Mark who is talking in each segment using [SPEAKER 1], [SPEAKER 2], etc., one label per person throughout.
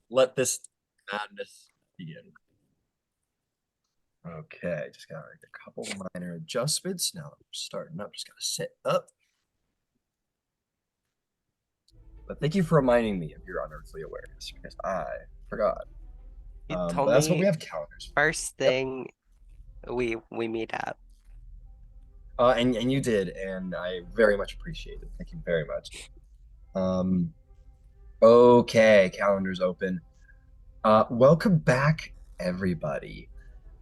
[SPEAKER 1] Let this madness begin. Okay, just got like a couple minor adjustments. Now I'm starting up. Just gotta sit up. But thank you for reminding me of your unearthly awareness because I forgot.
[SPEAKER 2] You
[SPEAKER 1] But
[SPEAKER 2] told
[SPEAKER 1] that's what we
[SPEAKER 2] me
[SPEAKER 1] have calendars for.
[SPEAKER 2] first
[SPEAKER 1] Yep.
[SPEAKER 2] thing we meet up.
[SPEAKER 1] And you did, and I very much appreciate it. Thank you very much. Um, okay, calendars open. Welcome back, everybody.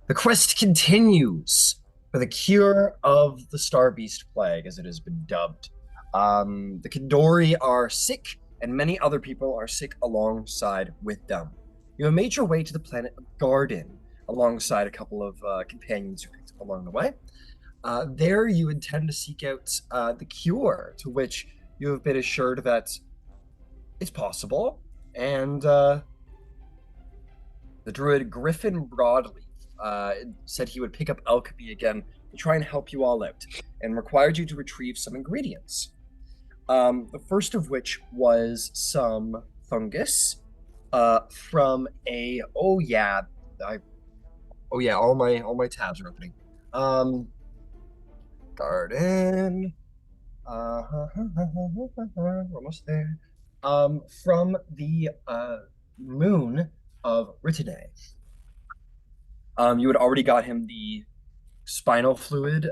[SPEAKER 1] The quest continues for the cure of the Star Beast plague, as it has been dubbed. The Kandori are sick, and many other people are sick alongside with them. You have made your way to the planet of Garden, alongside a couple of companions you picked up along the way. There, you intend to seek out the cure, to which you have been assured that it's possible, and the druid Griffin Broadleaf said he would pick up alchemy again to try and help you all out, and required you to retrieve some ingredients. The first of which was some fungus from a I oh yeah all my tabs are opening. Um, Garden. We're almost there. From the moon of Ritine. You had already got him the spinal fluid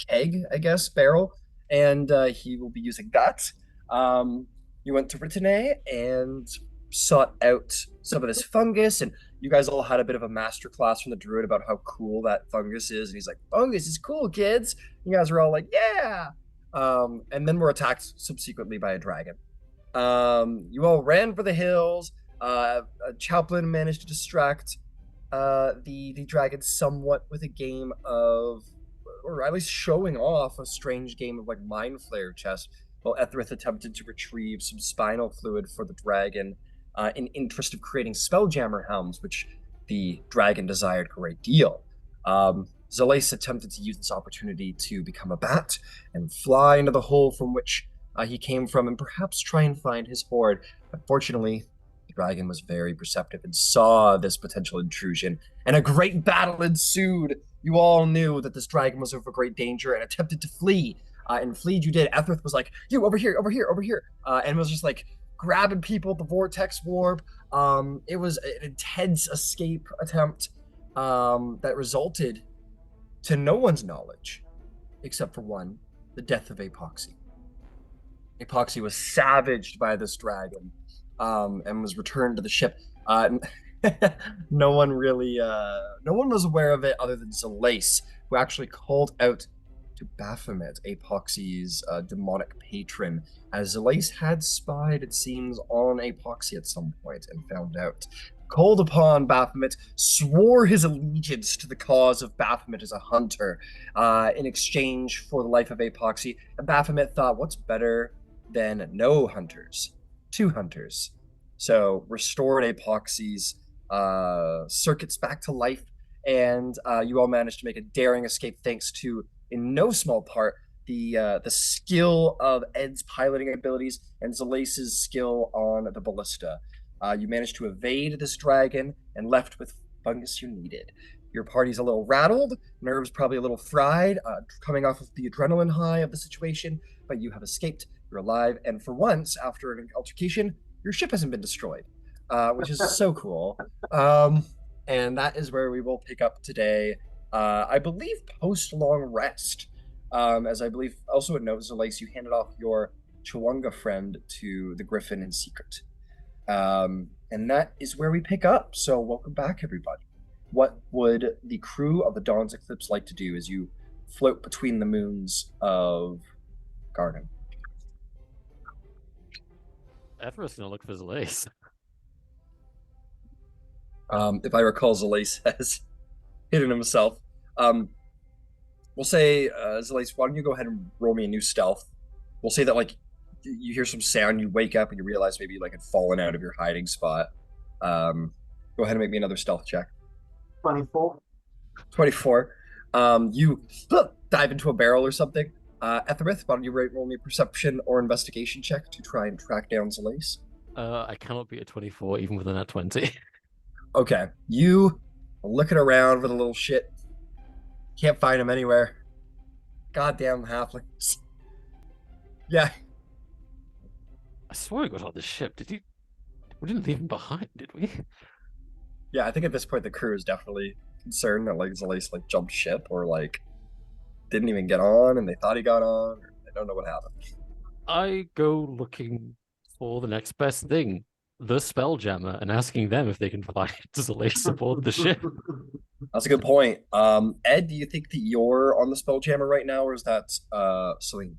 [SPEAKER 1] keg, I guess, barrel, and he will be using that. You went to Ritine and sought out some of this fungus, and you guys all had a bit of a master class from the druid about how cool that fungus is. And he's like, "Fungus is cool, kids." You guys were all like, "Yeah." And then were attacked subsequently by a dragon. You all ran for the hills. Chaplin managed to distract the dragon somewhat with a game of, or at least showing off a strange game of like mind flayer chess, while Etherith attempted to retrieve some spinal fluid for the dragon in interest of creating Spelljammer helms, which the dragon desired a great deal. Zalace attempted to use this opportunity to become a bat and fly into the hole from which he came from and perhaps try and find his hoard. Unfortunately, the dragon was very perceptive and saw this potential intrusion, and a great battle ensued. You all knew that this dragon was of a great danger and attempted to flee. And flee you did. Etherith was like, "You over here, over here, over here," and was just like grabbing people at the vortex warp. It was an intense escape attempt that resulted to no one's knowledge, except for one, the death of Apoxy. Epoxy was savaged by this dragon and was returned to the ship. No one was aware of it other than Zalace, who actually called out to Baphomet, Apoxy's demonic patron, as Zalace had spied, it seems, on Apoxy at some point and found out. Called upon Baphomet, swore his allegiance to the cause of Baphomet as a hunter in exchange for the life of Apoxy. And Baphomet thought, what's better than no hunters? Two hunters. So restored Apoxy's circuits back to life, and you all managed to make a daring escape thanks to, in no small part, the skill of Ed's piloting abilities and Zalace's skill on the ballista. You managed to evade this dragon and left with fungus you needed. Your party's a little rattled, nerves probably a little fried, coming off of the adrenaline high of the situation, but you have escaped. You're alive, and for once, after an altercation, your ship hasn't been destroyed, which is so cool. Um, and that is where we will pick up today. I believe post long rest, as I believe also a note, Zalace, you handed off your Chawanga friend to the Griffin in secret. And that is where we pick up. So, welcome back, everybody. What would the crew of the Dawn's Eclipse like to do as you float between the moons of Garden?
[SPEAKER 3] Everett's gonna look for his lace.
[SPEAKER 1] If I recall, Zalace has hidden himself. Um, we'll say, Zalace, why don't you go ahead and roll me a new stealth? We'll say that, like, you hear some sound, you wake up, and you realize maybe, like, had fallen out of your hiding spot. Go ahead and make me another stealth check.
[SPEAKER 4] 24.
[SPEAKER 1] 24. You dive into a barrel or something. Etherith, why don't you roll me a perception or investigation check to try and track down Zalace?
[SPEAKER 3] I cannot beat a 24 even with a nat 20.
[SPEAKER 1] Okay, you are looking around for the little shit. Can't find him anywhere. Goddamn halflings. Yeah,
[SPEAKER 3] I swear we got on the ship. Did you? We didn't leave him behind, did we?
[SPEAKER 1] yeah. I think at this point the crew is definitely concerned that like Zalace like jumped ship or like didn't even get on and they thought he got on. Or they don't know what happened.
[SPEAKER 3] I go looking for the next best thing, the Spelljammer, and asking them if they can find Zalace aboard the ship.
[SPEAKER 1] That's a good point. Ed, do you think that you're on the Spelljammer right now, or is that Celine?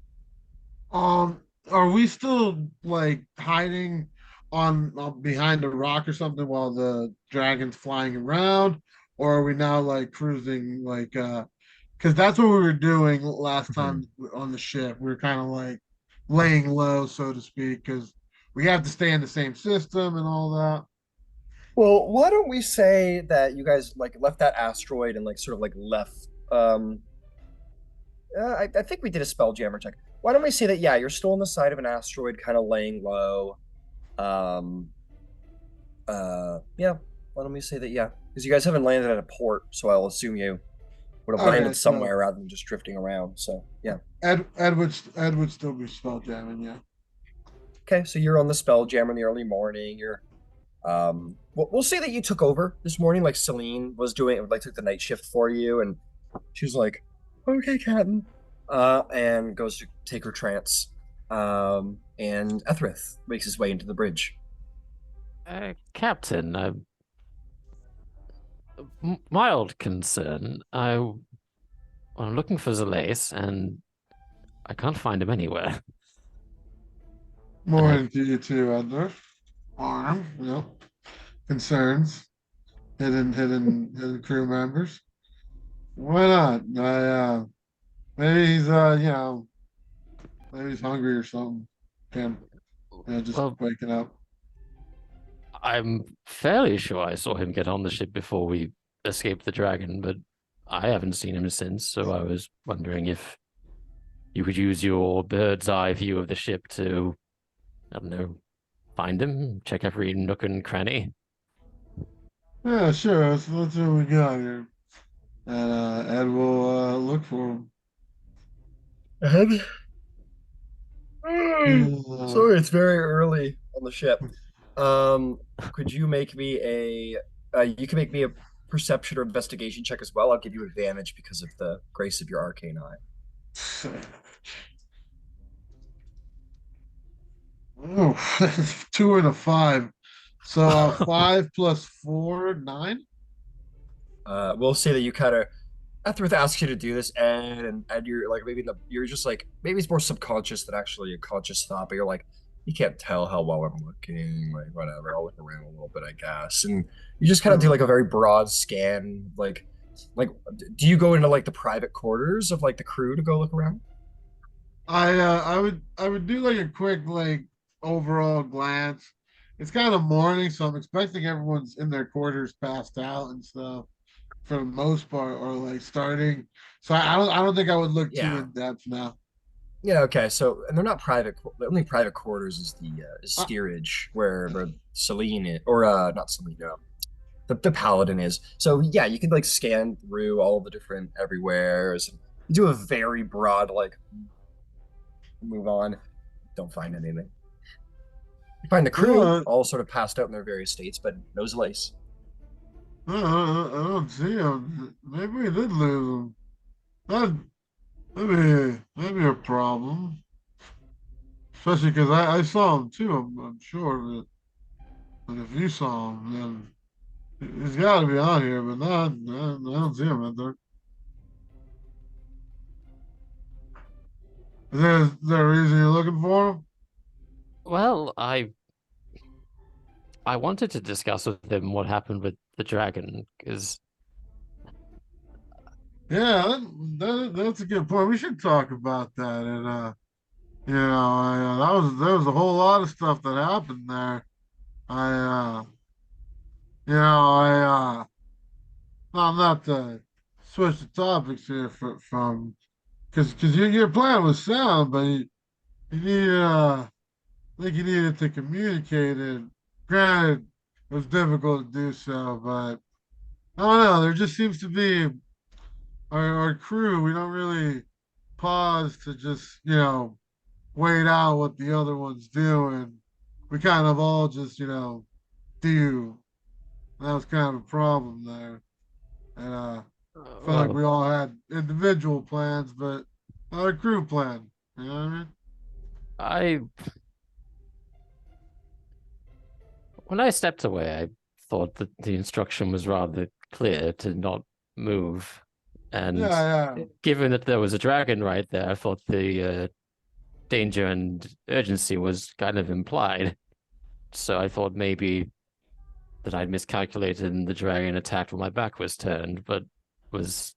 [SPEAKER 4] Um, are we still like hiding on behind a rock or something while the dragon's flying around, or are we now like cruising like because that's what we were doing last
[SPEAKER 1] Mhm.
[SPEAKER 4] time on the ship. We were kind of like laying low, so to speak, because we have to stay in the same system and all that.
[SPEAKER 1] Well, why don't we say that you guys like left that asteroid and like sort of like left I think we did a Spelljammer check. Why don't we say that yeah, you're still on the side of an asteroid, kind of laying low. Um yeah. Why don't we say that yeah? Because you guys haven't landed at a port, so I'll assume you would have
[SPEAKER 4] Okay,
[SPEAKER 1] landed
[SPEAKER 4] so
[SPEAKER 1] somewhere rather than just drifting around. So yeah.
[SPEAKER 4] Ed would still be spell jamming, yeah.
[SPEAKER 1] Okay, so you're on the Spelljammer in the early morning. You're we'll say that you took over this morning, like Celine was doing, like took the night shift for you, and she was like, "Okay, Captain," and goes to take her trance. And Ethrith makes his way into the bridge.
[SPEAKER 3] Captain, mild concern. I'm looking for Zalace, and I can't find him anywhere. And
[SPEAKER 4] More into you too, Edler. Arm, yep. Concerns, hidden crew members. Why not? Maybe he's maybe he's hungry or something. Him, just
[SPEAKER 3] well,
[SPEAKER 4] waking up.
[SPEAKER 3] I'm fairly sure I saw him get on the ship before we escaped the dragon, but I haven't seen him since. So I was wondering if you could use your bird's eye view of the ship to, I don't know, find him, check every nook and cranny.
[SPEAKER 4] Yeah, sure. Let's see what we got here. And Ed will look for him.
[SPEAKER 1] Ed?
[SPEAKER 4] Uh,
[SPEAKER 1] Sorry, it's very early on the ship. Um, could you make me a you can make me a perception or investigation check as well. I'll give you advantage because of the grace of your arcane eye.
[SPEAKER 4] oh, 2 and a 5. So 5 plus 4, 9.
[SPEAKER 1] We'll say that you kind of Ethridge asks you to do this, and you're like maybe you're just like maybe it's more subconscious than actually a conscious thought, but you're like you can't tell how well I'm looking, like whatever. I'll look around a little bit, I guess, and you just kind of do like a very broad scan, like do you go into like the private quarters of like the crew to go look around?
[SPEAKER 4] I would do like a quick like overall glance. It's kind of morning, so I'm expecting everyone's in their quarters passed out and stuff for the most part, or like starting. So I don't think I would look too
[SPEAKER 1] Yeah.
[SPEAKER 4] in depth now.
[SPEAKER 1] Yeah, okay. So, and they're not private. The only private quarters is the is
[SPEAKER 4] Uh,
[SPEAKER 1] steerage, where Celine is, or not Celine, no, the paladin is. So yeah, you can like scan through all the different everywheres. And you do a very broad like move on. Don't find anything. You find the crew
[SPEAKER 4] no,
[SPEAKER 1] all sort of passed out in their various states, but no lace.
[SPEAKER 4] I don't see him. Maybe we did lose him. That maybe a problem, especially because I saw him too. I'm sure that, if you saw him, then he's got to be on here. But not, I don't see him out there. Is there a reason you're looking for him?
[SPEAKER 3] Well, I wanted to discuss with him what happened with the dragon, because
[SPEAKER 4] Yeah, that's a good point. We should talk about that. And that was a whole lot of stuff that happened there. I I'm not to switch the topics here from because your plan was sound, but you need think you needed to communicate it. Granted, it was difficult to do so, but I don't know. There just seems to be our crew. We don't really pause to just, wait out what the other one's doing. We kind of all just, do. And that was kind of a problem there. And felt like
[SPEAKER 3] Well,
[SPEAKER 4] we all had individual plans, but not a crew plan. You know what I mean?
[SPEAKER 3] I when I stepped away, I thought that the instruction was rather clear to not move. And
[SPEAKER 4] Yeah, yeah.
[SPEAKER 3] given that there was a dragon right there, I thought the danger and urgency was kind of implied. So I thought maybe that I'd miscalculated and the dragon attacked when my back was turned, but was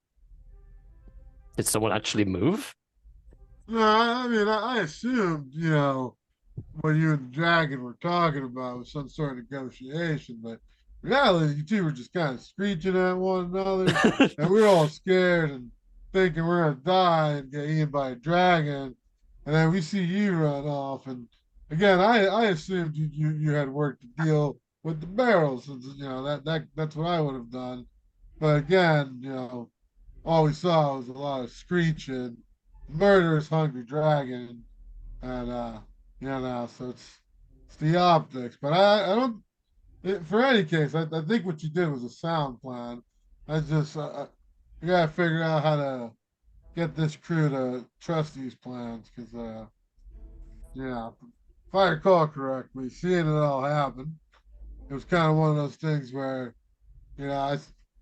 [SPEAKER 3] did someone actually move?
[SPEAKER 4] No, I mean, I assumed, what you and the dragon were talking about was some sort of negotiation, but in reality, you two were just kind of screeching at one another, and we were all scared and thinking we're gonna die and get eaten by a dragon, and then we see you run off, and again, I assumed you had work to deal with the barrels, since that's what I would have done, but again, all we saw was a lot of screeching, murderous hungry dragon, and so it's the optics. But I don't. For any case, I think what you did was a sound plan. I just you gotta figure out how to get this crew to trust these plans, because yeah, if I recall correctly, seeing it all happen, it was kind of one of those things where I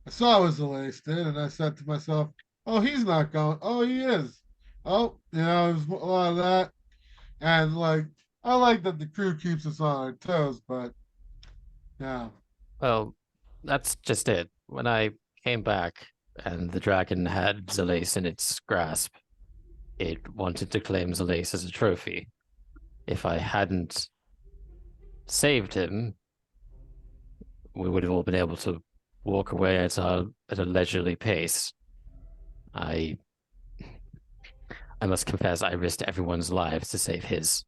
[SPEAKER 4] saw what Zalace did, and I said to myself, "Oh, he's not going. Oh, he is. Oh, it was a lot of that." And like, I like that the crew keeps us on our toes, but yeah.
[SPEAKER 3] Well, that's just it. When I came back and the dragon had Zalace in its grasp, it wanted to claim Zalace as a trophy. If I hadn't saved him, we would have all been able to walk away at a leisurely pace. I I must confess I risked everyone's lives to save his.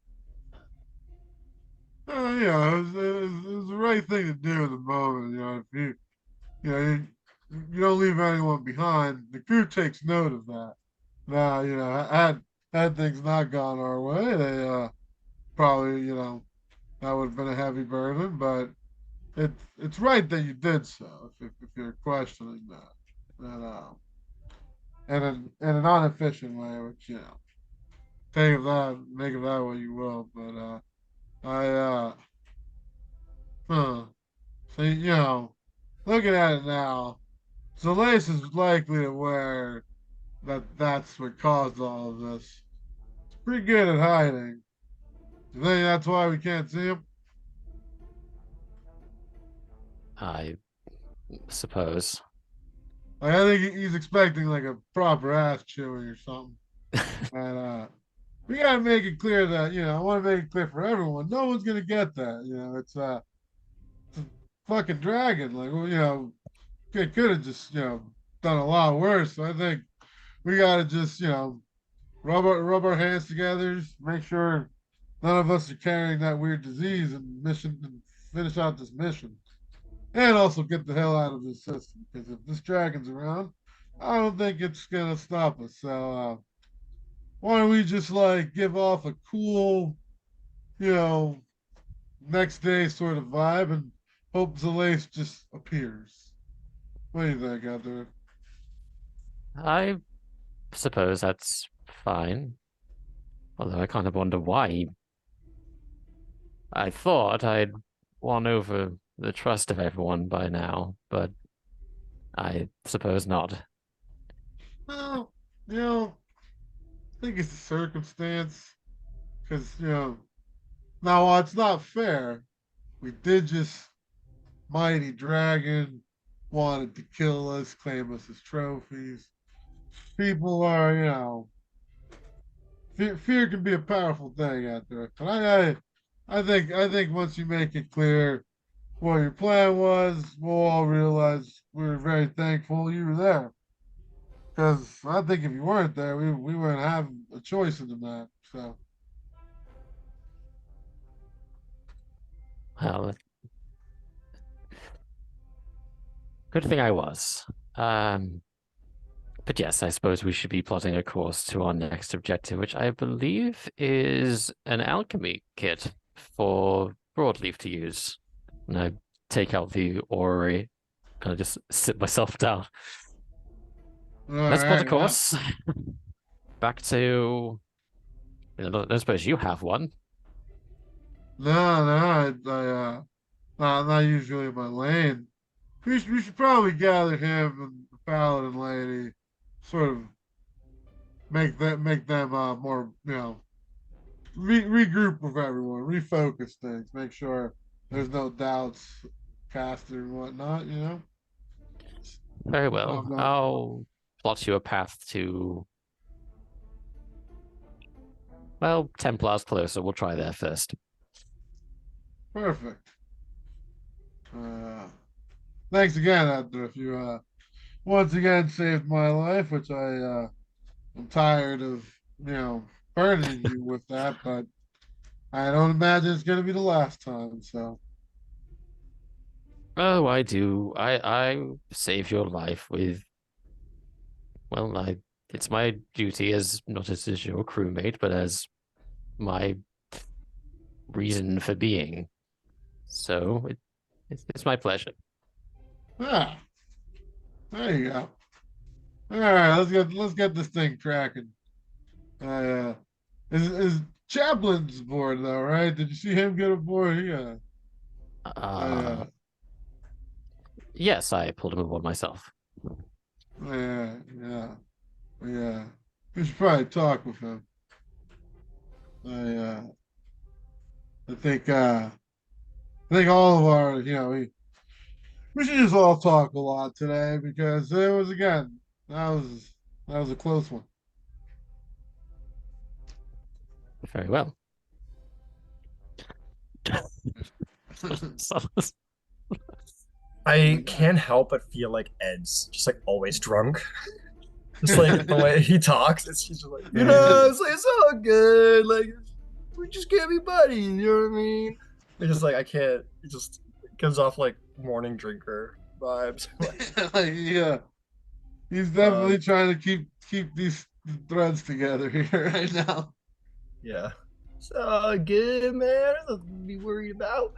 [SPEAKER 4] It was the right thing to do in the moment. If you know, you don't leave anyone behind. The crew takes note of that. Now, had things not gone our way, they probably, that would have been a heavy burden, but it's right that you did so if you're questioning that. And in an inefficient way, which take of that, make of that what you will. But I huh. So looking at it now, Zalace is likely aware that that's what caused all of this. He's pretty good at hiding. Do you think that's why we can't see him?
[SPEAKER 3] I suppose.
[SPEAKER 4] Like, I think he's expecting like a proper ass chewing or something. And we gotta make it clear that I want to make it clear for everyone. No one's gonna get that. It's a fucking dragon. Like, well, it could have just done a lot worse. So I think we gotta just rub our hands together, just make sure none of us are carrying that weird disease and finish out this mission. And also get the hell out of this system. Because if this dragon's around, I don't think it's gonna stop us. So why don't we just like give off a cool, you know, next day sort of vibe and hope Zalace just appears. What do you think out there?
[SPEAKER 3] I suppose that's fine. Although I kind of wonder why. I thought I'd won over the trust of everyone by now, but I suppose not.
[SPEAKER 4] Well, I think it's a circumstance. Because, now while it's not fair, we did just mighty dragon wanted to kill us, claim us as trophies. People are, fear can be a powerful thing out there. And I think once you make it clear what your plan was, we'll all realize we were very thankful you were there. Because I think if you weren't there, we wouldn't have a choice in the matter. So
[SPEAKER 3] Well, good thing I was. Um, but yes, I suppose we should be plotting a course to our next objective, which I believe is an alchemy kit for broadleaf to use. And I take out the orrery and I just sit myself down.
[SPEAKER 4] All
[SPEAKER 3] Let's plot a
[SPEAKER 4] right, yeah.
[SPEAKER 3] course. Back to. I suppose you have one.
[SPEAKER 4] No, not usually my lane. We should probably gather him and the paladin lady, sort of make them more, regroup with everyone, refocus things, make sure there's no doubts casted and whatnot.
[SPEAKER 3] Very well.
[SPEAKER 4] No,
[SPEAKER 3] I'll plot you a path to, well, Templar's closer. We'll try there first.
[SPEAKER 4] perfect. Thanks again, Adrift. You once again saved my life, which I'm tired of, burdening you with that, but I don't imagine it's gonna be the last time. So
[SPEAKER 3] Oh, I do. I save your life with, well, it's my duty as not as your crewmate, but as my reason for being. So it's my pleasure.
[SPEAKER 4] yeah, there you go. All right, let's get this thing cracking. Is Chaplin's aboard though, right? Did you see him get aboard?
[SPEAKER 3] Uh, yes, I pulled him aboard myself.
[SPEAKER 4] Yeah, yeah, yeah. We should probably talk with him. I uh, I think all of our, we should just all talk a lot today because it was again that was a close one.
[SPEAKER 3] Very well.
[SPEAKER 1] I can't help but feel like Ed's just like always drunk. Just like the way he talks, it's just like, it's all good. Like we just can't be buddies, you know what I mean? It's just like I can't. It just gives off like morning drinker vibes.
[SPEAKER 4] Yeah, he's
[SPEAKER 1] Um,
[SPEAKER 4] definitely trying to keep these threads together here right now.
[SPEAKER 1] yeah. It's all good, man. Nothing to be worried about.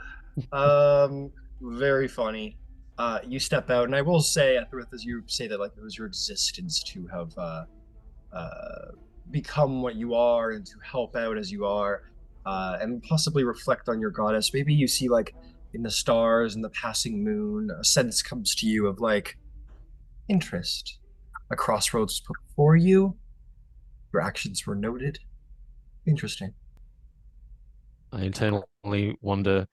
[SPEAKER 1] Very funny. You step out, and I will say, Etherith, as you say that, like it was your existence to have uh, become what you are and to help out as you are, and possibly reflect on your goddess. Maybe you see like in the stars and the passing moon, a sense comes to you of like interest. A crossroads was put before you. Your actions were noted. Interesting.
[SPEAKER 3] I internally wonder.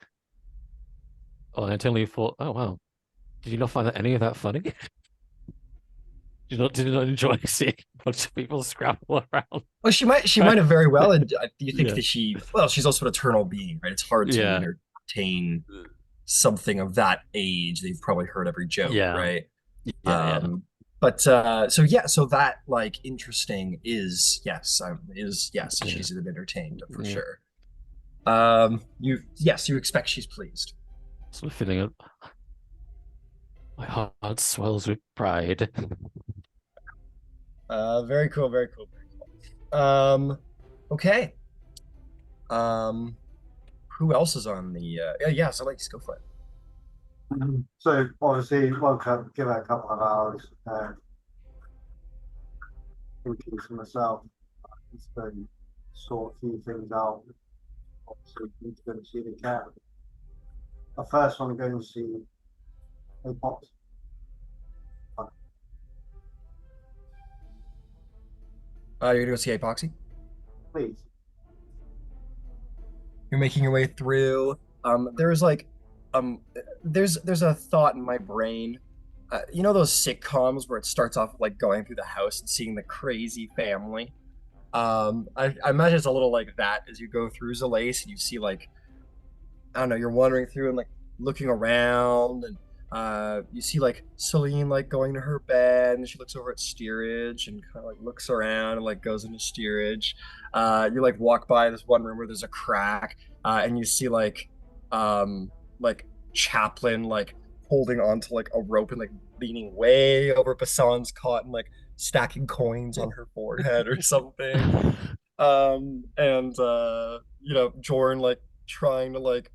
[SPEAKER 3] Oh, I internally thought, oh wow, did you not find any of that funny? Did you not enjoy seeing a bunch of people scrabble around?
[SPEAKER 1] Well, she might have very well. And do you think
[SPEAKER 3] Yeah.
[SPEAKER 1] that well, she's also an eternal being, right? It's hard to
[SPEAKER 3] Yeah.
[SPEAKER 1] entertain something of that age. They've probably heard every joke,
[SPEAKER 3] Yeah.
[SPEAKER 1] right?
[SPEAKER 3] Yeah.
[SPEAKER 1] But so yeah, so that like interesting is yes, yes,
[SPEAKER 3] Yeah.
[SPEAKER 1] she's been entertained for
[SPEAKER 3] Yeah.
[SPEAKER 1] sure. You expect she's pleased.
[SPEAKER 3] Sort of feeling it. My heart swells with pride.
[SPEAKER 1] Very cool, very cool, very cool. Okay. Who else is on the? Yeah. So like, just go for it.
[SPEAKER 5] So obviously, give it a couple of hours. Thinking to myself, just going sort a few things out. Obviously, need to go and see the cat. I first want to go and see a box.
[SPEAKER 1] You're gonna go see Epoxy.
[SPEAKER 5] Please.
[SPEAKER 1] You're making your way through. There's like, there's a thought in my brain. You know those sitcoms where it starts off like going through the house and seeing the crazy family. I imagine it's a little like that as you go through Zalace and you see like, I don't know, you're wandering through and like looking around and you see like Celine like going to her bed and she looks over at steerage and kind of like looks around and like goes into steerage. You like walk by this one room where there's a crack and you see like like chaplain like holding onto like a rope and like leaning way over Basan's cot and like stacking coins on her forehead or something. And you know, Jorn like trying to like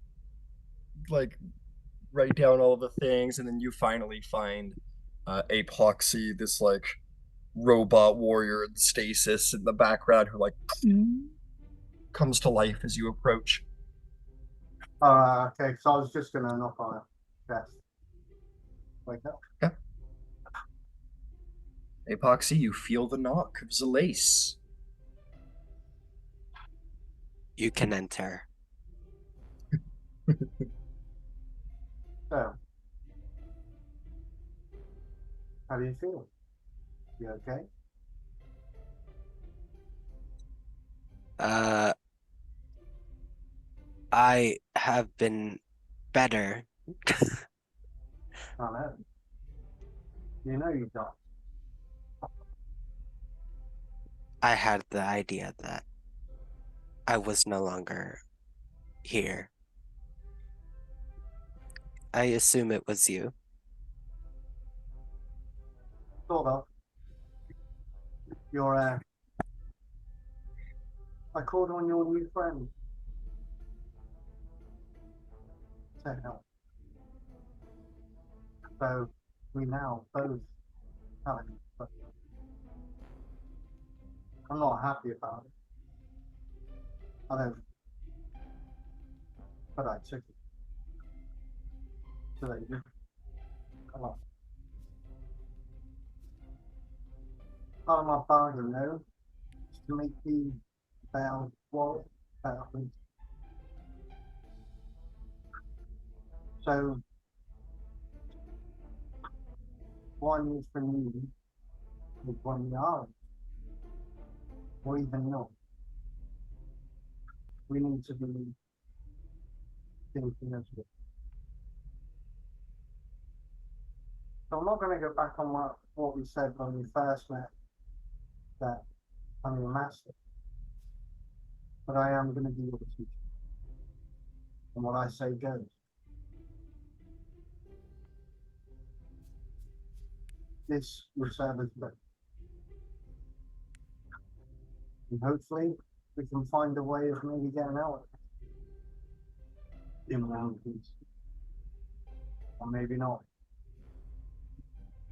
[SPEAKER 1] write down all the things, and then you finally find Apoxy, this like robot warrior in stasis in the background who like comes to life as you approach.
[SPEAKER 5] Okay, so I was just gonna knock on her chest. Wake up.
[SPEAKER 1] Yeah. Apoxy, you feel the knock of Zalace.
[SPEAKER 2] You can enter.
[SPEAKER 5] So, how do you feel? You okay?
[SPEAKER 2] I have been better.
[SPEAKER 5] I know. You know you don't.
[SPEAKER 2] I had the idea that I was no longer here. I assume it was you.
[SPEAKER 5] Sort of. You're I called on your new friend to help. So we now both have it. But I'm not happy about it. I don't, but I took it. So that you come on. Part of my bargain, though, is to make the bell wallet better. So one is for me with 1 yard, or even not. We need to be thinking as well. So I'm not going to go back on what we said when we first met, that I'm your master, but I am going to be your teacher. And what I say goes. This will serve as well. And hopefully we can find a way of maybe getting out of it in one piece. Or maybe not.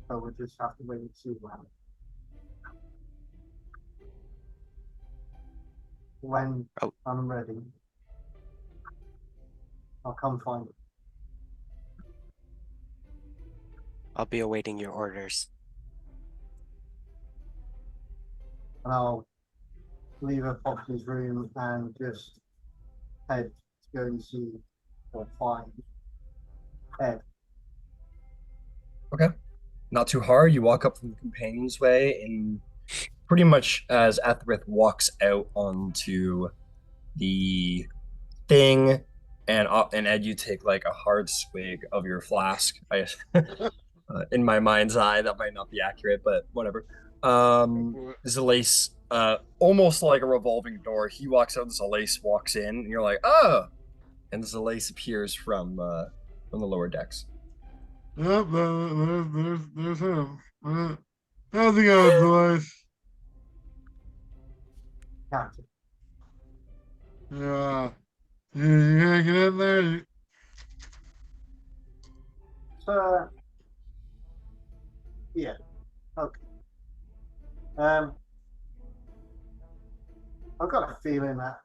[SPEAKER 5] So we'll just have to wait and see what happens. When I'm ready, I'll come find it.
[SPEAKER 2] I'll be awaiting your orders.
[SPEAKER 5] And I'll leave a Fox's room and just head to go and see or find Ed.
[SPEAKER 1] Okay. Not too hard. You walk up from the companion's way, and pretty much as Etherith walks out onto the thing, and Ed, you take like a hard swig of your flask. In my mind's eye, that might not be accurate, but whatever. Zalace, almost like a revolving door. He walks out, Zalace walks in, and you're like, oh, and Zalace appears from the lower decks.
[SPEAKER 4] Yep, there's him. How's it going, Delise?
[SPEAKER 5] Captain.
[SPEAKER 4] Yeah. You can't get in there?
[SPEAKER 5] So, yeah, okay. I've got a feeling that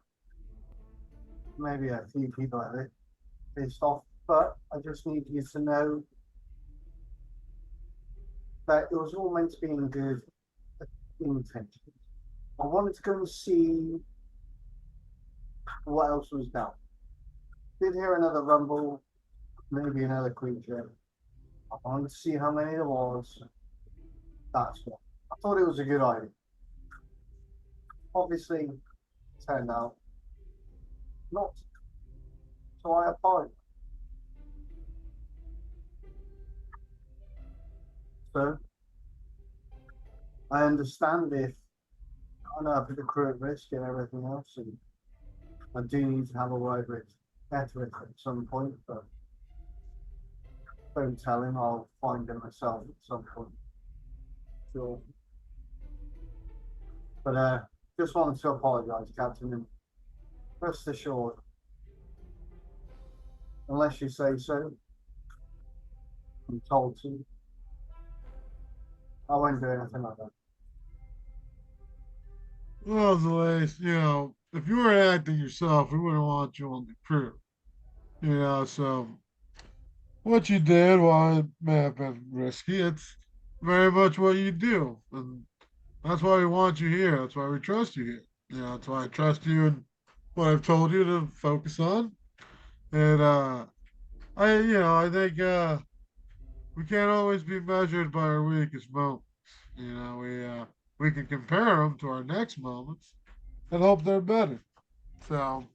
[SPEAKER 5] maybe a few people are a bit pissed off, but I just need you to know that it was all meant to be in good intentions. I wanted to go and see what else was down. Did hear another rumble, maybe another creature. I wanted to see how many there was. That's what. I thought it was a good idea. Obviously, turned out not. So I apologize. So, I understand if I know I put the crew at risk and everything else, and I do need to have a word with Edric at some point, but don't tell him. I'll find him myself at some point. Sure. But just wanted to apologise, Captain, and rest assured, unless you say so, I'm told to. I won't do anything like that.
[SPEAKER 4] Well, Zalace, if you were acting yourself, we wouldn't want you on the crew. So what you did, while it may have been risky, it's very much what you do. And that's why we want you here. That's why we trust you here. That's why I trust you and what I've told you to focus on. And I think we can't always be measured by our weakest moments. We can compare them to our next moments and hope they're better. So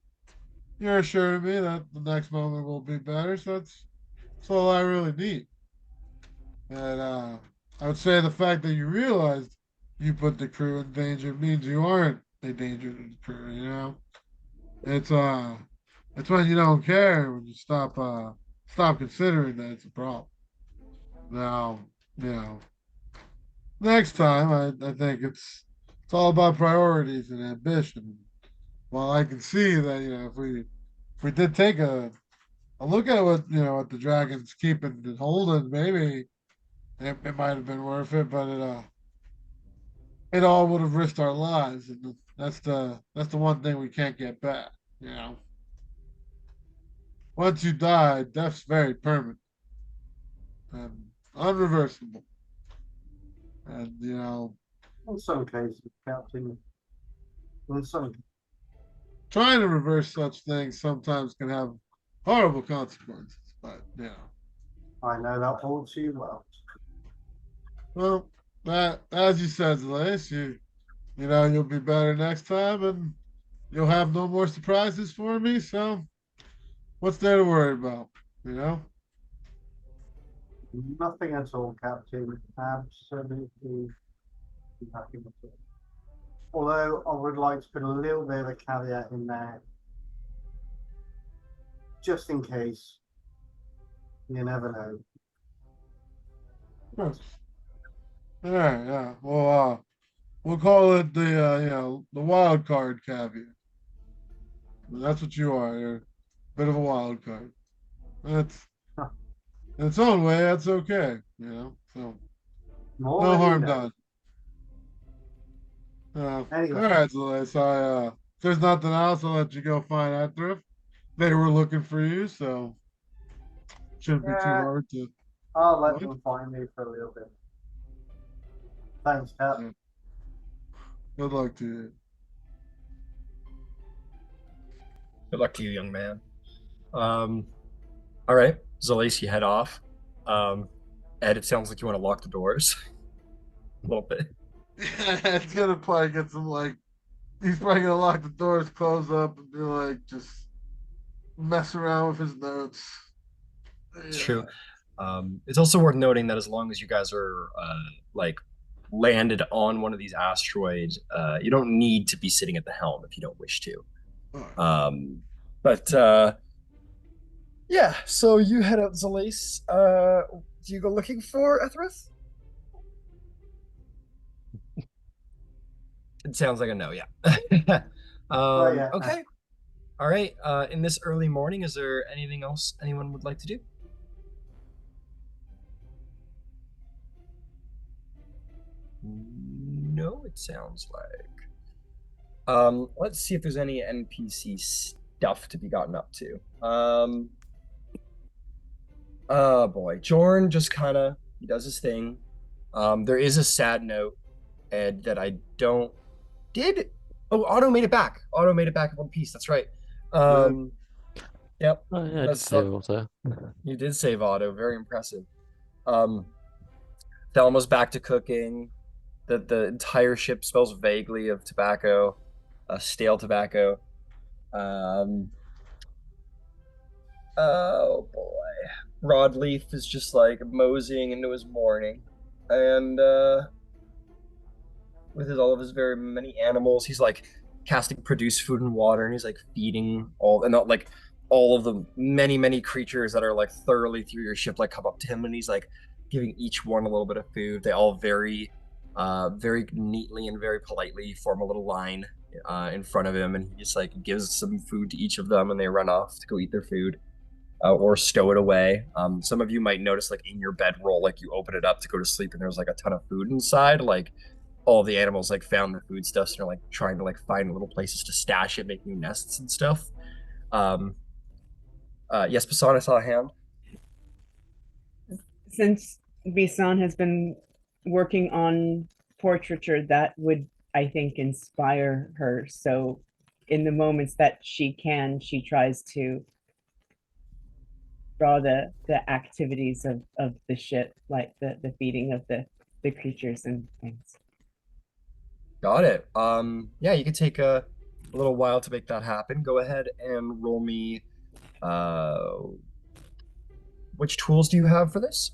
[SPEAKER 4] you're assuring me that the next moment will be better. So that's all I really need. And I would say the fact that you realized you put the crew in danger means you aren't a danger to the crew. It's it's when you don't care, when you stop considering that it's a problem. Now, you know, next time I think it's all about priorities and ambition. While I can see that, if we did take a look at what the Dragons keeping and holding, maybe it might have been worth it, but it all would have risked our lives, and that's the one thing we can't get back. You know, once you die, death's very permanent and unreversible. And
[SPEAKER 5] In some cases, Captain, in some,
[SPEAKER 4] trying to reverse such things sometimes can have horrible consequences. But
[SPEAKER 5] I know that all too well.
[SPEAKER 4] well, that as you said, Lace, you'll be better next time, and you'll have no more surprises for me. So what's there to worry about? You know.
[SPEAKER 5] Nothing at all, Captain. Absolutely nothing at all. Although I would like to put a little bit of a caveat in there, just in case. You never know.
[SPEAKER 4] All right, yeah. Well, we'll call it the wild card caveat. That's what you are. You're a bit of a wild card. That's in its own way. That's okay. So
[SPEAKER 5] More
[SPEAKER 4] no
[SPEAKER 5] than you
[SPEAKER 4] harm
[SPEAKER 5] know.
[SPEAKER 4] done. All
[SPEAKER 5] Anyway,
[SPEAKER 4] right, so if there's nothing else, I'll let you go find out thrift. They were looking for you, so shouldn't be too
[SPEAKER 5] yeah,
[SPEAKER 4] hard to.
[SPEAKER 5] I'll let
[SPEAKER 4] What?
[SPEAKER 5] them find me for a little bit. Thanks, Cap.
[SPEAKER 4] Yeah, good luck to you.
[SPEAKER 1] Good luck to you, young man. All right, Zalace, you head off. Ed, it sounds like you want to lock the doors a little bit.
[SPEAKER 4] It's gonna probably get some he's probably gonna lock the doors, close up, and be just mess around with his notes.
[SPEAKER 1] It's
[SPEAKER 4] Yeah.
[SPEAKER 1] true. It's also worth noting that as long as you guys are like landed on one of these asteroids, you don't need to be sitting at the helm if you don't wish to.
[SPEAKER 4] Alright.
[SPEAKER 1] But yeah, so you head out, Zalace. Do you go looking for Ethrith? It sounds like a no, yeah.
[SPEAKER 5] Oh, yeah.
[SPEAKER 1] Okay. All right. In this early morning, is there anything else anyone would like to do? No, it sounds like. Let's see if there's any NPC stuff to be gotten up to. Oh boy, Jorn just kind of he does his thing. There is a sad note, Ed, that I don't did. Oh, Otto made it back. Otto made it back in one piece. That's right. Yep.
[SPEAKER 3] Oh, yeah,
[SPEAKER 1] That's
[SPEAKER 3] it's also.
[SPEAKER 1] You did save Otto. Very impressive. Thelma's back to cooking. The entire ship smells vaguely of tobacco, stale tobacco. Oh boy, Rodleaf is just like moseying into his morning, and with all of his very many animals, he's like casting produce food and water, and he's like feeding all, and like all of the many creatures that are like thoroughly through your ship like come up to him, and he's like giving each one a little bit of food. They all very neatly and very politely form a little line in front of him, and he just like gives some food to each of them, and they run off to go eat their food or stow it away. Some of you might notice, like in your bedroll, like you open it up to go to sleep, and there's like a ton of food inside. Like all the animals like found the food stuff, and are like trying to like find little places to stash it, make new nests and stuff. Um, yes, Poseidon, I saw a hand.
[SPEAKER 6] Since Visan has been working on portraiture, that would, I think, inspire her. So in the moments that she can, she tries to draw the activities of the ship, like the feeding of the creatures and things.
[SPEAKER 1] Got it. Yeah, you could take a little while to make that happen. Go ahead and roll me. Uh, which tools do you have for this?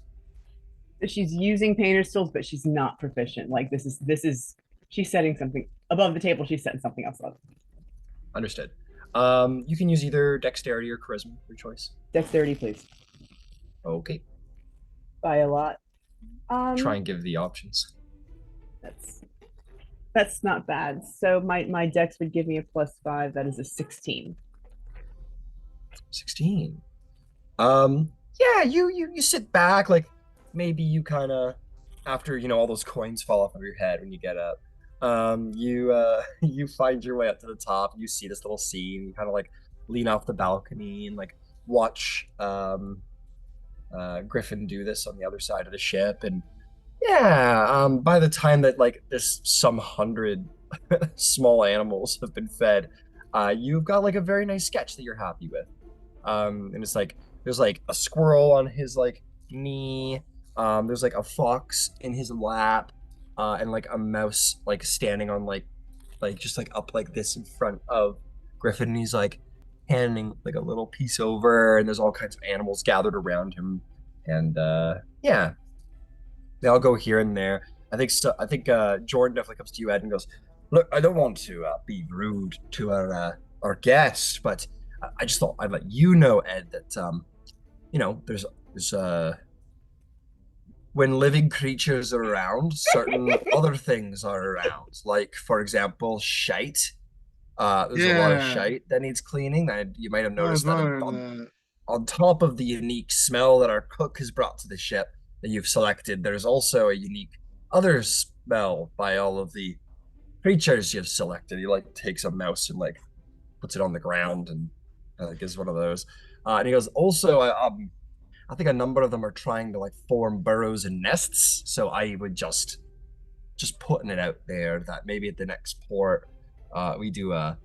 [SPEAKER 6] She's using painter's tools, but she's not proficient. Like this is she's setting something above the table. She's setting something else up.
[SPEAKER 1] Understood. You can use either dexterity or charisma, your choice.
[SPEAKER 6] Dexterity, please.
[SPEAKER 1] Okay.
[SPEAKER 6] By a lot.
[SPEAKER 1] Try and give the options.
[SPEAKER 6] That's not bad. So my dex would give me a +5. That is a 16.
[SPEAKER 1] 16. Yeah, you sit back, like maybe you kind of after all those coins fall off of your head when you get up. You find your way up to the top. You see this little scene. You kind of like lean off the balcony and like watch Griffin do this on the other side of the ship. And yeah, by the time that like this some hundred small animals have been fed, you've got like a very nice sketch that you're happy with. And it's like there's like a squirrel on his like knee. There's like a fox in his lap, and like a mouse like standing on like just like up like this in front of Griffin. And he's like handing like a little piece over, and there's all kinds of animals gathered around him. And yeah, they all go here and there. I think Jordan definitely comes to you, Ed, and goes, "Look, I don't want to be rude to our guest, but I just thought I'd let you know, Ed, that there's when living creatures are around, certain other things are around. Like, for example, shite. There's a lot of
[SPEAKER 4] Yeah,
[SPEAKER 1] shite that needs cleaning. That you might have
[SPEAKER 4] I was
[SPEAKER 1] noticed that
[SPEAKER 4] wondering that.
[SPEAKER 1] on top of the unique smell that our cook has brought to the ship that you've selected, there's also a unique other smell by all of the creatures you've selected. He like takes a mouse and like puts it on the ground and gives one of those. And he goes, also, I think a number of them are trying to like form burrows and nests. So I would just putting it out there that maybe at the next port, we do a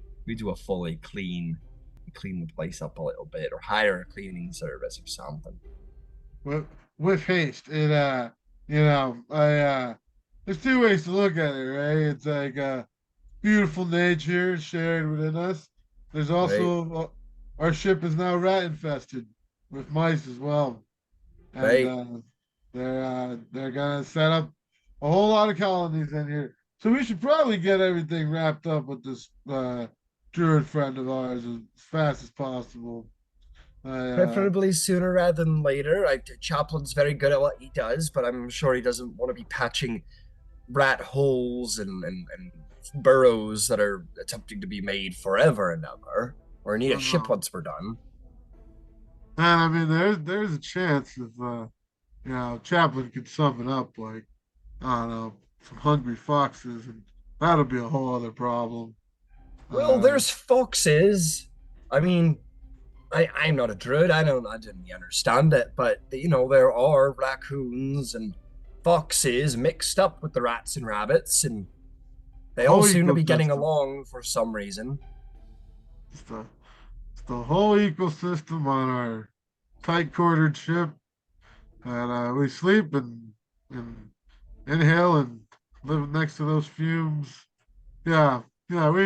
[SPEAKER 1] fully clean the place up a little bit, or hire a cleaning service or something.
[SPEAKER 4] With haste. There's two ways to look at it, right? It's like beautiful nature shared within us. There's
[SPEAKER 1] Right?
[SPEAKER 4] also our ship is now rat infested with mice as well, and
[SPEAKER 1] Right?
[SPEAKER 4] they're gonna set up a whole lot of colonies in here. So we should probably get everything wrapped up with this druid friend of ours as fast as possible.
[SPEAKER 1] Preferably sooner rather than later. Chaplin's very good at what he does, but I'm sure he doesn't want to be patching rat holes and burrows that are attempting to be made forever and ever, or need a ship once we're done.
[SPEAKER 4] And I mean, there's a chance if Chaplin could sum it up like I don't know some hungry foxes, and that'll be a whole other problem.
[SPEAKER 1] Well, there's foxes. I mean, I'm not a druid. I didn't really understand it, but there are raccoons and foxes mixed up with the rats and rabbits, and they all seem to be getting along for some reason.
[SPEAKER 4] It's the whole ecosystem on our tight quartered ship, and we sleep and inhale and live next to those fumes. Yeah, let's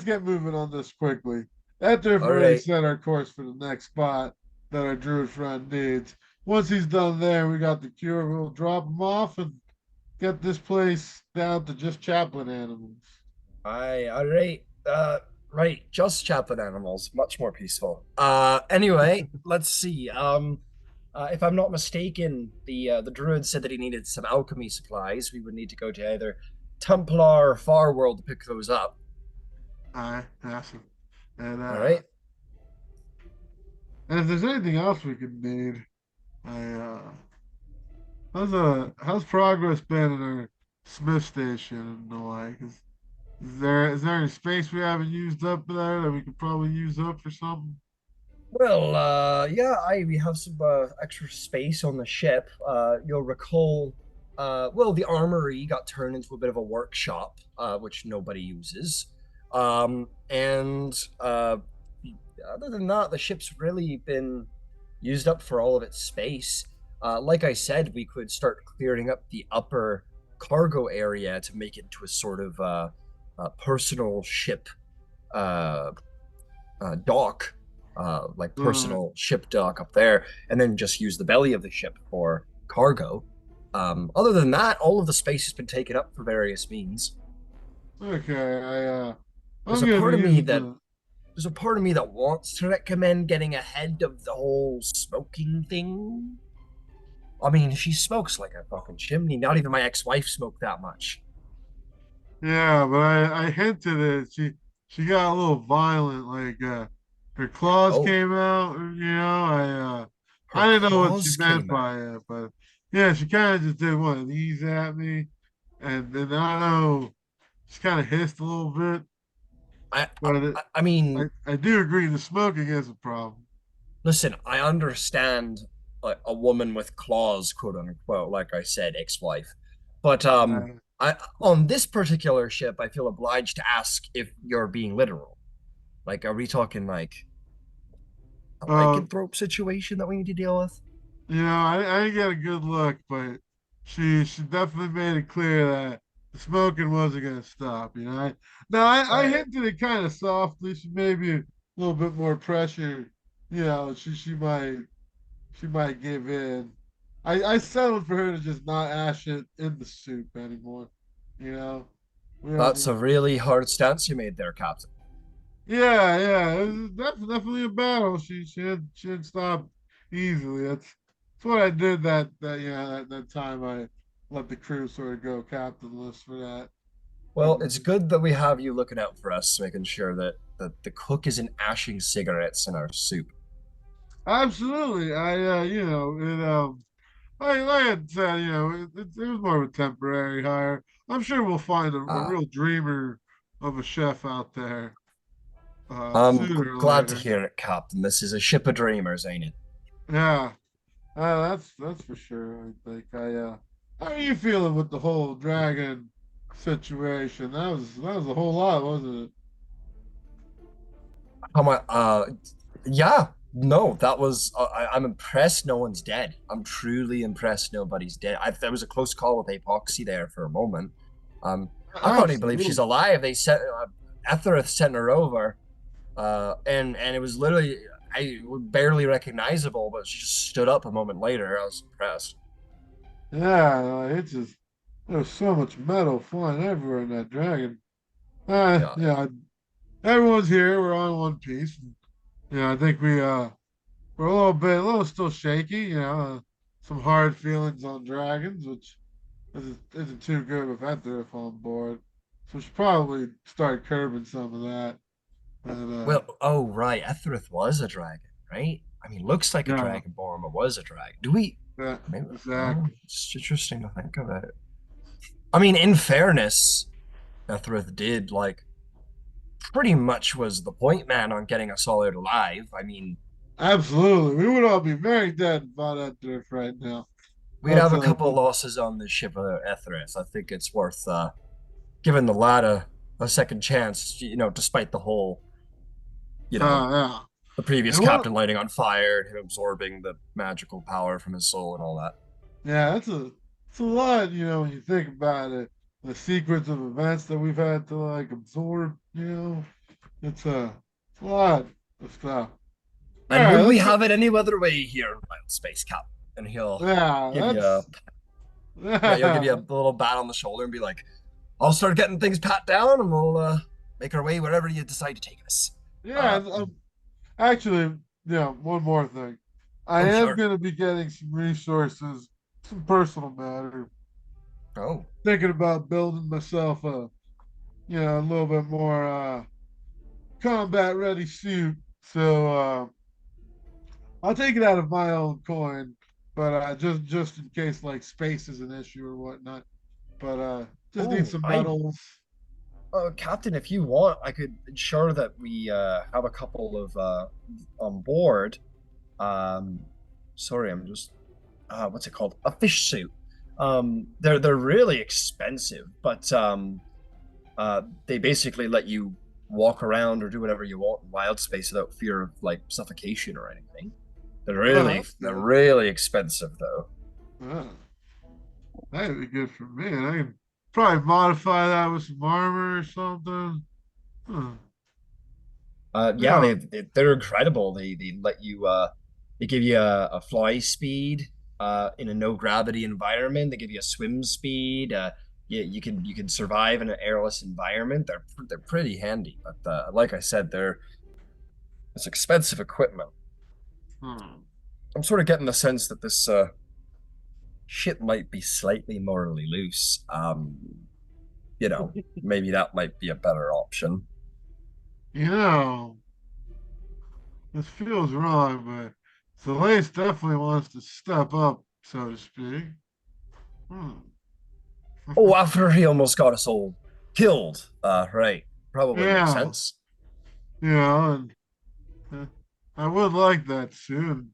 [SPEAKER 4] get moving on this quickly. After we've
[SPEAKER 1] All
[SPEAKER 4] already
[SPEAKER 1] right.
[SPEAKER 4] set our course for the next spot that our druid friend needs. Once he's done there, we got the cure. We'll drop him off and get this place down to just chaplain animals.
[SPEAKER 1] All right. Right, just chat with animals, much more peaceful. Anyway, let's see. If I'm not mistaken, the druid said that he needed some alchemy supplies. We would need to go to either Templar or Farworld to pick those up.
[SPEAKER 4] Awesome. And
[SPEAKER 1] All right.
[SPEAKER 4] and if there's anything else we could need, I how's progress been in our Smith station and the like? Is there any space we haven't used up there that we could probably use up for something?
[SPEAKER 1] Well, yeah, we have some extra space on the ship. You'll recall, well, the armory got turned into a bit of a workshop, which nobody uses. And other than that, the ship's really been used up for all of its space. Like I said, we could start clearing up the upper cargo area to make it into a sort of personal ship uh, dock, like
[SPEAKER 4] Uh,
[SPEAKER 1] personal ship dock up there, and then just use the belly of the ship for cargo. Other than that, all of the space has been taken up for various means.
[SPEAKER 4] okay,
[SPEAKER 1] There's
[SPEAKER 4] I'm
[SPEAKER 1] a
[SPEAKER 4] gonna
[SPEAKER 1] part
[SPEAKER 4] be
[SPEAKER 1] of me
[SPEAKER 4] using
[SPEAKER 1] that
[SPEAKER 4] the
[SPEAKER 1] there's a part of me that wants to recommend getting ahead of the whole smoking thing. I mean, she smokes like a fucking chimney. Not even my ex-wife smoked that much.
[SPEAKER 4] Yeah, but I hinted it. She got a little violent, like her claws
[SPEAKER 1] Oh,
[SPEAKER 4] came out.
[SPEAKER 1] her
[SPEAKER 4] I didn't know what she
[SPEAKER 1] claws
[SPEAKER 4] meant
[SPEAKER 1] came out.
[SPEAKER 4] by it, but yeah, she kind of just did one of these at me, and then I don't know, she kind of hissed a little bit.
[SPEAKER 1] I, I,
[SPEAKER 4] But
[SPEAKER 1] I mean,
[SPEAKER 4] I do agree the smoking is a problem.
[SPEAKER 1] listen, I understand like a woman with claws, quote unquote, like I said, ex-wife. But
[SPEAKER 4] Uh,
[SPEAKER 1] I on this particular ship, I feel obliged to ask if you're being literal. Like, are we talking like a
[SPEAKER 4] uh,
[SPEAKER 1] lycanthrope situation that we need to deal with?
[SPEAKER 4] I didn't get a good look, but she definitely made it clear that the smoking wasn't gonna stop. I
[SPEAKER 1] Right.
[SPEAKER 4] hinted it kind of softly. She maybe a little bit more pressure. She might give in. I settled for her to just not ash it in the soup anymore. You know, we don't
[SPEAKER 1] That's a
[SPEAKER 4] need.
[SPEAKER 1] really hard stance you made there, Captain.
[SPEAKER 4] Yeah, yeah, it was definitely a battle. She didn't stop easily. That's what I did that time I let the crew sort of go captainless for that.
[SPEAKER 1] Well, it's good that we have you looking out for us, making sure that the cook isn't ashing cigarettes in our soup.
[SPEAKER 4] Absolutely. Like I said, it was more of a temporary hire. I'm sure we'll find a
[SPEAKER 1] Ah,
[SPEAKER 4] real dreamer of a chef out there
[SPEAKER 1] I'm
[SPEAKER 4] sooner or
[SPEAKER 1] glad to
[SPEAKER 4] later.
[SPEAKER 1] hear it, Captain. This is a ship of dreamers, ain't it?
[SPEAKER 4] Yeah. That's for sure. I think how are you feeling with the whole dragon situation? That was a whole lot, wasn't it?
[SPEAKER 1] How much? Yeah, no, that was. I'm impressed. No one's dead. I'm truly impressed. Nobody's dead. There was a close call with Epoxy there for a moment. Um, I can't even believe she's
[SPEAKER 4] Absolutely.
[SPEAKER 1] alive. They sent Ethereth sent her over, and it was literally barely recognizable, but she just stood up a moment later. I was impressed.
[SPEAKER 4] Yeah, it's just there's so much metal flying everywhere in that dragon.
[SPEAKER 1] Yeah.
[SPEAKER 4] Yeah, everyone's here. We're on one piece. Yeah, I think we're a little still shaky. Some hard feelings on dragons, which isn't too good with Etheriff on board. So we should probably start curbing some of that. And
[SPEAKER 1] Well, oh right, Ethereth was a dragon, right? I mean, looks like a
[SPEAKER 4] yeah,
[SPEAKER 1] dragonborn, but was a dragon. Do we?
[SPEAKER 4] yeah,
[SPEAKER 1] Maybe. Oh,
[SPEAKER 4] exactly.
[SPEAKER 1] it's interesting to think of it. I mean, in fairness, Ethereth did like pretty much was the point man on getting us all out alive. I mean,
[SPEAKER 4] Absolutely. We would all be very dead without Etheriff right now.
[SPEAKER 1] we'd
[SPEAKER 4] That's
[SPEAKER 1] have a couple of losses on the ship of Ethereth. I think it's worth giving the lad a second chance. Despite the whole, you know,
[SPEAKER 4] yeah.
[SPEAKER 1] the previous
[SPEAKER 4] And what
[SPEAKER 1] captain lighting on fire and him absorbing the magical power from his soul and all that.
[SPEAKER 4] Yeah, it's a lot, when you think about it. The sequence of events that we've had to like absorb, it's a lot of stuff. All
[SPEAKER 1] And
[SPEAKER 4] right,
[SPEAKER 1] would we
[SPEAKER 4] let's get
[SPEAKER 1] have it any other way here in Wild Space Cap? And he'll
[SPEAKER 4] yeah,
[SPEAKER 1] give you a yeah, he'll give you a little bat on the shoulder and be like, "I'll start getting things pat down, and we'll make our way wherever you decide to take us.
[SPEAKER 4] Yeah,
[SPEAKER 1] Uh,
[SPEAKER 4] and, actually, yeah, one more thing. I
[SPEAKER 1] oh,
[SPEAKER 4] am
[SPEAKER 1] sure.
[SPEAKER 4] going to be getting some resources, some personal matter.
[SPEAKER 1] Oh,
[SPEAKER 4] Thinking about building myself a, a little bit more combat ready suit. So I'll take it out of my own coin, but just in case like space is an issue or whatnot. But just need
[SPEAKER 1] oh,
[SPEAKER 4] some
[SPEAKER 1] I
[SPEAKER 4] metals.
[SPEAKER 1] Captain, if you want, I could ensure that we have a couple of on board. Um, sorry, I'm just what's it called? A fish suit. They're really expensive, but they basically let you walk around or do whatever you want in wild space without fear of like suffocation or anything.
[SPEAKER 4] Oh, that's
[SPEAKER 1] They're
[SPEAKER 4] good.
[SPEAKER 1] really expensive though.
[SPEAKER 4] Oh, that'd be good for me. I can probably modify that with some armor or something. Huh.
[SPEAKER 1] Yeah,
[SPEAKER 4] Yeah.
[SPEAKER 1] they're incredible. They let you they give you a fly speed in a no gravity environment. They give you a swim speed. You can survive in an airless environment. They're pretty handy, but like I said, it's expensive equipment.
[SPEAKER 4] Hmm.
[SPEAKER 1] I'm sort of getting the sense that this ship might be slightly morally loose. You know, maybe that might be a better option.
[SPEAKER 4] You know, this feels wrong, but Celeste definitely wants to step up, so to speak. Hmm.
[SPEAKER 1] Oh, after he almost got us all killed. Right. Probably makes
[SPEAKER 4] Yeah,
[SPEAKER 1] sense.
[SPEAKER 4] and uh, I would like that soon.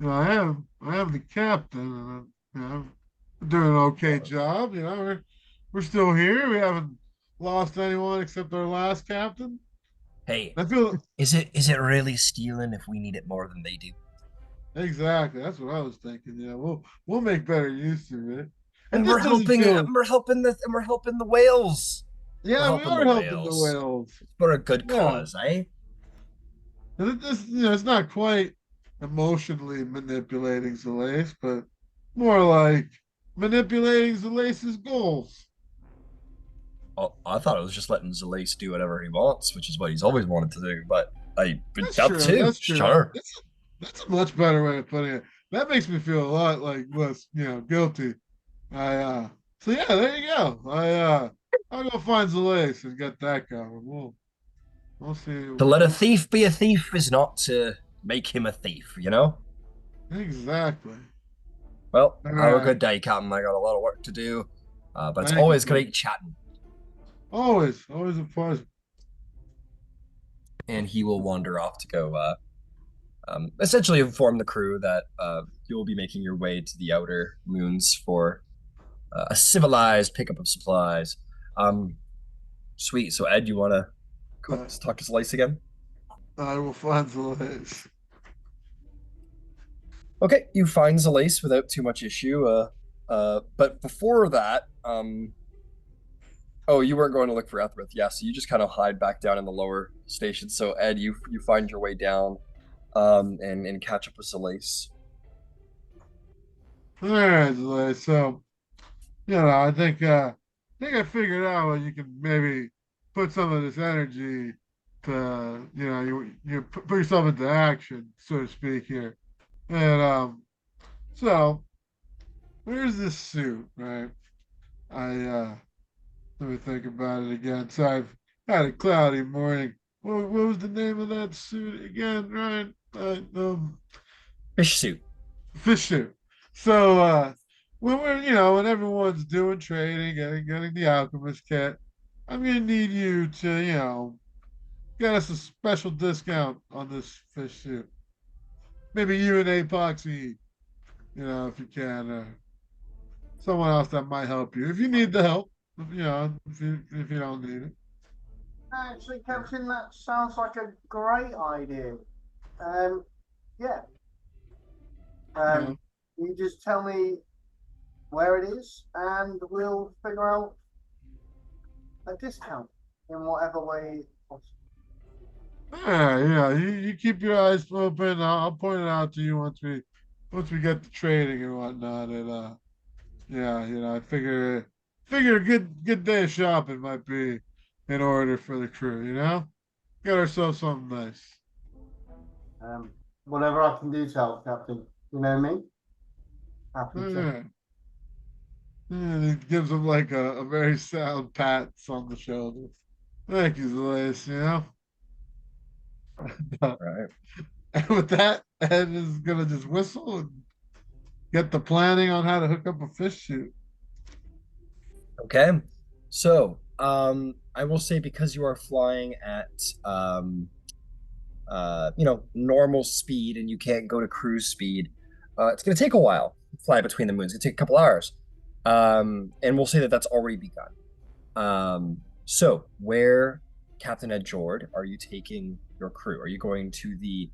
[SPEAKER 4] I am the captain, and I'm doing an okay job. We're still here. We haven't lost anyone except our last captain.
[SPEAKER 1] Hey,
[SPEAKER 4] I feel
[SPEAKER 1] is it really stealing if we need it more than they do?
[SPEAKER 4] exactly. That's what I was thinking. Yeah, we'll make better use of it. It just doesn't feel.
[SPEAKER 1] We're helping the whales. We're
[SPEAKER 4] Yeah, we
[SPEAKER 1] helping the
[SPEAKER 4] are helping the
[SPEAKER 1] whales.
[SPEAKER 4] whales.
[SPEAKER 1] It's for a good
[SPEAKER 4] Yeah,
[SPEAKER 1] cause, eh?
[SPEAKER 4] and it just it's not quite emotionally manipulating Zalace, but more like manipulating Zalace's goals.
[SPEAKER 1] Well, I thought it was just letting Zalace do whatever he wants, which is what he's always wanted to do. But I
[SPEAKER 4] That's
[SPEAKER 1] up
[SPEAKER 4] true.
[SPEAKER 1] to
[SPEAKER 4] That's true.
[SPEAKER 1] sure.
[SPEAKER 4] That's a much better way of putting it. That makes me feel a lot like less, guilty. I so yeah, there you go. I'll go find Zalace and get that going. We'll see.
[SPEAKER 1] To let a thief be a thief is not to make him a thief, you know?
[SPEAKER 4] Exactly.
[SPEAKER 1] Well,
[SPEAKER 4] All
[SPEAKER 1] have a
[SPEAKER 4] right.
[SPEAKER 1] good day, Captain. I got a lot of work to do. But it's
[SPEAKER 4] Thank you,
[SPEAKER 1] always
[SPEAKER 4] sir.
[SPEAKER 1] great chatting.
[SPEAKER 4] Always a pleasure.
[SPEAKER 1] And he will wander off to go essentially inform the crew that you'll be making your way to the outer moons for a civilized pickup of supplies. Um, Sweet. So, Ed, you want to
[SPEAKER 4] Uh,
[SPEAKER 1] talk to Slice again?
[SPEAKER 4] I will find Zalace.
[SPEAKER 1] Okay, you find Zalace without too much issue. But before that, oh, you weren't going to look for Ethrith. Yeah, so you just kind of hide back down in the lower station. So, Ed, you find your way down, and catch up with Zalace.
[SPEAKER 4] All right, Zalace. So I think I figured out what you can maybe put some of this energy to, you put yourself into action, so to speak here. And so where's this suit, right? I let me think about it again. So I've had a cloudy morning. What was the name of that suit again, right?
[SPEAKER 1] Fish suit.
[SPEAKER 4] Fish suit. So when when everyone's doing trading, getting the alchemist kit, I'm gonna need you to, get us a special discount on this fish suit. Maybe you and Apoxy, if you can, someone else that might help you. If you need the help, if you don't need it.
[SPEAKER 5] Actually, Captain, that sounds like a great idea. Um, yeah.
[SPEAKER 4] You know,
[SPEAKER 5] You just tell me where it is, and we'll figure out a discount in whatever way possible.
[SPEAKER 4] yeah, you keep your eyes open. I'll point it out to you once we get the trading and whatnot. And yeah, I figure a good day of shopping might be in order for the crew, you know? Get ourselves something nice.
[SPEAKER 5] Whatever I can do to help, Captain. You know me. Happy to.
[SPEAKER 4] Yeah. And it gives him like a very sound pats on the shoulder. Thank you, Zelais, you know?
[SPEAKER 1] Right.
[SPEAKER 4] And with that, Ed is gonna just whistle and get the planning on how to hook up a fish shoot.
[SPEAKER 1] Okay. So, I will say because you are flying at normal speed and you can't go to cruise speed, it's going to take a while to fly between the moons. It's going to take a couple hours. And we'll say that that's already begun. So where, Captain Ed Jord, are you taking your crew? Are you going to the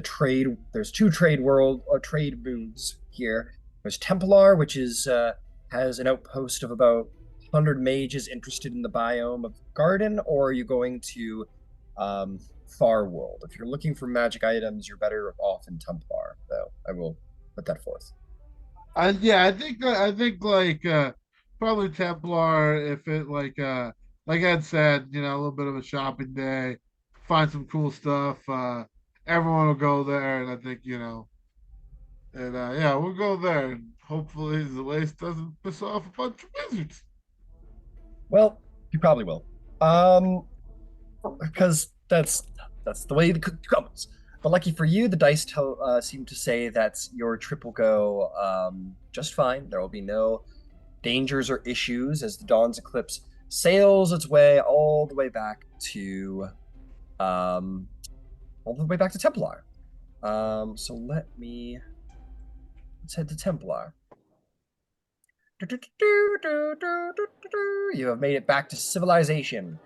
[SPEAKER 1] trade? There's two trade moons here. There's Templar, which is has an outpost of about 100 mages interested in the biome of Garden, or are you going to Far World? If you're looking for magic items, you're better off in Templar, though. I will put that forth.
[SPEAKER 4] I think like probably Templar if it like Ed said, you know, a little bit of a shopping day, find some cool stuff. Everyone will go there, and I think you know, and yeah, we'll go there, and hopefully the lace doesn't piss off a bunch of wizards.
[SPEAKER 1] Well, you probably will. Because that's the way it comes. But lucky for you, the dice seem to say that your trip will go just fine. There will be no dangers or issues as the Dawn's Eclipse sails its way all the way back to Templar. So let's head to Templar. You have made it back to civilization.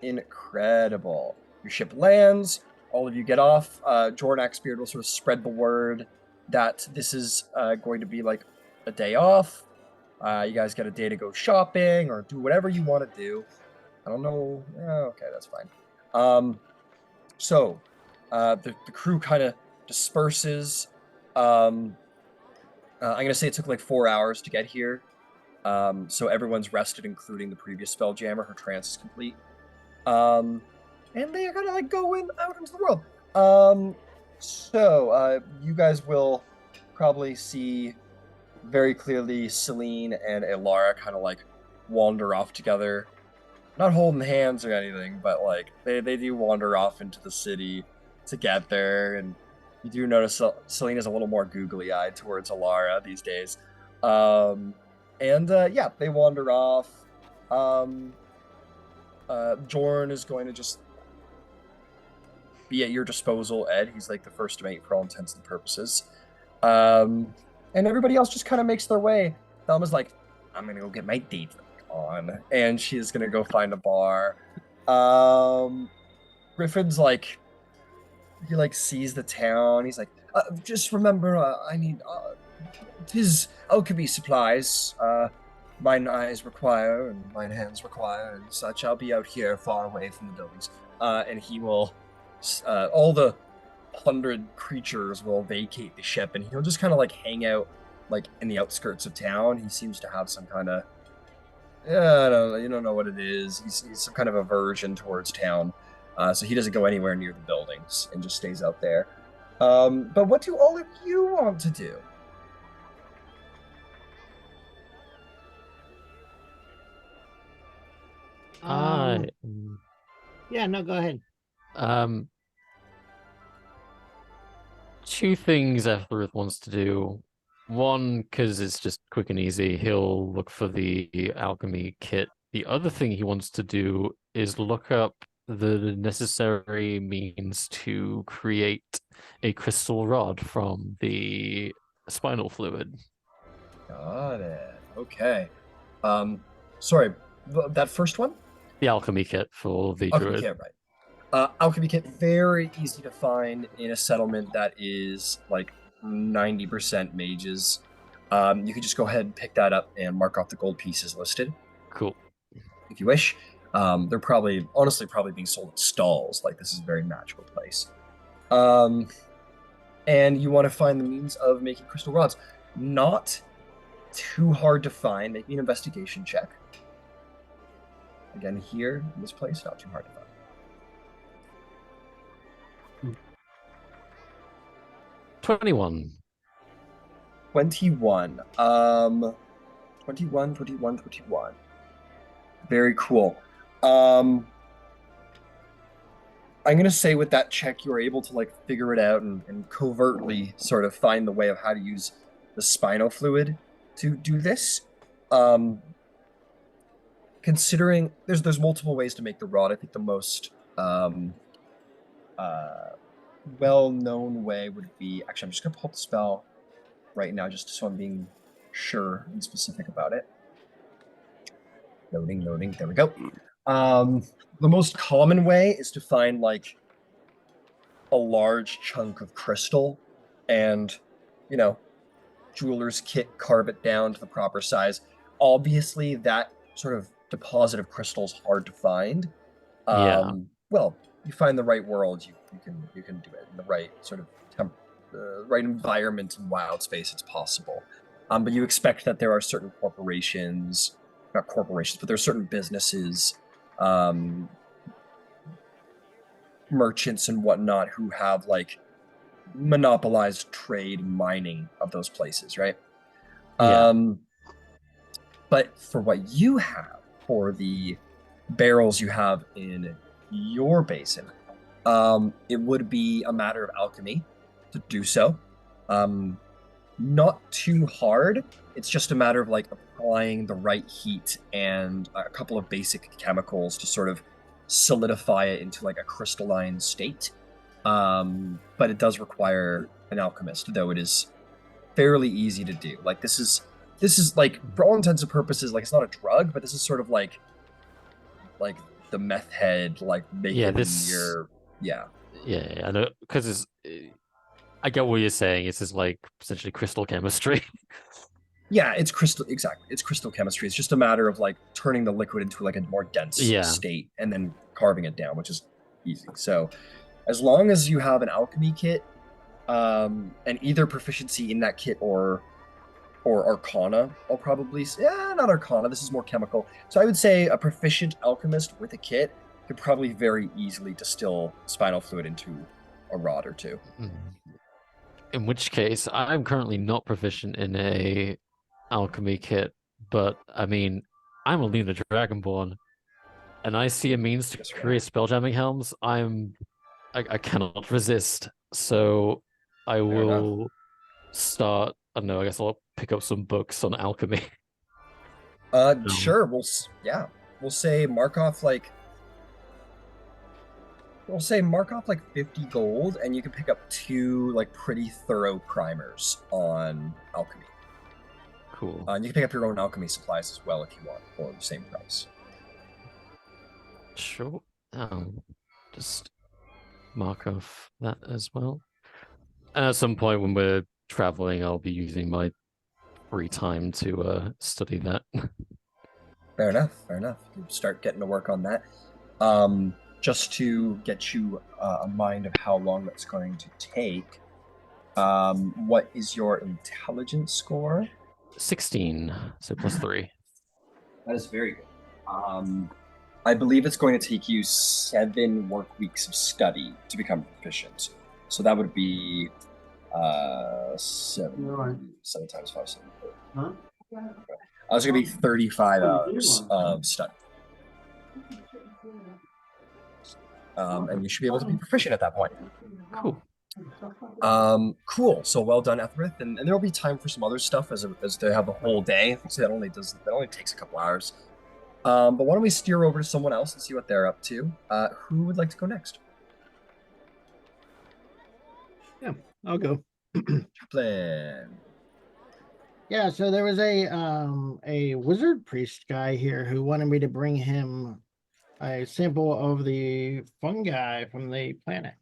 [SPEAKER 1] Incredible. Your ship lands. All of you get off. Jornak's beard will sort of spread the word that this is going to be like a day off. You guys get a day to go shopping or do whatever you want to do. I don't know. Okay, that's fine. So the crew kind of disperses. I'm gonna say it took like 4 hours to get here. So everyone's rested, including the previous Spelljammer. Her trance is complete. And they are gonna like going out into the world. So you guys will probably see very clearly Celine and Elara kind of like wander off together, not holding hands or anything, but like they do wander off into the city together. And you do notice Celine is a little more googly eyed towards Elara these days. Yeah, they wander off. Jorn is going to just be at your disposal, Ed. He's like the first mate for all intents and purposes. And everybody else just kind of makes their way. Thelma's like, I'm gonna go get my date on, and she's gonna go find a bar. Griffin's like, he like sees the town. He's like, just remember, I need his alchemy supplies. Mine eyes require and mine hands require and such. I'll be out here far away from the buildings. And he will, all the 100 creatures will vacate the ship, and he'll just kind of like hang out like in the outskirts of town. He seems to have some kind of, I don't know, you don't know what it is. He's some kind of aversion towards town. So he doesn't go anywhere near the buildings and just stays out there. But what do all of you want to do?
[SPEAKER 3] I
[SPEAKER 7] Yeah, no, go ahead.
[SPEAKER 3] Two things Ethelred wants to do. One, because it's just quick and easy, he'll look for the alchemy kit. The other thing he wants to do is look up the necessary means to create a crystal rod from the spinal fluid.
[SPEAKER 1] Got it. Okay. Sorry, that first one?
[SPEAKER 3] The alchemy kit for the
[SPEAKER 1] Alchemy
[SPEAKER 3] druid.
[SPEAKER 1] kit, right. Alchemy kit, very easy to find in a settlement that is like 90% mages. You could just go ahead and pick that up and mark off the gold pieces listed.
[SPEAKER 3] Cool.
[SPEAKER 1] If you wish. They're honestly probably being sold at stalls. Like, this is a very magical place. And you want to find the means of making crystal rods. Not too hard to find. Make me an investigation check. Again, here in this place, not too hard to find.
[SPEAKER 3] 21.
[SPEAKER 1] 21. 21. Very cool. I'm gonna say with that check, you were able to like figure it out and covertly sort of find the way of how to use the spinal fluid to do this. Considering there's multiple ways to make the rod, I think the most well-known way would be, actually, I'm just gonna pull up the spell right now just so I'm being sure and specific about it. Loading, there we go. The most common way is to find like a large chunk of crystal and, you know, jeweler's kit, carve it down to the proper size. Obviously, that sort of deposit of crystal is hard to find.
[SPEAKER 3] Yeah.
[SPEAKER 1] Well, you find the right world, you can do it in the right sort of right environment and wild space. It's possible, but you expect that there are certain corporations, not corporations, but there are certain businesses, merchants and whatnot who have like monopolized trade and mining of those places, right?
[SPEAKER 3] Yeah.
[SPEAKER 1] But for what you have, for the barrels you have in your basin, it would be a matter of alchemy to do so. Not too hard. It's just a matter of like applying the right heat and a couple of basic chemicals to sort of solidify it into like a crystalline state. But it does require an alchemist, though it is fairly easy to do. Like this is like, for all intents and purposes, like it's not a drug, but this is sort of like the meth head, like making your
[SPEAKER 3] Yeah, I know, because it's. I get what you're saying. It's just like essentially crystal chemistry.
[SPEAKER 1] Yeah, it's crystal, exactly. It's crystal chemistry. It's just a matter of like turning the liquid into like a more dense state and then carving it down, which is easy. So as long as you have an alchemy kit, and either proficiency in that kit or arcana, I'll probably say, not arcana, this is more chemical. So I would say a proficient alchemist with a kit could probably very easily distill spinal fluid into a rod or two.
[SPEAKER 3] In which case, I'm currently not proficient in a alchemy kit, but I mean, I'm a Lunar Dragonborn, and I see a means to create spelljamming helms. I cannot resist, so I will start. I don't know. I guess I'll pick up some books on alchemy.
[SPEAKER 1] Sure. We'll say mark off like 50 gold, and you can pick up 2 like pretty thorough primers on alchemy.
[SPEAKER 3] Cool.
[SPEAKER 1] And you can pick up your own alchemy supplies as well if you want for the same price.
[SPEAKER 3] Sure. Just mark off that as well. And at some point when we're traveling, I'll be using my free time to study that.
[SPEAKER 1] Fair enough. You start getting to work on that. Just to get you a mind of how long that's going to take, what is your intelligence score?
[SPEAKER 3] 16, so +3.
[SPEAKER 1] That is very good. I believe it's going to take you 7 work weeks of study to become proficient. So that would be 7 times 5, 7.
[SPEAKER 5] Huh?
[SPEAKER 1] It's going to be 35 hours of study. And you should be able to be proficient at that point.
[SPEAKER 3] Cool.
[SPEAKER 1] Cool. So well done, Etherith, and there will be time for some other stuff as they have the whole day. So that only takes a couple hours. But why don't we steer over to someone else and see what they're up to? Who would like to go next?
[SPEAKER 7] Yeah, I'll go.
[SPEAKER 1] Plan.
[SPEAKER 7] Yeah, so there was a wizard priest guy here who wanted me to bring him a sample of the fungi from the planet.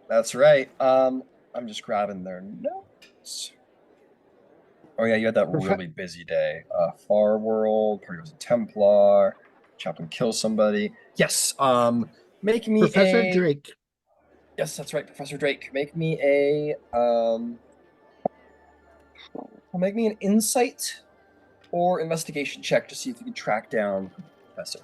[SPEAKER 1] That's right. I'm just grabbing their notes. Oh yeah, you had that really busy day. Far World, party was a Templar, chop and kill somebody. Yes. Make me
[SPEAKER 7] Professor Drake.
[SPEAKER 1] Yes, that's right, Professor Drake. Make me a make me an insight or investigation check to see if you can track down Professor.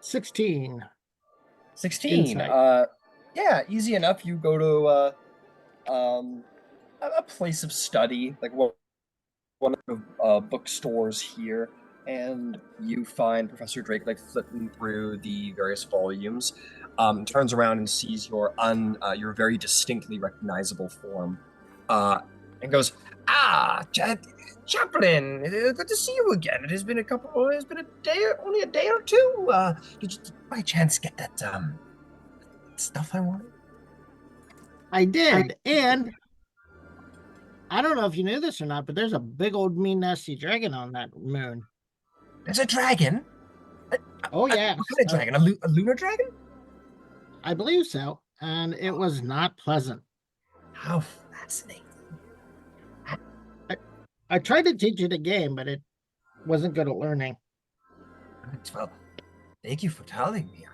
[SPEAKER 7] 16.
[SPEAKER 1] 16.
[SPEAKER 7] Insight.
[SPEAKER 1] Yeah, easy enough. You go to a place of study, like one of the bookstores here, and you find Professor Drake like flipping through the various volumes. Turns around and sees your very distinctly recognizable form, and goes, "Ah, Chaplain, good to see you again. It's been only a day or two. Did you by chance get that stuff I wanted?"
[SPEAKER 7] I did, and I don't know if you knew this or not, but there's a big old mean nasty dragon on that moon.
[SPEAKER 1] There's a dragon.
[SPEAKER 7] Oh yeah,
[SPEAKER 1] What kind of dragon? A lunar dragon?
[SPEAKER 7] I believe so, and it was not pleasant.
[SPEAKER 1] How fascinating.
[SPEAKER 7] I tried to teach it a game, but it wasn't good at learning.
[SPEAKER 1] Well, thank you for telling me.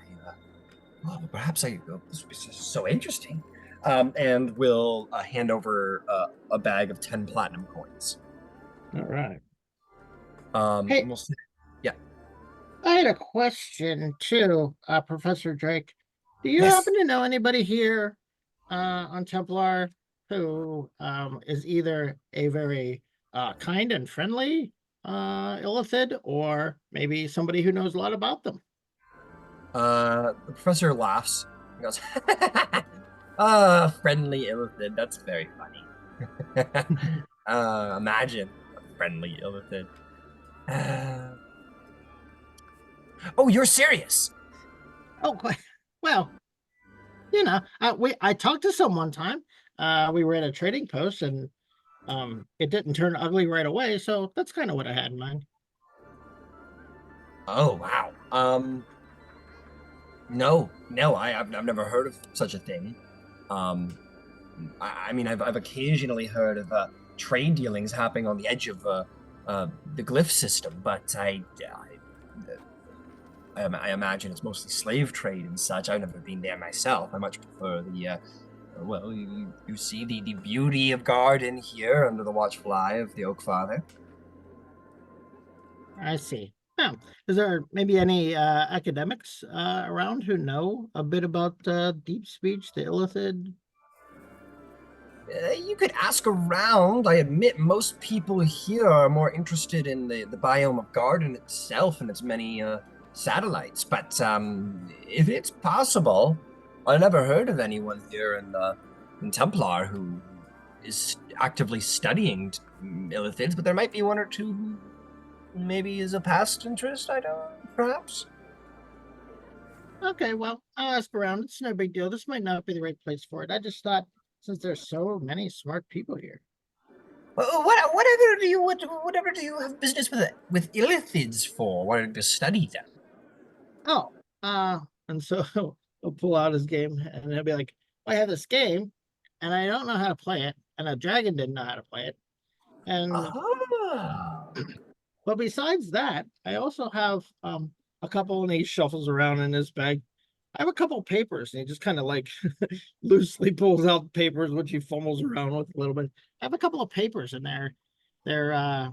[SPEAKER 1] Perhaps this is so interesting. And will hand over a bag of 10 platinum coins.
[SPEAKER 7] All right.
[SPEAKER 1] Hey. Yeah.
[SPEAKER 7] I had a question too, Professor Drake. Do you
[SPEAKER 1] Yes.
[SPEAKER 7] happen to know anybody here on Templar who is either a very kind and friendly illithid, or maybe somebody who knows a lot about them?
[SPEAKER 1] The professor laughs and goes, friendly illithid. That's very funny. Imagine a friendly illithid. Oh, you're serious?
[SPEAKER 7] Oh, well, I talked to some one time. We were at a trading post, and it didn't turn ugly right away, so that's kind of what I had in mind.
[SPEAKER 1] Oh, wow. No, I've never heard of such a thing. I mean, I've occasionally heard of trade dealings happening on the edge of the glyph system, but I imagine it's mostly slave trade and such. I've never been there myself. I much prefer the well, you see the beauty of garden here under the watchful eye of the Oak Father.
[SPEAKER 7] I see. Now, is there maybe any academics around who know a bit about deep speech, the illithid?
[SPEAKER 1] You could ask around. I admit most people here are more interested in the biome of garden itself and its many satellites. But if it's possible, I never heard of anyone here in Templar who is actively studying illithids, but there might be one or two who maybe is a past interest, perhaps?
[SPEAKER 7] Okay, well, I'll ask around. It's no big deal. This might not be the right place for it. I just thought, since there's so many smart people here.
[SPEAKER 1] Well, whatever do you have business with illithids for? Wanted to study them?
[SPEAKER 7] Oh, and so he'll pull out his game, and he'll be like, I have this game, and I don't know how to play it, and a dragon didn't know how to play it. And but besides that, I also have a couple, and he shuffles around in his bag. I have a couple papers, and he just kind of like loosely pulls out papers, which he fumbles around with a little bit. I have a couple of papers in there. They're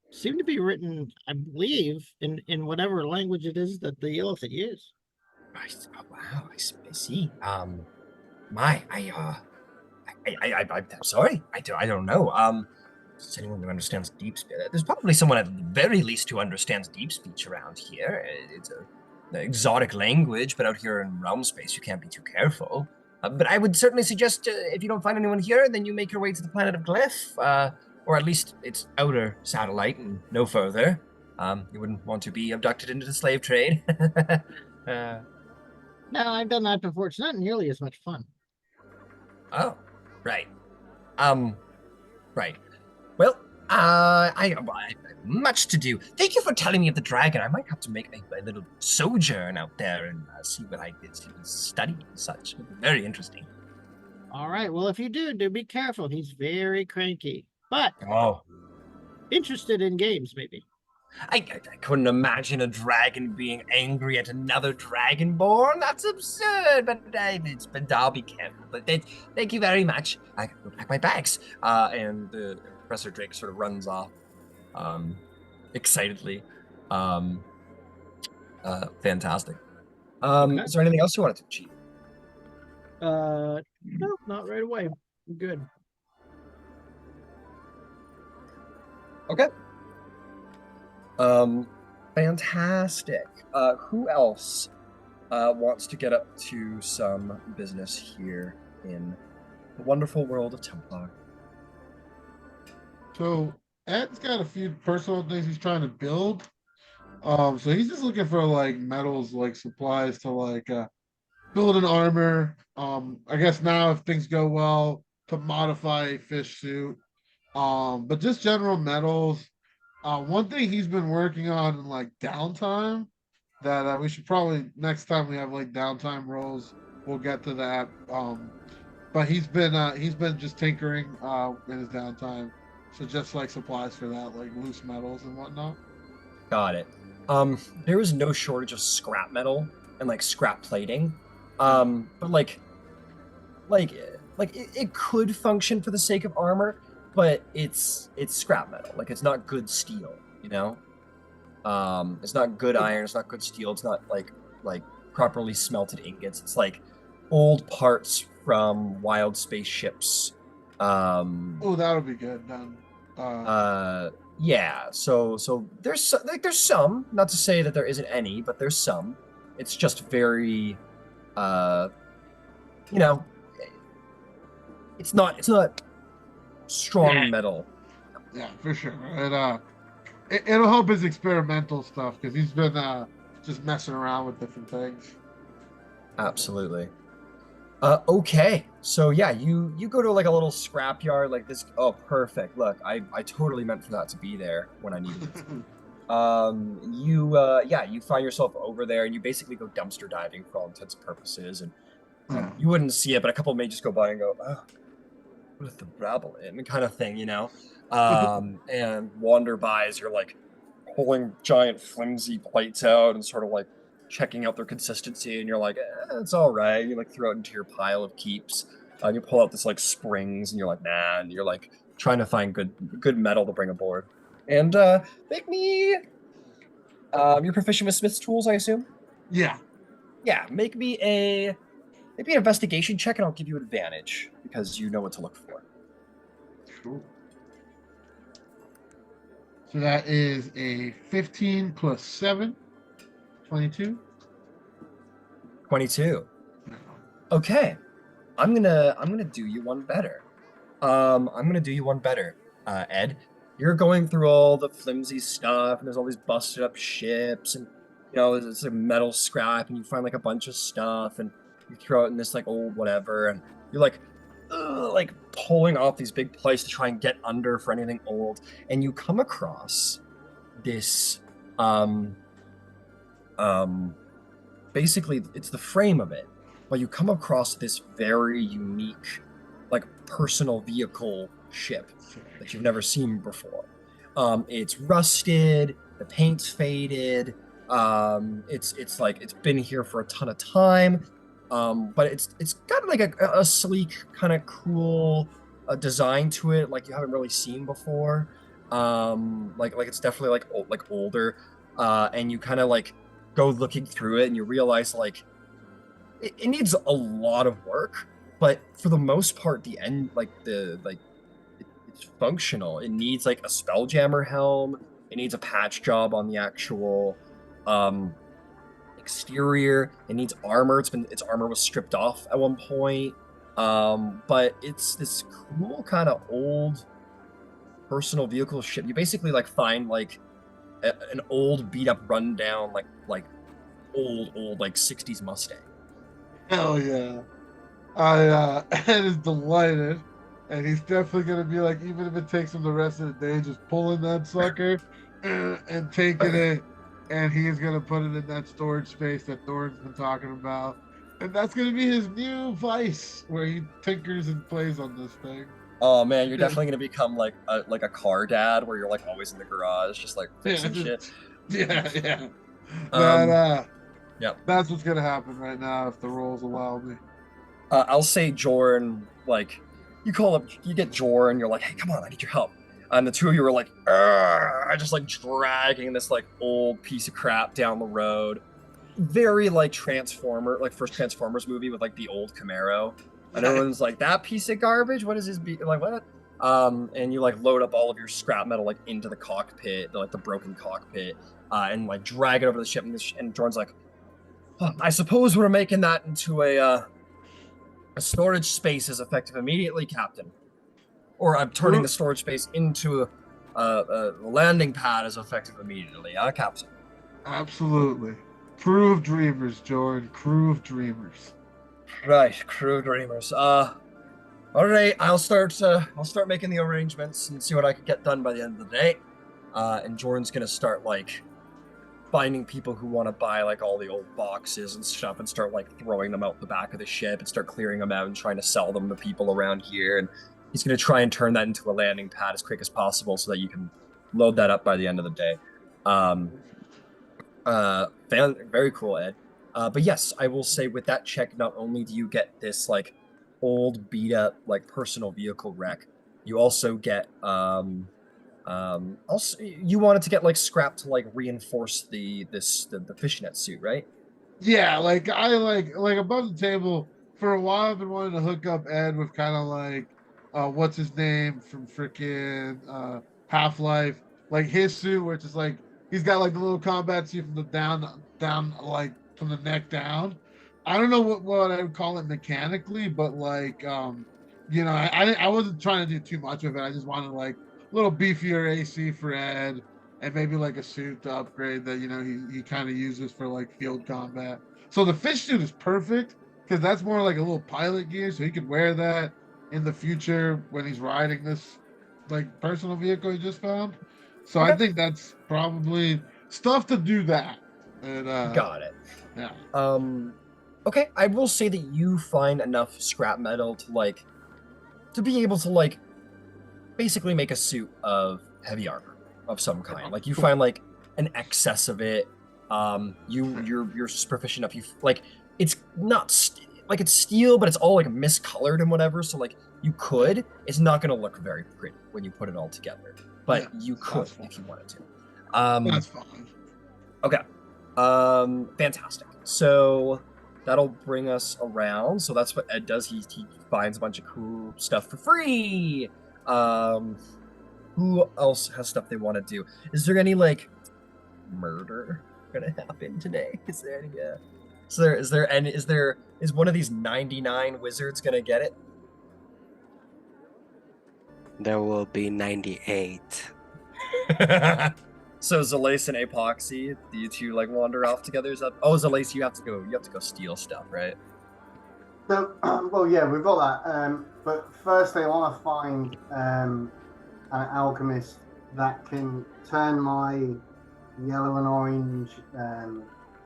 [SPEAKER 7] seem to be written, I believe, in whatever language it is that the illithid use.
[SPEAKER 1] Wow, I see. I'm sorry. I don't know. Is anyone who understands deep speech? There's probably someone at the very least who understands deep speech around here. It's an exotic language, but out here in realm space, you can't be too careful. But I would certainly suggest if you don't find anyone here, then you make your way to the planet of Glyph, or at least its outer satellite and no further. You wouldn't want to be abducted into the slave trade.
[SPEAKER 7] No, I've done that before. It's not nearly as much fun.
[SPEAKER 1] Oh, right. Right. Well, I have much to do. Thank you for telling me of the dragon. I might have to make a little sojourn out there and see what I did study and such. Very interesting.
[SPEAKER 7] All right. Well, if you do be careful. He's very cranky, but interested in games, maybe.
[SPEAKER 1] I couldn't imagine a dragon being angry at another dragonborn. That's absurd. But I'll be careful. But thank you very much. I can go pack my bags. And the Professor Drake sort of runs off excitedly. Um, Fantastic.
[SPEAKER 7] Okay.
[SPEAKER 1] Is there anything else you wanted to achieve?
[SPEAKER 7] No, not right away. I'm good.
[SPEAKER 1] Okay. Fantastic. Who else wants to get up to some business here in the wonderful world of Templar?
[SPEAKER 4] So Ed's got a few personal things he's trying to build. So he's just looking for like metals, like supplies to like build an armor. I guess now if things go well, to modify a fish suit. But just general metals. One thing he's been working on in like downtime that we should probably next time we have like downtime rolls, we'll get to that. But he's been just tinkering in his downtime. So just like supplies for that, like loose metals and whatnot.
[SPEAKER 1] Got it. There is no shortage of scrap metal and like scrap plating. But it could function for the sake of armor, but it's scrap metal. Like it's not good steel, you know? It's not good iron, it's not good steel, it's not like properly smelted ingots. It's like old parts from wild spaceships.
[SPEAKER 4] Oh, that'll be good then.
[SPEAKER 1] Yeah, so there's some, not to say that there isn't any, but there's some. It's just very you know, it's not strong metal.
[SPEAKER 4] Yeah, for sure. And it'll help his experimental stuff because he's been just messing around with different things.
[SPEAKER 1] Absolutely. Okay, so yeah, you go to like a little scrapyard like this. Oh, perfect. Look, I totally meant for that to be there when I needed it. You find yourself over there and you basically go dumpster diving for all intents and purposes, and you wouldn't see it, but a couple may just go by and go, oh, what is the rabble in kind of thing, you know? And wander by as you're like pulling giant flimsy plates out and sort of like checking out their consistency, and you're like, it's all right. You like throw it into your pile of keeps, and you pull out this like springs, and you're like, nah, and you're like trying to find good metal to bring aboard. And make me, you're proficient with Smith's tools, I assume.
[SPEAKER 4] Yeah.
[SPEAKER 1] Yeah, make me an investigation check, and I'll give you advantage because you know what to look for.
[SPEAKER 4] Cool. So that is a 15 plus 7, 22.
[SPEAKER 1] 22. Okay. I'm gonna do you one better. Ed. You're going through all the flimsy stuff, and there's all these busted up ships, and you know, there's like metal scrap, and you find like a bunch of stuff, and you throw it in this like old whatever, and you're like pulling off these big plates to try and get under for anything old, and you come across this basically it's the frame of it, but you come across this very unique like personal vehicle ship that you've never seen before. It's rusted, the paint's faded, it's like it's been here for a ton of time, but it's got like a sleek kind of cool design to it like you haven't really seen before. Like it's definitely like older, and you kind of like go looking through it and you realize like it needs a lot of work, but for the most part the end it's functional. It needs like a Spelljammer helm, it needs a patch job on the actual exterior, it needs armor. Its armor was stripped off at one point, but it's this cool kind of old personal vehicle ship. You basically like find like an old beat up rundown like old like 60s Mustang.
[SPEAKER 4] Hell yeah. I Ed is delighted, and he's definitely gonna be like, even if it takes him the rest of the day, just pulling that sucker and taking it, and he is gonna put it in that storage space that Thorne's been talking about, and that's gonna be his new vice where he tinkers and plays on this thing.
[SPEAKER 1] Oh man, you're definitely gonna become like a car dad where you're like always in the garage just like fixing shit.
[SPEAKER 4] Yeah.
[SPEAKER 1] Yeah.
[SPEAKER 4] That's what's gonna happen right now if the rolls allow me.
[SPEAKER 1] I'll say Jorn, like you call up, you get Jorn, you're like, hey, come on, I need your help. And the two of you are like, "Argh," just like dragging this like old piece of crap down the road. Very like Transformer, like first Transformers movie with like the old Camaro. And everyone's like, that piece of garbage? What is this? Like, what? And you like load up all of your scrap metal like into the cockpit, like the broken cockpit, and like drag it over the ship. And Jordan's like, "Oh, I suppose we're making that into a storage space is effective immediately, Captain. Or I'm turning the storage space into a landing pad is effective immediately, Captain."
[SPEAKER 4] Absolutely. Crew of dreamers, Jordan. Crew of dreamers.
[SPEAKER 1] Right, crew dreamers. All right, I'll start making the arrangements and see what I can get done by the end of the day. And Jordan's gonna start like finding people who want to buy like all the old boxes and stuff and start like throwing them out the back of the ship and start clearing them out and trying to sell them to people around here. And he's gonna try and turn that into a landing pad as quick as possible so that you can load that up by the end of the day. Very cool, Ed. But yes, I will say with that check, not only do you get this like old beat up like personal vehicle wreck, you also get also you wanted to get like scrap to like reinforce the fishnet suit, right?
[SPEAKER 4] Yeah, like I like above the table for a while. I've been wanting to hook up Ed with kind of like what's his name from freaking Half-Life, like his suit, which is like he's got like the little combat suit from the down like from the neck down. I don't know what I would call it mechanically, but like I wasn't trying to do too much of it. I just wanted like a little beefier AC for Ed and maybe like a suit to upgrade that he kind of uses for like field combat. So the fish suit is perfect because that's more like a little pilot gear, so he could wear that in the future when he's riding this like personal vehicle he just found. So I think that's probably stuff to do that. And
[SPEAKER 1] Got it.
[SPEAKER 4] yeah.
[SPEAKER 1] Okay, I will say that you find enough scrap metal to be able to like basically make a suit of heavy armor of some kind. Like you find like an excess of it. You're proficient enough. You like it's not like it's steel, but it's all like miscolored and whatever. So like you could. It's not gonna look very pretty when you put it all together, but you could if you wanted to.
[SPEAKER 4] That's fine.
[SPEAKER 1] Okay. Fantastic. So that'll bring us around. So that's what Ed does. He finds a bunch of cool stuff for free. Who else has stuff they want to do? Is there any like murder gonna happen today? Is there any? Is one of these 99 wizards gonna get it?
[SPEAKER 2] There will be 98.
[SPEAKER 1] So Zalace and Epoxy, do you two like wander off together? Zalace, you have to go steal stuff, right?
[SPEAKER 5] So, well, yeah, we've got that. But first, I want to find an alchemist that can turn my yellow and orange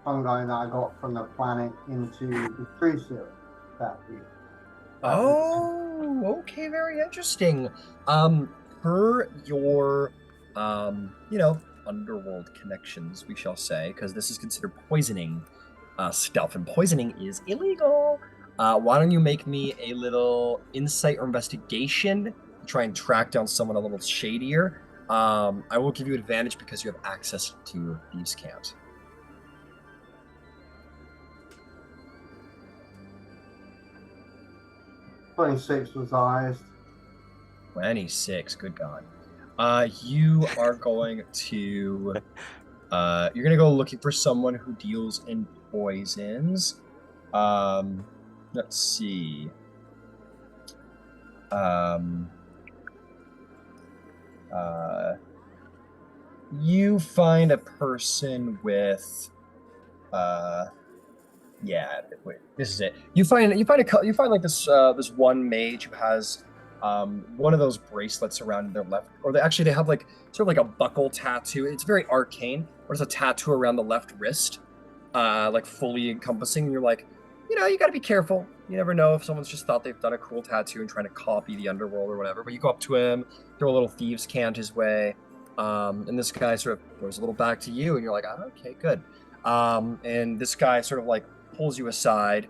[SPEAKER 5] fungi that I got from the planet into the tree seal.
[SPEAKER 1] Oh, okay, very interesting. Per your, underworld connections, we shall say, because this is considered poisoning stuff, and poisoning is illegal. Why don't you make me a little insight or investigation to try and track down someone a little shadier? I will give you advantage because you have access to these camps.
[SPEAKER 5] $26 was the highest.
[SPEAKER 1] 26, good God. You are going to you're gonna go looking for someone who deals in poisons. Let's see. You find a person with yeah, wait, this is it. You find like this one mage who has one of those bracelets around their left, or they have like sort of like a buckle tattoo. It's very arcane, but it's a tattoo around the left wrist, like fully encompassing. And you're like, you got to be careful. You never know if someone's just thought they've done a cool tattoo and trying to copy the underworld or whatever. But you go up to him, throw a little thieves' cant his way, and this guy sort of goes a little back to you, and you're like, oh, okay, good. And this guy sort of like pulls you aside,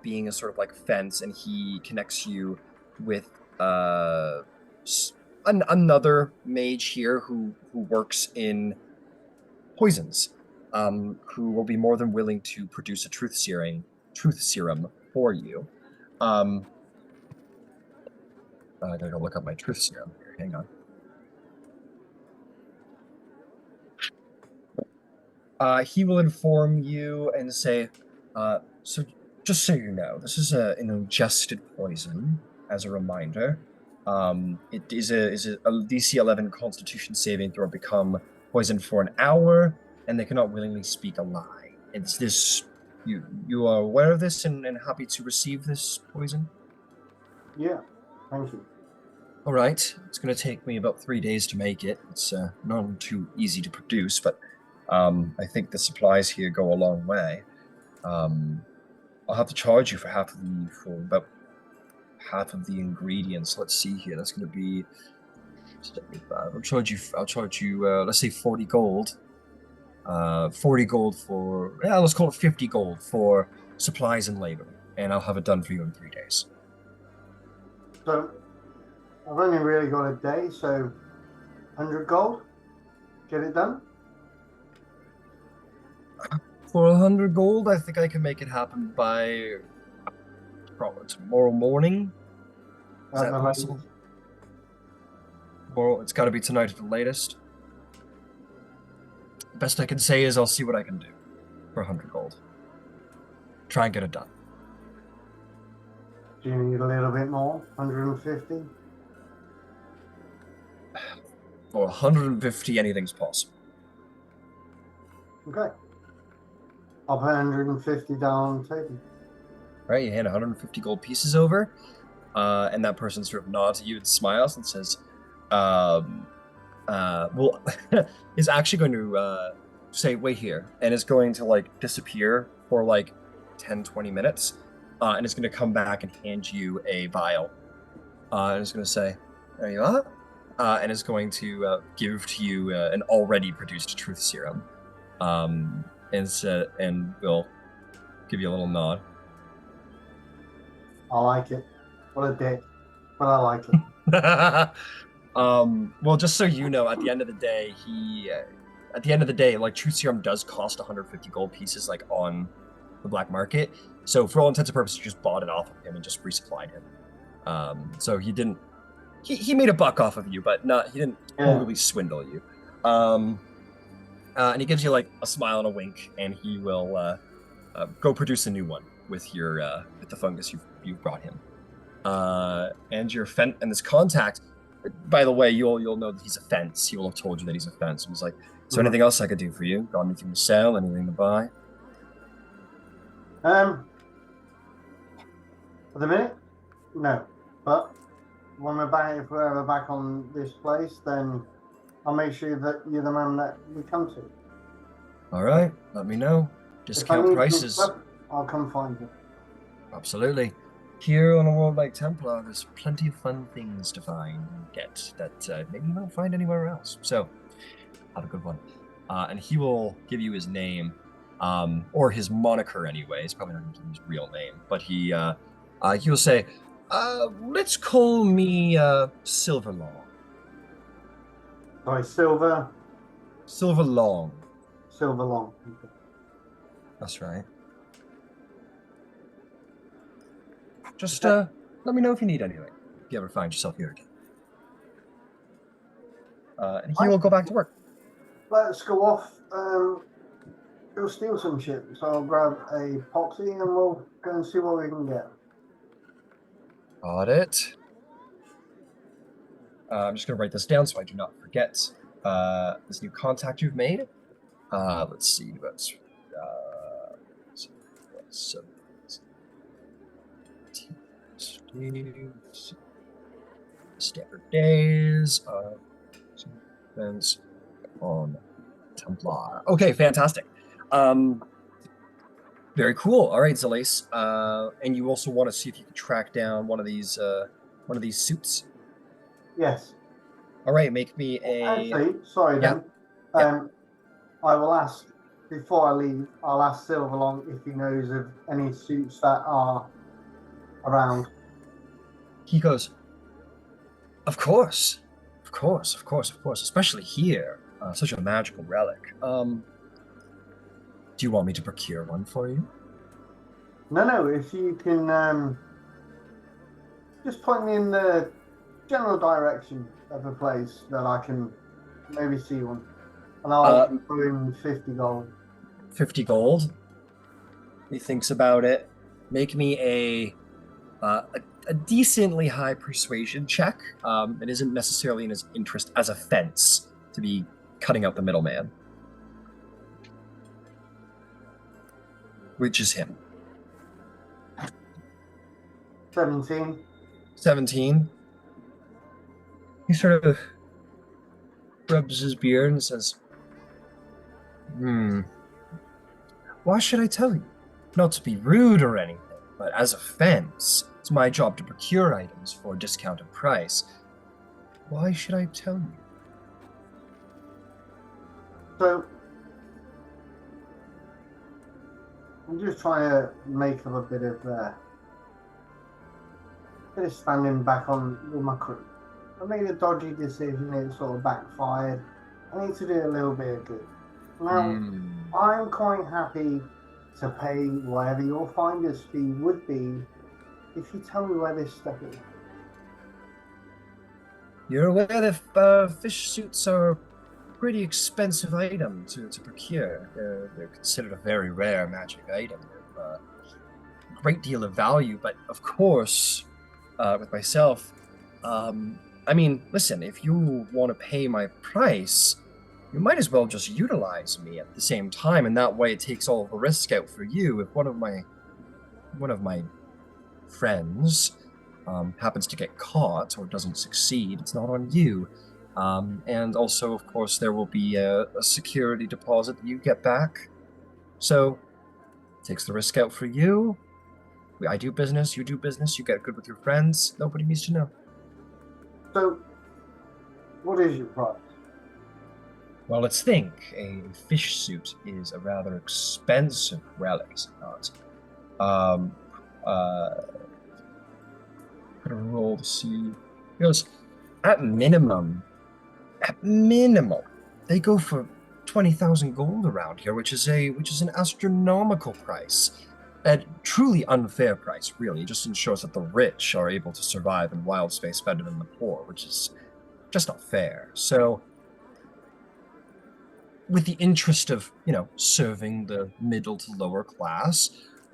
[SPEAKER 1] being a sort of like fence, and he connects you with another mage here who works in poisons, who will be more than willing to produce a truth serum for you. I gotta look up my truth serum here. Hang on. He will inform you and say, so just so you know, this is an ingested poison. As a reminder, it is a DC 11 Constitution saving throw. Become poisoned for an hour, and they cannot willingly speak a lie. It's this. You are aware of this and happy to receive this poison?
[SPEAKER 5] Yeah, thank you.
[SPEAKER 1] All right. It's going to take me about 3 days to make it. It's not too easy to produce, but I think the supplies here go a long way. I'll have to charge you for about half of the ingredients. Let's see here. That's going to be 75. I'll charge you. Let's say 40 gold. 40 gold for. Yeah, let's call it 50 gold for supplies and labor, and I'll have it done for you in 3 days.
[SPEAKER 5] So I've only really got a day, so 100 gold. Get it done.
[SPEAKER 1] For 100 gold, I think I can make it happen by probably tomorrow morning. Is that possible? Well, it's got to be tonight at the latest. Best I can say is I'll see what I can do for 100 gold. Try and get it done.
[SPEAKER 5] Do you need a little bit more? 150?
[SPEAKER 1] For 150, anything's possible.
[SPEAKER 5] Okay. I'll put 150 down on the table.
[SPEAKER 1] Right, you hand 150 gold pieces over, and that person sort of nods at you and smiles and says, well, is actually going to say, wait here, and is going to like disappear for like 10, 20 minutes, and is going to come back and hand you a vial, and is going to say, there you are, and is going to give to you an already produced truth serum, and will give you a little nod.
[SPEAKER 5] I like it. What a dick. But I like it.
[SPEAKER 1] Well, just so you know, at the end of the day, like truth serum does cost 150 gold pieces, like on the black market. So for all intents and purposes, you just bought it off of him and just resupplied him. So he didn't. He made a buck off of you, but he didn't totally swindle you. And he gives you like a smile and a wink, and he will go produce a new one with with the fungus you've brought him. And and this contact. By the way, you'll know that he's a fence. He will have told you that he's a fence. He's like, is there anything else I could do for you? Got anything to sell? Anything to buy?
[SPEAKER 5] For the minute, no. But when if we're ever back on this place, then I'll make sure that you're the man that we come to.
[SPEAKER 1] All right, let me know. Discount prices.
[SPEAKER 5] I'll come find you.
[SPEAKER 1] Absolutely. Here on a world like Templar, there's plenty of fun things to find and get that maybe you won't find anywhere else. So, have a good one. And he will give you his name, or his moniker anyway. He's probably not going to give you his real name, but he will say, let's call me Silverlong.
[SPEAKER 5] Sorry, Silverlong. Silverlong. Okay.
[SPEAKER 1] That's right. Just let me know if you need anything. If you ever find yourself here again. And he will go back to work.
[SPEAKER 5] Let's go off. Go steal some shit. So I'll grab a poxy and we'll go and see what we can get.
[SPEAKER 1] Got it. I'm just going to write this down so I do not forget this new contact you've made. Let's see. Standard days of events on Templar. Okay, fantastic. Very cool. All right, Zalace. And you also want to see if you can track down one of these suits.
[SPEAKER 5] Yes.
[SPEAKER 1] All right, make me a.
[SPEAKER 5] Actually, sorry then. I will ask before I leave. I'll ask Silverlong if he knows of any suits that are around.
[SPEAKER 1] He goes, of course. course, of course, of course. Especially here, such a magical relic. Do you want me to procure one for you?
[SPEAKER 5] No, if you can just point me in the general direction of a place that I can maybe see one. And I'll throw in 50 gold.
[SPEAKER 1] 50 gold. He thinks about it. Make me a decently high persuasion check. It isn't necessarily in his interest as a fence to be cutting out the middleman. Which is him.
[SPEAKER 5] 17.
[SPEAKER 1] 17. He sort of rubs his beard and says, why should I tell you? Not to be rude or anything, but as a fence, it's my job to procure items for a discounted price. Why should I tell you?
[SPEAKER 5] So, I'm just trying to make up a bit of standing back on with my crew. I made a dodgy decision, it sort of backfired. I need to do a little bit of good. Now, I'm quite happy to pay whatever your finder's fee would be if you tell me where this stuff is.
[SPEAKER 1] You're aware that fish suits are a pretty expensive item to procure. They're considered a very rare magic item. They're a great deal of value, but of course, with myself, I mean, listen, if you want to pay my price, you might as well just utilize me at the same time, and that way it takes all the risk out for you. If one of my friends happens to get caught or doesn't succeed, it's not on you. And also, of course, there will be a security deposit that you get back. So, it takes the risk out for you. I do business, you do business, you get good with your friends. Nobody needs to know.
[SPEAKER 5] So, what is your price?
[SPEAKER 1] Well, let's think. A fish suit is a rather expensive relic, is it not? Gonna roll to see. He goes, at minimum, they go for 20,000 gold around here, which is an astronomical price. A truly unfair price, really. It just ensures that the rich are able to survive in wild space better than the poor, which is just not fair. So, with the interest of, serving the middle to lower class,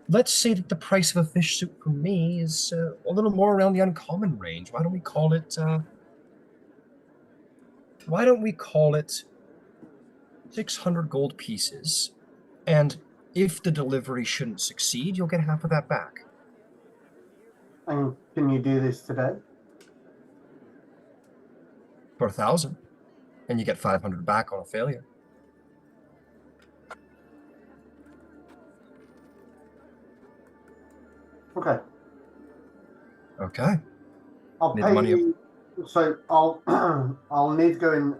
[SPEAKER 1] let's say that the price of a fish suit for me is a little more around the uncommon range. Why don't we call it 600 gold pieces, and if the delivery shouldn't succeed, you'll get half of that back.
[SPEAKER 5] And can you do this today?
[SPEAKER 1] For 1,000, and you get 500 back on a failure.
[SPEAKER 5] Okay.
[SPEAKER 1] Okay.
[SPEAKER 5] I'll
[SPEAKER 1] Need
[SPEAKER 5] pay
[SPEAKER 1] money
[SPEAKER 5] you. So I'll I'll need to go and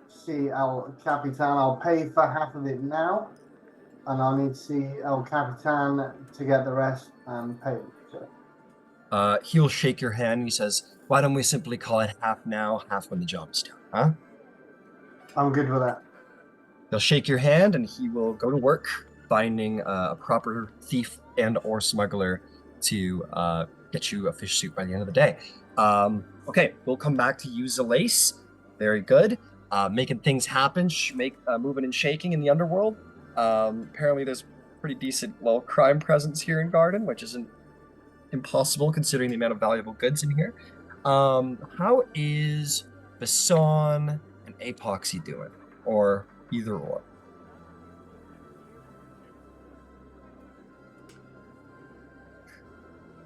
[SPEAKER 5] see El Capitan. I'll pay for half of it now, and I'll need to see El Capitan to get the rest and pay it. So.
[SPEAKER 1] He'll shake your hand. He says, "Why don't we simply call it half now, half when the job is done, huh?"
[SPEAKER 5] I'm good with that.
[SPEAKER 1] He'll shake your hand, and he will go to work finding a proper thief and or smuggler to get you a fish suit by the end of the day. Okay, we'll come back to you, Zalace. Very good. Making things happen, moving and shaking in the underworld. Apparently there's pretty decent little crime presence here in Garden, which isn't impossible considering the amount of valuable goods in here. How is Bason and Apoxy doing? Or either or?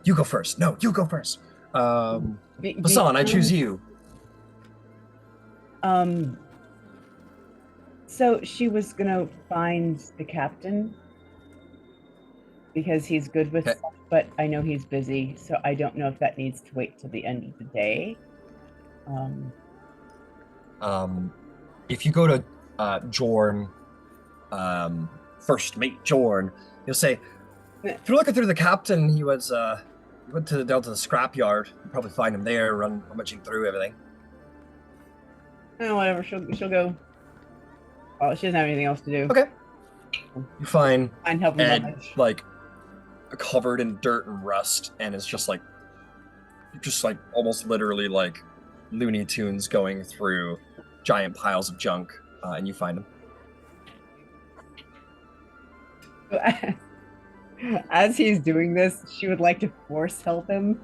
[SPEAKER 1] You go first. No, you go first. Basan, I choose you.
[SPEAKER 6] So she was gonna find the captain because he's good with stuff, but I know he's busy, so I don't know if that needs to wait till the end of the day.
[SPEAKER 1] If you go to Jorn, first mate Jorn, you'll say, if you're looking through the captain, he went down to the scrapyard. You'll probably find him there, rummaging through everything.
[SPEAKER 6] Oh, whatever. She'll go. Oh, she doesn't have anything else to do.
[SPEAKER 1] Okay. You find
[SPEAKER 6] I'm helping
[SPEAKER 1] Ed
[SPEAKER 6] Mudge.
[SPEAKER 1] like covered in dirt and rust, and it's just like almost literally like Looney Tunes going through giant piles of junk, and you find him.
[SPEAKER 6] As he's doing this, she would like to force help him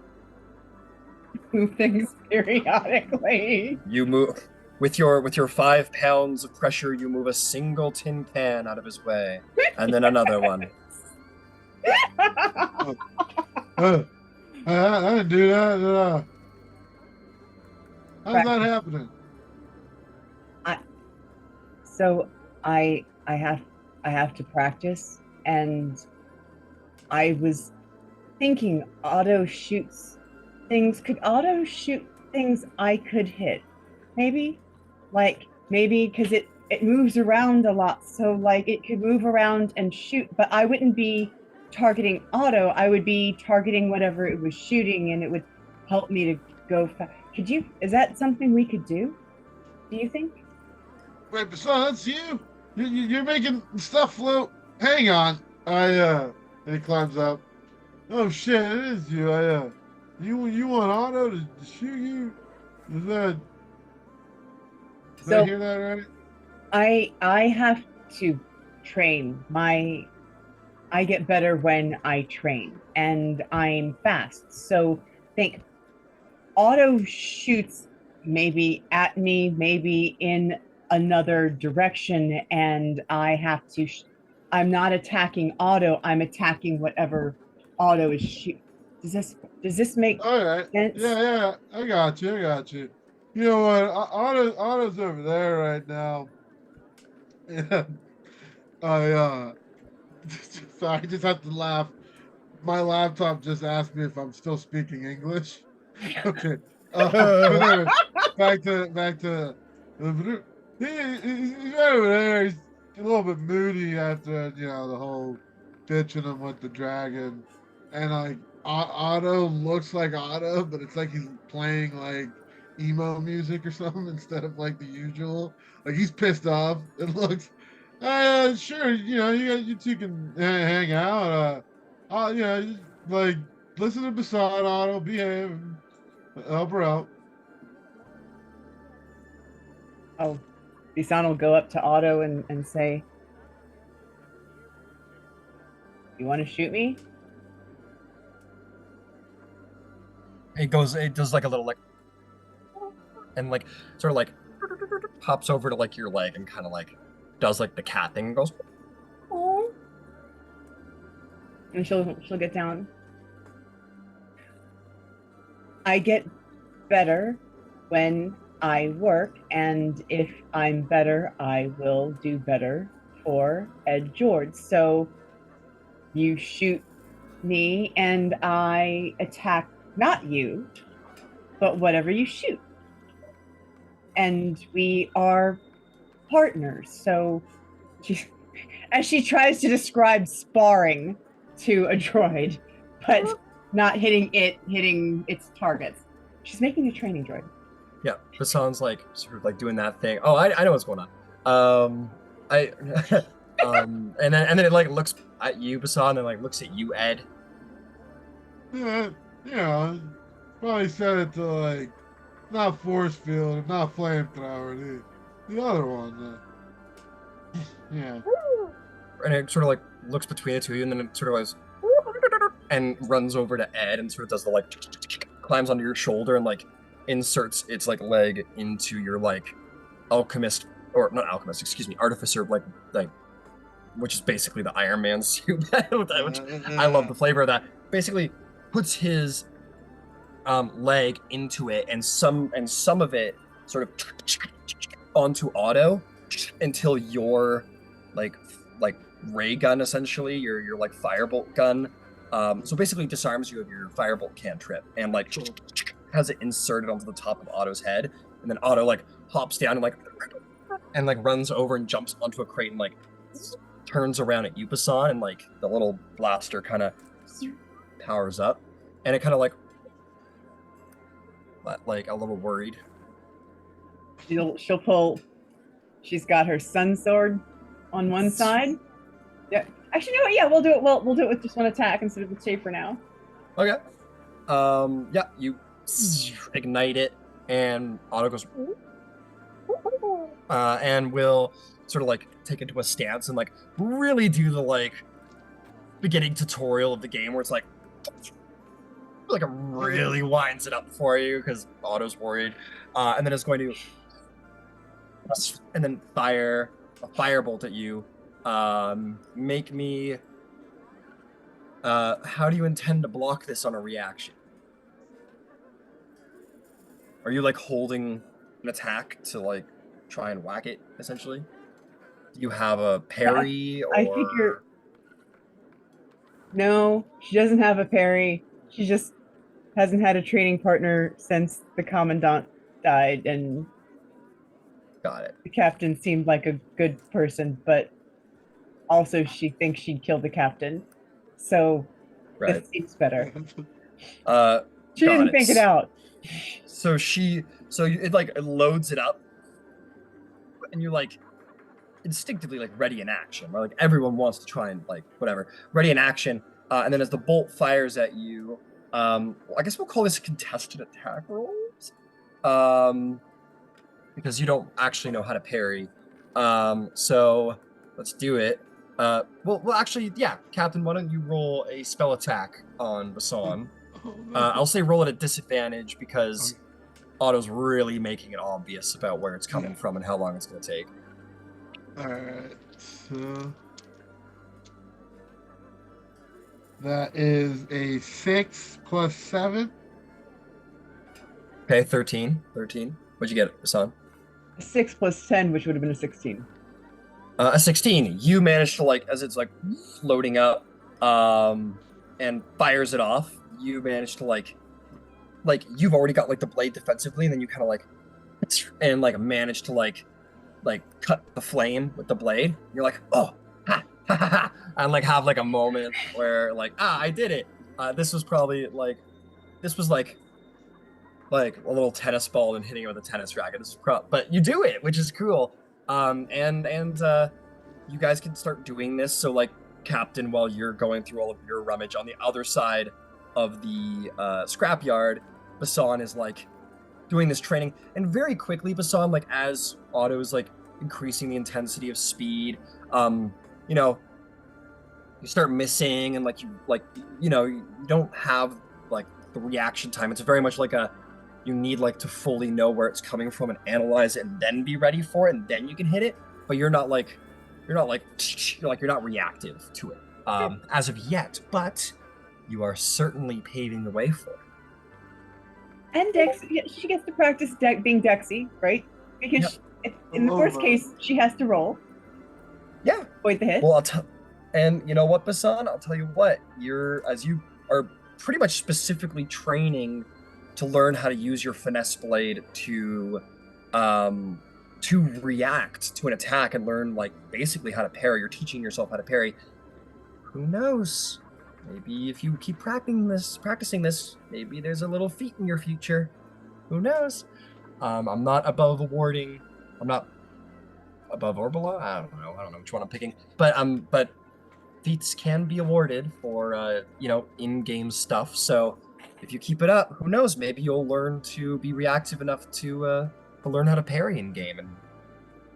[SPEAKER 6] move things periodically.
[SPEAKER 1] You move with your 5 pounds of pressure. You move a single tin can out of his way, and then another one.
[SPEAKER 4] I didn't do that. How's that happening?
[SPEAKER 6] So I have to practice, and I was thinking Otto shoots things. Could Otto shoot things I could hit? Maybe because it moves around a lot, so like it could move around and shoot, but I wouldn't be targeting Otto. I would be targeting whatever it was shooting, and it would help me to go fast. Is that something we could do you think?
[SPEAKER 4] Wait, so that's you? You're making stuff float. Hang on. And he climbs up. Oh shit, it is you. You want Otto to shoot you? Did I hear that right?
[SPEAKER 6] I have to train. I get better when I train, and I'm fast. So think Otto shoots maybe at me, maybe in another direction, and I have to. I'm not attacking Otto. I'm attacking whatever Otto is shooting. Does this make
[SPEAKER 4] All right.
[SPEAKER 6] sense?
[SPEAKER 4] Yeah. I got you. You know what? Otto's over there right now. Yeah. I sorry, I just have to laugh. My laptop just asked me if I'm still speaking English. Okay. But anyway, back to he's right over there. He's a little bit moody after the whole bitching him with the dragon, and like Otto looks like Otto, but it's like he's playing like emo music or something instead of like the usual. Like he's pissed off. It looks. Sure. You two can hang out. Just, like listen to beside Otto, behave, help her out.
[SPEAKER 6] Oh, Bisan will go up to Otto and say, "You want to shoot me?"
[SPEAKER 1] It does like a little like, and like sort of like pops over to like your leg and kind of like does like the cat thing and goes.
[SPEAKER 6] Oh. And she'll get down. I get better when I work, and if I'm better, I will do better for Ed George. So you shoot me, and I attack not you, but whatever you shoot. And we are partners. So as she tries to describe sparring to a droid, but not hitting its targets. She's making a training droid.
[SPEAKER 1] Yeah, this sounds like sort of like doing that thing. Oh, I know what's going on. And then it like looks at you, Basan, and like looks at you, Ed.
[SPEAKER 4] Yeah, probably said it to like not force field, not flamethrower, the other one. Yeah.
[SPEAKER 1] And it sort of like looks between the two of you, and then it sort of goes and runs over to Ed and sort of does the like climbs onto your shoulder and like inserts its like leg into your like alchemist, or not alchemist, excuse me, artificer, like which is basically the Iron Man suit. Which I love the flavor of that. Basically puts his leg into it, and some of it sort of onto Otto until your like ray gun, essentially your like firebolt gun, so basically disarms you of your firebolt cantrip and like has it inserted onto the top of Otto's head, and then Otto like hops down and like runs over and jumps onto a crate and like turns around at Yupasan, and like the little blaster kind of powers up, and it kind of like a little worried.
[SPEAKER 6] She'll pull. She's got her sun sword on one side. Yeah. Actually, no. Yeah, we'll do it. We'll do it with just one attack instead of the shape for now.
[SPEAKER 1] Okay. Yeah, you ignite it, and Otto goes, and will sort of like take into a stance and like really do the like beginning tutorial of the game where it's like it really winds it up for you because Otto's worried, and then it's going to and then fire a firebolt at you. Make me. How do you intend to block this on a reaction? Are you like holding an attack to like try and whack it essentially? Do you have a parry or?
[SPEAKER 6] I figure. No, she doesn't have a parry. She just hasn't had a training partner since the commandant died, and
[SPEAKER 1] Got it.
[SPEAKER 6] the captain seemed like a good person, but also she thinks she'd kill the captain. So
[SPEAKER 1] Right.
[SPEAKER 6] this seems better. She
[SPEAKER 1] Got
[SPEAKER 6] didn't think it out.
[SPEAKER 1] So it like it loads it up, and you're like instinctively like ready in action. Right? Like everyone wants to try and like whatever ready in action. And then as the bolt fires at you, I guess we'll call this contested attack rolls, because you don't actually know how to parry. So let's do it. Well, actually, yeah, Captain, why don't you roll a spell attack on Basan? I'll say roll at a disadvantage because Otto's really making it obvious about where it's coming from and how long it's going to take.
[SPEAKER 4] Alright, so that is a 6 plus 7.
[SPEAKER 1] Okay, 13. What'd you get, Basan?
[SPEAKER 6] 6 plus 10, which would have been a 16.
[SPEAKER 1] A 16. You manage to like, as it's like floating up, and fires it off. You manage to like you've already got like the blade defensively, and then you kind of like, and like manage to like cut the flame with the blade. You're like, oh, ha, ha, ha, ha, and like have like a moment where like, I did it. This was like a little tennis ball and hitting it with a tennis racket. But you do it, which is cool. And you guys can start doing this. So like, Captain, while you're going through all of your rummage on the other side of the scrapyard, Basan is like doing this training, and very quickly, Basan, like as Otto is like increasing the intensity of speed, you know, you start missing, and like you don't have like the reaction time. It's very much like you need like to fully know where it's coming from and analyze it and then be ready for it, and then you can hit it. But you're not reactive to it as of yet, but you are certainly paving the way for it.
[SPEAKER 6] And she gets to practice being Dexy, right? Because in the worst case, she has to roll.
[SPEAKER 1] Yeah.
[SPEAKER 6] Avoid the hit.
[SPEAKER 1] Well, and you know what, Basan? I'll tell you what. As you are pretty much specifically training to learn how to use your finesse blade to react to an attack and learn like basically how to parry. You're teaching yourself how to parry. Who knows? Maybe if you keep practicing this, maybe there's a little feat in your future. Who knows? I'm not above awarding. I'm not above or below. I don't know which one I'm picking. But feats can be awarded for in-game stuff. So if you keep it up, who knows? Maybe you'll learn to be reactive enough to learn how to parry in game, and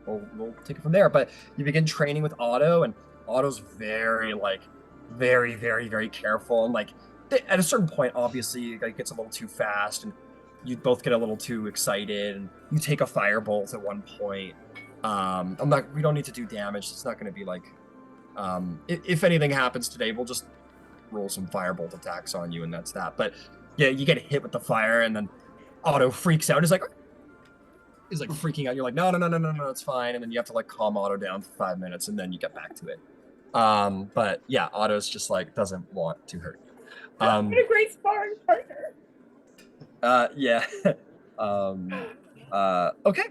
[SPEAKER 1] we'll take it from there. But you begin training with Otto, and Otto's very very, very careful, and like at a certain point, obviously, it gets a little too fast, and you both get a little too excited, and you take a firebolt at one point. We don't need to do damage. It's not going to be like, if anything happens today, we'll just roll some firebolt attacks on you, and that's that. But yeah, you get hit with the fire, and then Otto freaks out. He's like freaking out. You're like, no, it's fine. And then you have to like calm Otto down for 5 minutes, and then you get back to it. But yeah, Otto's just like doesn't want to hurt you.
[SPEAKER 6] What a great sparring partner.
[SPEAKER 1] Yeah. Okay,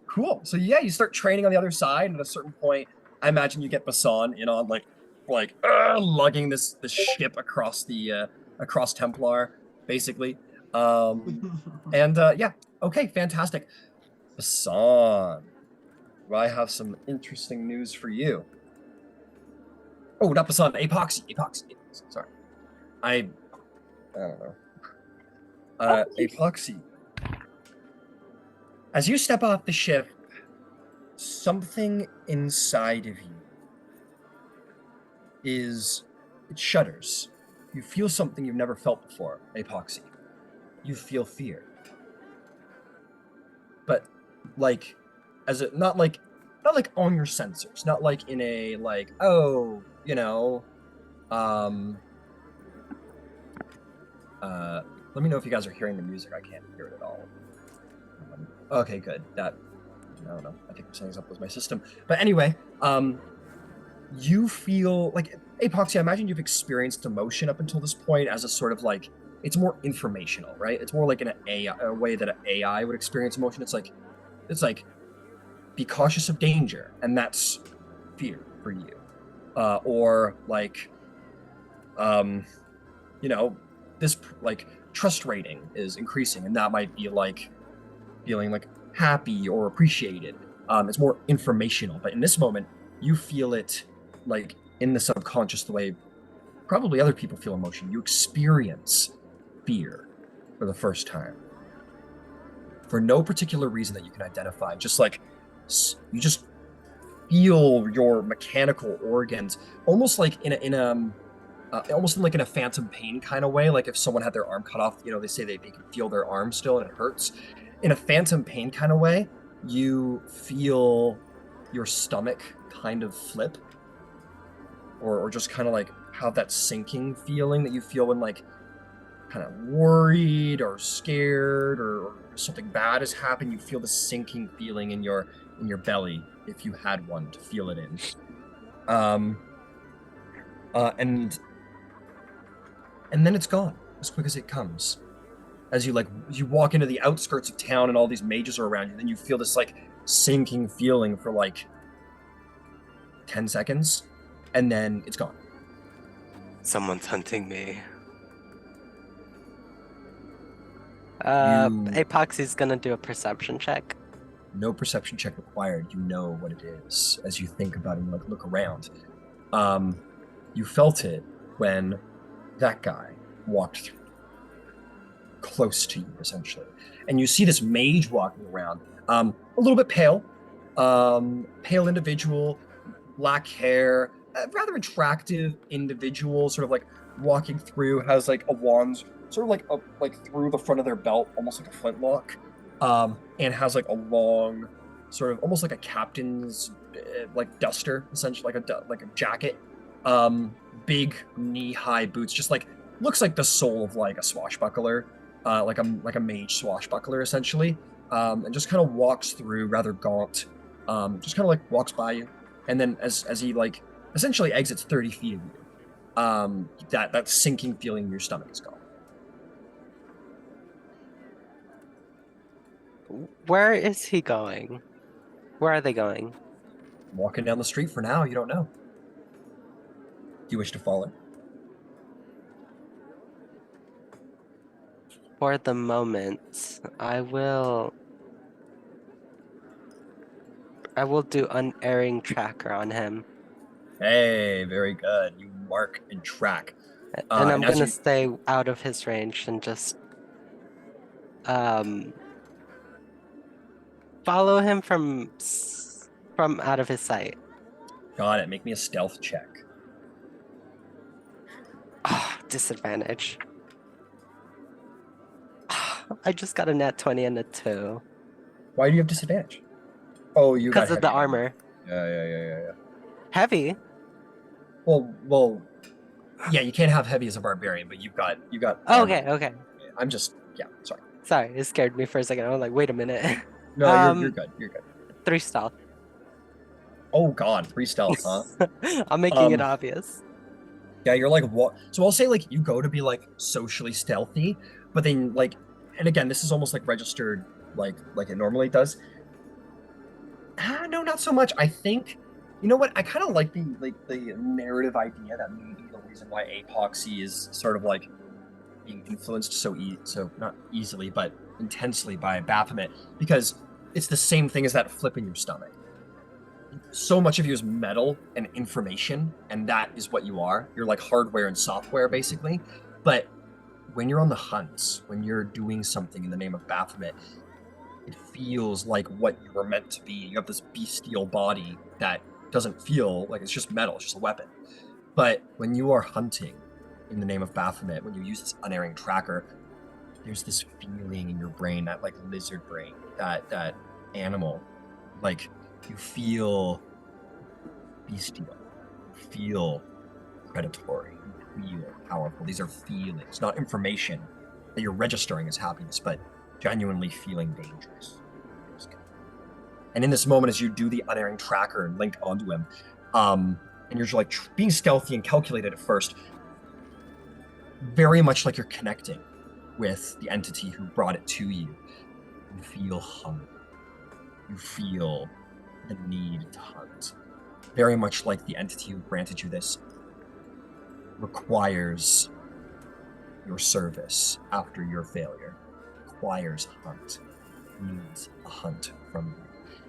[SPEAKER 1] cool. So yeah, you start training on the other side, and at a certain point, I imagine you get Basan in on like lugging this ship across the across Templar, basically. Yeah. Okay, fantastic. Napasan. Well, I have some interesting news for you. Oh, Napasan, epoxy. Sorry. I don't know. Epoxy. As you step off the ship, something inside of you it shudders. You feel something you've never felt before, Epoxy. You feel fear. But like not like on your sensors, not like in a like, oh, let me know if you guys are hearing the music. I can't hear it at all. Okay, good. That, I don't know. I think something's up with my system. But anyway, you feel like Epoxy. I imagine you've experienced emotion up until this point as a sort of like, it's more informational, right? It's more like a way that an AI would experience emotion. It's like be cautious of danger, and that's fear for you, or like, this like trust rating is increasing, and that might be like feeling like happy or appreciated. It's more informational, but in this moment, you feel it like in the subconscious, the way probably other people feel emotion. You experience fear for the first time for no particular reason that you can identify. Just like you just feel your mechanical organs almost like almost in like in a phantom pain kind of way. Like if someone had their arm cut off, they say they can feel their arm still and it hurts. In a phantom pain kind of way, you feel your stomach kind of flip, or just kind of like have that sinking feeling that you feel when like kind of worried or scared or something bad has happened. You feel the sinking feeling in your belly, if you had one to feel it in. And then it's gone as quick as it comes. As you walk into the outskirts of town and all these mages are around you, then you feel this like sinking feeling for like 10 seconds, and then it's gone.
[SPEAKER 2] Someone's hunting me.
[SPEAKER 1] You-
[SPEAKER 2] Epoxy's gonna do a perception check.
[SPEAKER 1] No perception check required. You know what it is as you think about it and like look around. You felt it when that guy walked through, close to you, essentially. And you see this mage walking around, a little bit pale, pale individual, black hair, a rather attractive individual, sort of like walking through, has like a wand, sort of like through the front of their belt, almost like a flintlock, and has like a long, sort of almost like a captain's like duster, essentially like a jacket, big knee-high boots, just like looks like the soul of like a swashbuckler. Like a mage swashbuckler, essentially, and just kind of walks through, rather gaunt, just kind of like walks by you, and then as he like essentially exits 30 feet of you, that sinking feeling in your stomach is gone.
[SPEAKER 2] Where is he going? Where are they going?
[SPEAKER 1] Walking down the street for now, you don't know. Do you wish to follow?
[SPEAKER 2] For the moment, I will do unerring tracker on him.
[SPEAKER 1] Hey, very good. You mark and track.
[SPEAKER 2] And I'm
[SPEAKER 1] as
[SPEAKER 2] gonna
[SPEAKER 1] you-
[SPEAKER 2] stay out of his range and just follow him from out of his sight.
[SPEAKER 1] Got it. Make me a stealth check.
[SPEAKER 2] Disadvantage. I just got a nat 20 and a 2.
[SPEAKER 1] Why do you have disadvantage? Oh, you got
[SPEAKER 2] Because of the
[SPEAKER 1] heavy
[SPEAKER 2] armor.
[SPEAKER 1] Yeah.
[SPEAKER 2] Heavy?
[SPEAKER 1] Well, yeah, you can't have heavy as a barbarian, but you got
[SPEAKER 2] Oh,
[SPEAKER 1] armor.
[SPEAKER 2] okay.
[SPEAKER 1] I'm just, yeah, sorry.
[SPEAKER 2] Sorry, it scared me for a second. I was like, wait a minute.
[SPEAKER 1] No, you're good. You're good.
[SPEAKER 2] 3 stealth.
[SPEAKER 1] Oh God, 3 stealth, huh?
[SPEAKER 2] I'm making it obvious.
[SPEAKER 1] Yeah, you're like what? So I'll say like you go to be like socially stealthy, but then like, and again, this is almost like registered like it normally does. No, not so much. I think, you know what? I kind of like the narrative idea that maybe the reason why Apoxy is sort of like being influenced so not easily but intensely by Baphomet, because it's the same thing as that flip in your stomach. So much of you is metal and information, and that is what you are. You're like hardware and software, basically. But when you're on the hunt, when you're doing something in the name of Baphomet, it feels like what you were meant to be. You have this bestial body that doesn't feel like it's just metal, it's just a weapon. But when you are hunting in the name of Baphomet, when you use this unerring tracker, there's this feeling in your brain, that like lizard brain, that animal, like you feel bestial, you feel predatory, you feel powerful. These are feelings, not information that you're registering as happiness, but genuinely feeling dangerous. And in this moment, as you do the unerring tracker and link onto him, and you're just like being stealthy and calculated at first, very much like you're connecting with the entity who brought it to you. You feel hunger. You feel the need to hunt. Very much like the entity who granted you this requires your service after your failure. Requires hunt. Needs a hunt from you.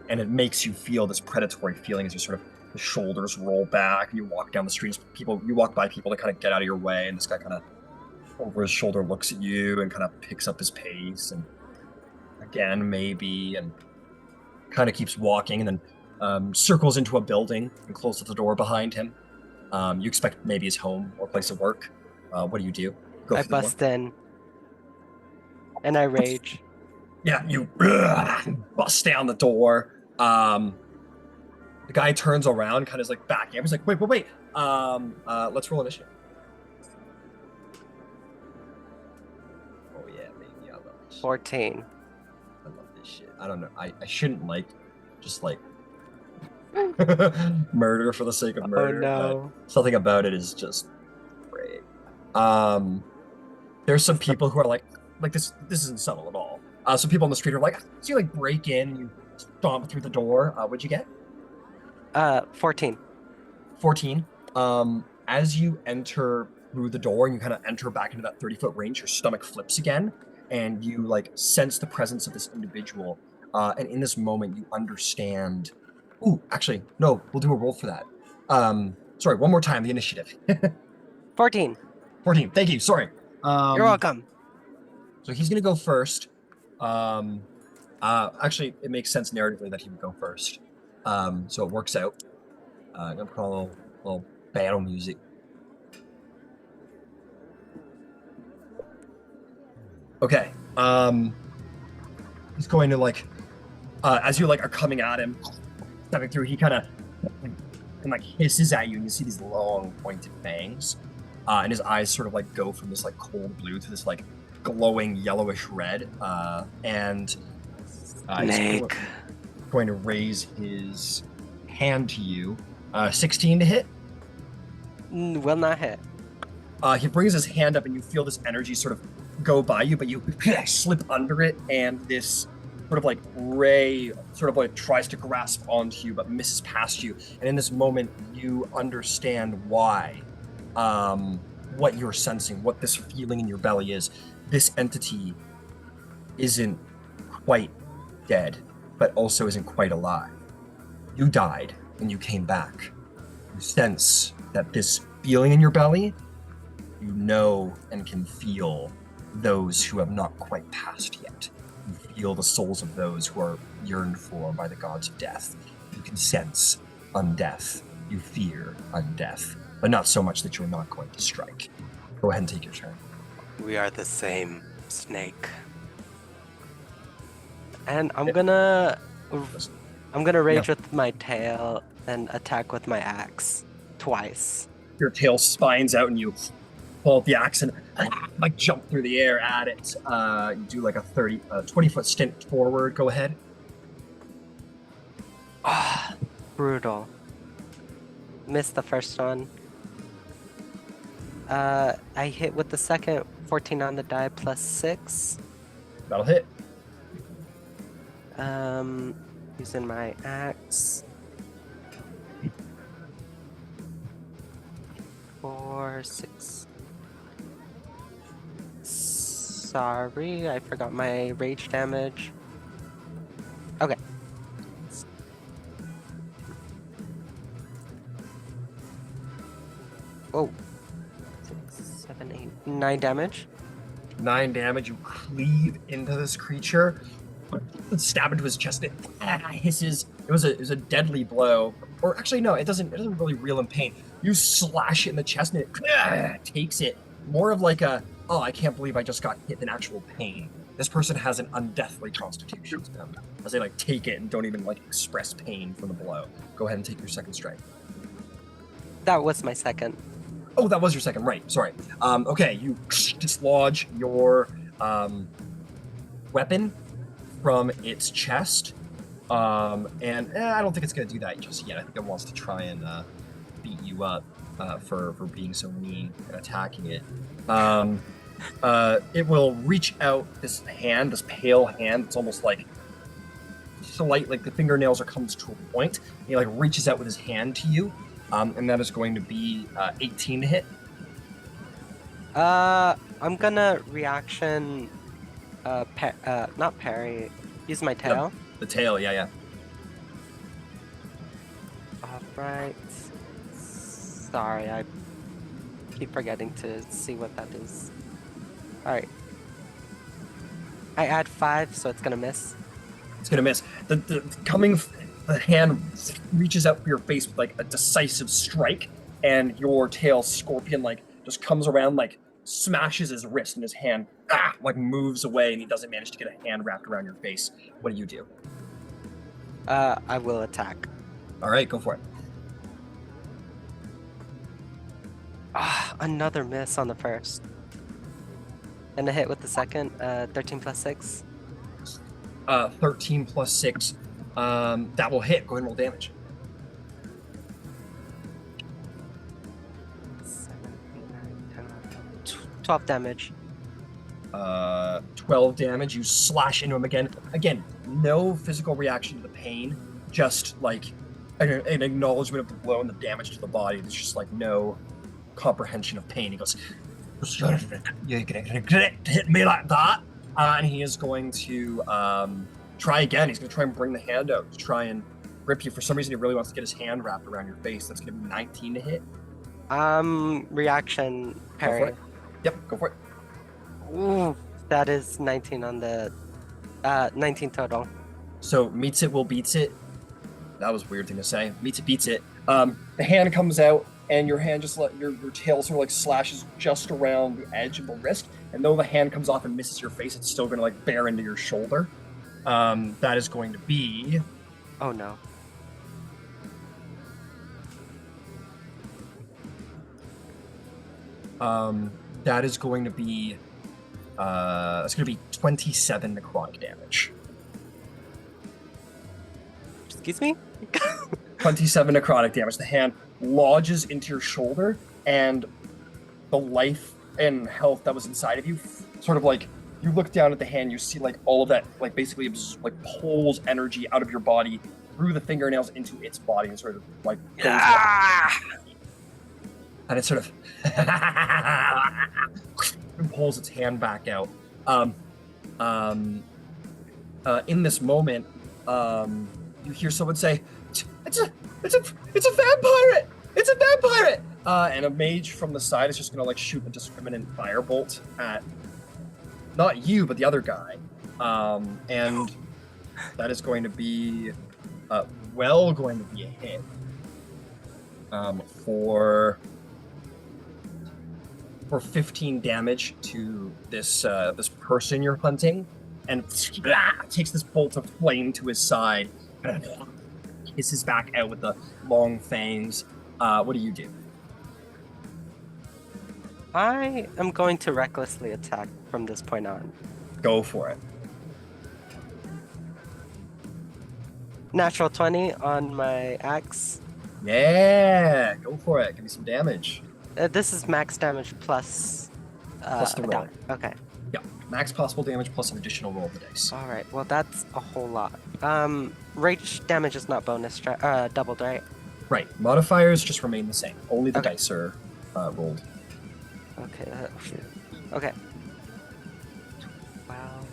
[SPEAKER 1] And it makes you feel this predatory feeling as you sort of the shoulders roll back and you walk down the street. You walk by people to kind of get out of your way, and this guy kind of over his shoulder looks at you and kind of picks up his pace, and again maybe, and kind of keeps walking, and then circles into a building and closes the door behind him. You expect maybe his home or place of work. What do? Go
[SPEAKER 2] I
[SPEAKER 1] through the door?
[SPEAKER 2] bust in and I rage.
[SPEAKER 1] Yeah, you bust down the door. The guy turns around, kind of like backing up. He's like, wait. Let's roll initiative. Oh yeah, baby, I love this shit.
[SPEAKER 2] 14.
[SPEAKER 1] I love this shit. I don't know. I shouldn't just murder for the sake of murder.
[SPEAKER 2] no.
[SPEAKER 1] But something about it is just great. There's some people who are like this isn't subtle at all. Some people on the street are like, so you like break in, you stomp through the door. What'd you get?
[SPEAKER 2] 14.
[SPEAKER 1] 14. As you enter through the door and you kind of enter back into that 30-foot range, your stomach flips again, and you like sense the presence of this individual. And in this moment, you understand. Ooh, actually, no, we'll do a roll for that. Sorry, one more time, the initiative.
[SPEAKER 2] 14.
[SPEAKER 1] 14. Thank you. Sorry.
[SPEAKER 2] You're welcome.
[SPEAKER 1] So he's gonna go first. Actually, it makes sense narratively that he would go first. So it works out. I'm gonna put on a little battle music. Okay. He's going to like, as you like are coming at him, stepping through, he kind of and like hisses at you, and you see these long pointed fangs, and his eyes sort of like go from this like cold blue to this like glowing yellowish red, and he's going to raise his hand to you. 16 to hit.
[SPEAKER 2] Will not hit.
[SPEAKER 1] He brings his hand up, and you feel this energy sort of go by you, but you slip under it, and this sort of like ray sort of like tries to grasp onto you, but misses past you. And in this moment, you understand why, what you're sensing, what this feeling in your belly is. This entity isn't quite dead, but also isn't quite alive. You died, and you came back. You sense that this feeling in your belly, you know and can feel those who have not quite passed yet. You feel the souls of those who are yearned for by the gods of death. You can sense undeath. You fear undeath, but not so much that you're not going to strike. Go ahead and take your turn.
[SPEAKER 2] We are the same snake. And I'm gonna rage with my tail and attack with my axe twice.
[SPEAKER 1] Your tail spines out and you pull out the axe and like jump through the air at it. You do like a 20-foot stint forward. Go ahead.
[SPEAKER 2] Ah, brutal. Missed the first one. I hit with the second, 14 on the die plus 6.
[SPEAKER 1] That'll hit.
[SPEAKER 2] Using my axe. 4, 6. Sorry, I forgot my rage damage. Okay. Oh. 6, 7, 8, 9 damage.
[SPEAKER 1] 9 damage. You cleave into this creature, stab into his chest. It hisses. It was a deadly blow. Or actually, no, it doesn't really reel in pain. You slash it in the chest, and it takes it. More of like a, oh, I can't believe I just got hit in actual pain. This person has an undeathly constitution to them, as they like take it and don't even like express pain from the blow. Go ahead and take your second strike.
[SPEAKER 2] That was my second.
[SPEAKER 1] Oh, that was your second, right? Sorry. Okay, you dislodge your weapon from its chest, and I don't think it's gonna do that just yet. I think it wants to try and beat you up for being so mean and attacking it. It will reach out this hand, this pale hand. It's almost like slight, like the fingernails are comes to a point. He like reaches out with his hand to you, and that is going to be 18 to hit.
[SPEAKER 2] I'm gonna reaction, not parry. Use my tail.
[SPEAKER 1] The tail, yeah.
[SPEAKER 2] Alright. Sorry, I keep forgetting to see what that is. Alright. I add 5, so it's gonna miss.
[SPEAKER 1] It's gonna miss. The hand reaches out for your face with like a decisive strike, and your tail scorpion like just comes around, like smashes his wrist, and his hand like moves away, and he doesn't manage to get a hand wrapped around your face. What do you do?
[SPEAKER 2] I will attack.
[SPEAKER 1] All right, go for it.
[SPEAKER 2] Another miss on the first. And a hit with the second, 13 plus 6.
[SPEAKER 1] 13 plus 6. That will hit. Go ahead and roll damage.
[SPEAKER 2] 7, 8, 9, 10, 11, 12 damage.
[SPEAKER 1] 12 damage. You slash into him again. Again, no physical reaction to the pain. Just like an acknowledgement of the blow and the damage to the body. There's just like no comprehension of pain. He goes, "You're gonna regret hitting me like that." And he is going to try again. He's going to try and bring the hand out to try and grip you. For some reason, he really wants to get his hand wrapped around your face. That's going to be 19 to hit.
[SPEAKER 2] Reaction parry.
[SPEAKER 1] Go for it. Yep, go for it.
[SPEAKER 2] Ooh, that is 19 on the 19 total.
[SPEAKER 1] So meets it will beats it. That was a weird thing to say. Meets it beats it. The hand comes out, and your hand just your tail sort of like slashes just around the edge of the wrist. And though the hand comes off and misses your face, it's still going to like bear into your shoulder. That is going to be.
[SPEAKER 2] Oh no.
[SPEAKER 1] That is going to be. That's going to be 27 necrotic damage.
[SPEAKER 2] Excuse me?
[SPEAKER 1] 27 necrotic damage. The hand lodges into your shoulder, and the life and health that was inside of you sort of like, you look down at the hand, you see like all of that like basically like pulls energy out of your body through the fingernails into its body, and sort of like goes and it sort of pulls its hand back out. In this moment, you hear someone say, it's a vampire! It's a vampire! And a mage from the side is just gonna like shoot a discriminant firebolt at not you, but the other guy. And that is going to be going to be a hit. For 15 damage to this this person you're hunting, and takes this bolt of flame to his side, hisses back out with the long fangs. What do you do?
[SPEAKER 2] I am going to recklessly attack from this point on.
[SPEAKER 1] Go for it.
[SPEAKER 2] Natural 20 on my axe.
[SPEAKER 1] Yeah, go for it. Give me some damage.
[SPEAKER 2] This is max damage plus
[SPEAKER 1] Plus the roll.
[SPEAKER 2] Okay.
[SPEAKER 1] Yeah, max possible damage plus an additional roll of the dice.
[SPEAKER 2] All right. Well, that's a whole lot. Rage damage is not bonus, doubled, right?
[SPEAKER 1] Right. Modifiers just remain the same. Only the
[SPEAKER 2] Okay.
[SPEAKER 1] dice are rolled.
[SPEAKER 2] Okay. Okay. 12,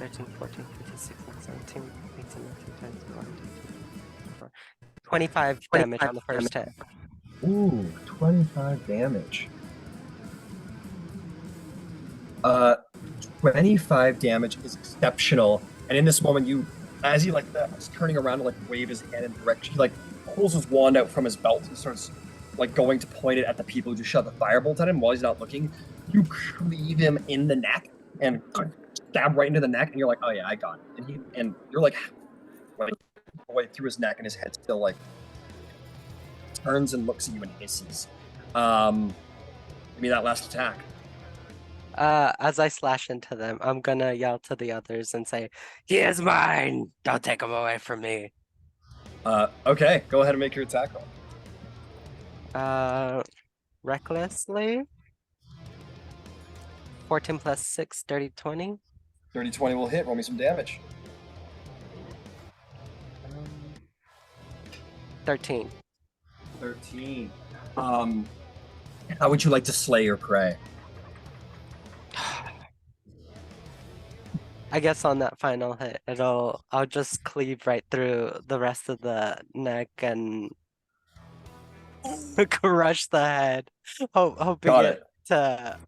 [SPEAKER 2] 13, 14, 15, 16, 17, 18, 19, 20, 21, 25 damage on the first hit.
[SPEAKER 1] Ooh, 25 damage. 25 damage is exceptional. And in this moment, as he like is turning around to like wave his hand in direction, he like pulls his wand out from his belt and starts like going to point it at the people who just shot the firebolt at him while he's not looking. You cleave him in the neck and stab right into the neck, and you're like, oh yeah, I got it. And you're like way through his neck, and his head still like turns and looks at you and hisses. Give me that last attack.
[SPEAKER 2] As I slash into them, I'm gonna yell to the others and say, "He is mine! Don't take him away from me."
[SPEAKER 1] Okay, go ahead and make your attack roll.
[SPEAKER 2] Recklessly. 14 plus 6, 30, 20.
[SPEAKER 1] 30-20 will hit. Roll me some damage.
[SPEAKER 2] 13.
[SPEAKER 1] 13. How would you like to slay your prey?
[SPEAKER 2] I guess on that final hit, I'll just cleave right through the rest of the neck and crush the head, hoping
[SPEAKER 1] Got
[SPEAKER 2] it
[SPEAKER 1] it.
[SPEAKER 2] to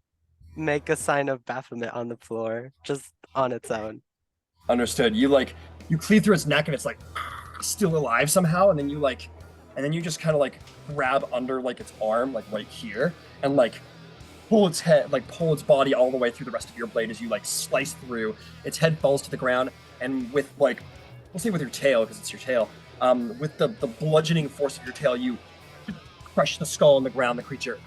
[SPEAKER 2] make a sign of Baphomet on the floor, just on its own.
[SPEAKER 1] Understood. You cleave through its neck and it's like still alive somehow, and then you just kind of like grab under like its arm, like right here, and like pull its head, like pull its body all the way through the rest of your blade as you like slice through. Its head falls to the ground, and with like, we'll say with your tail because it's your tail, with the bludgeoning force of your tail, you crush the skull on the ground. The creature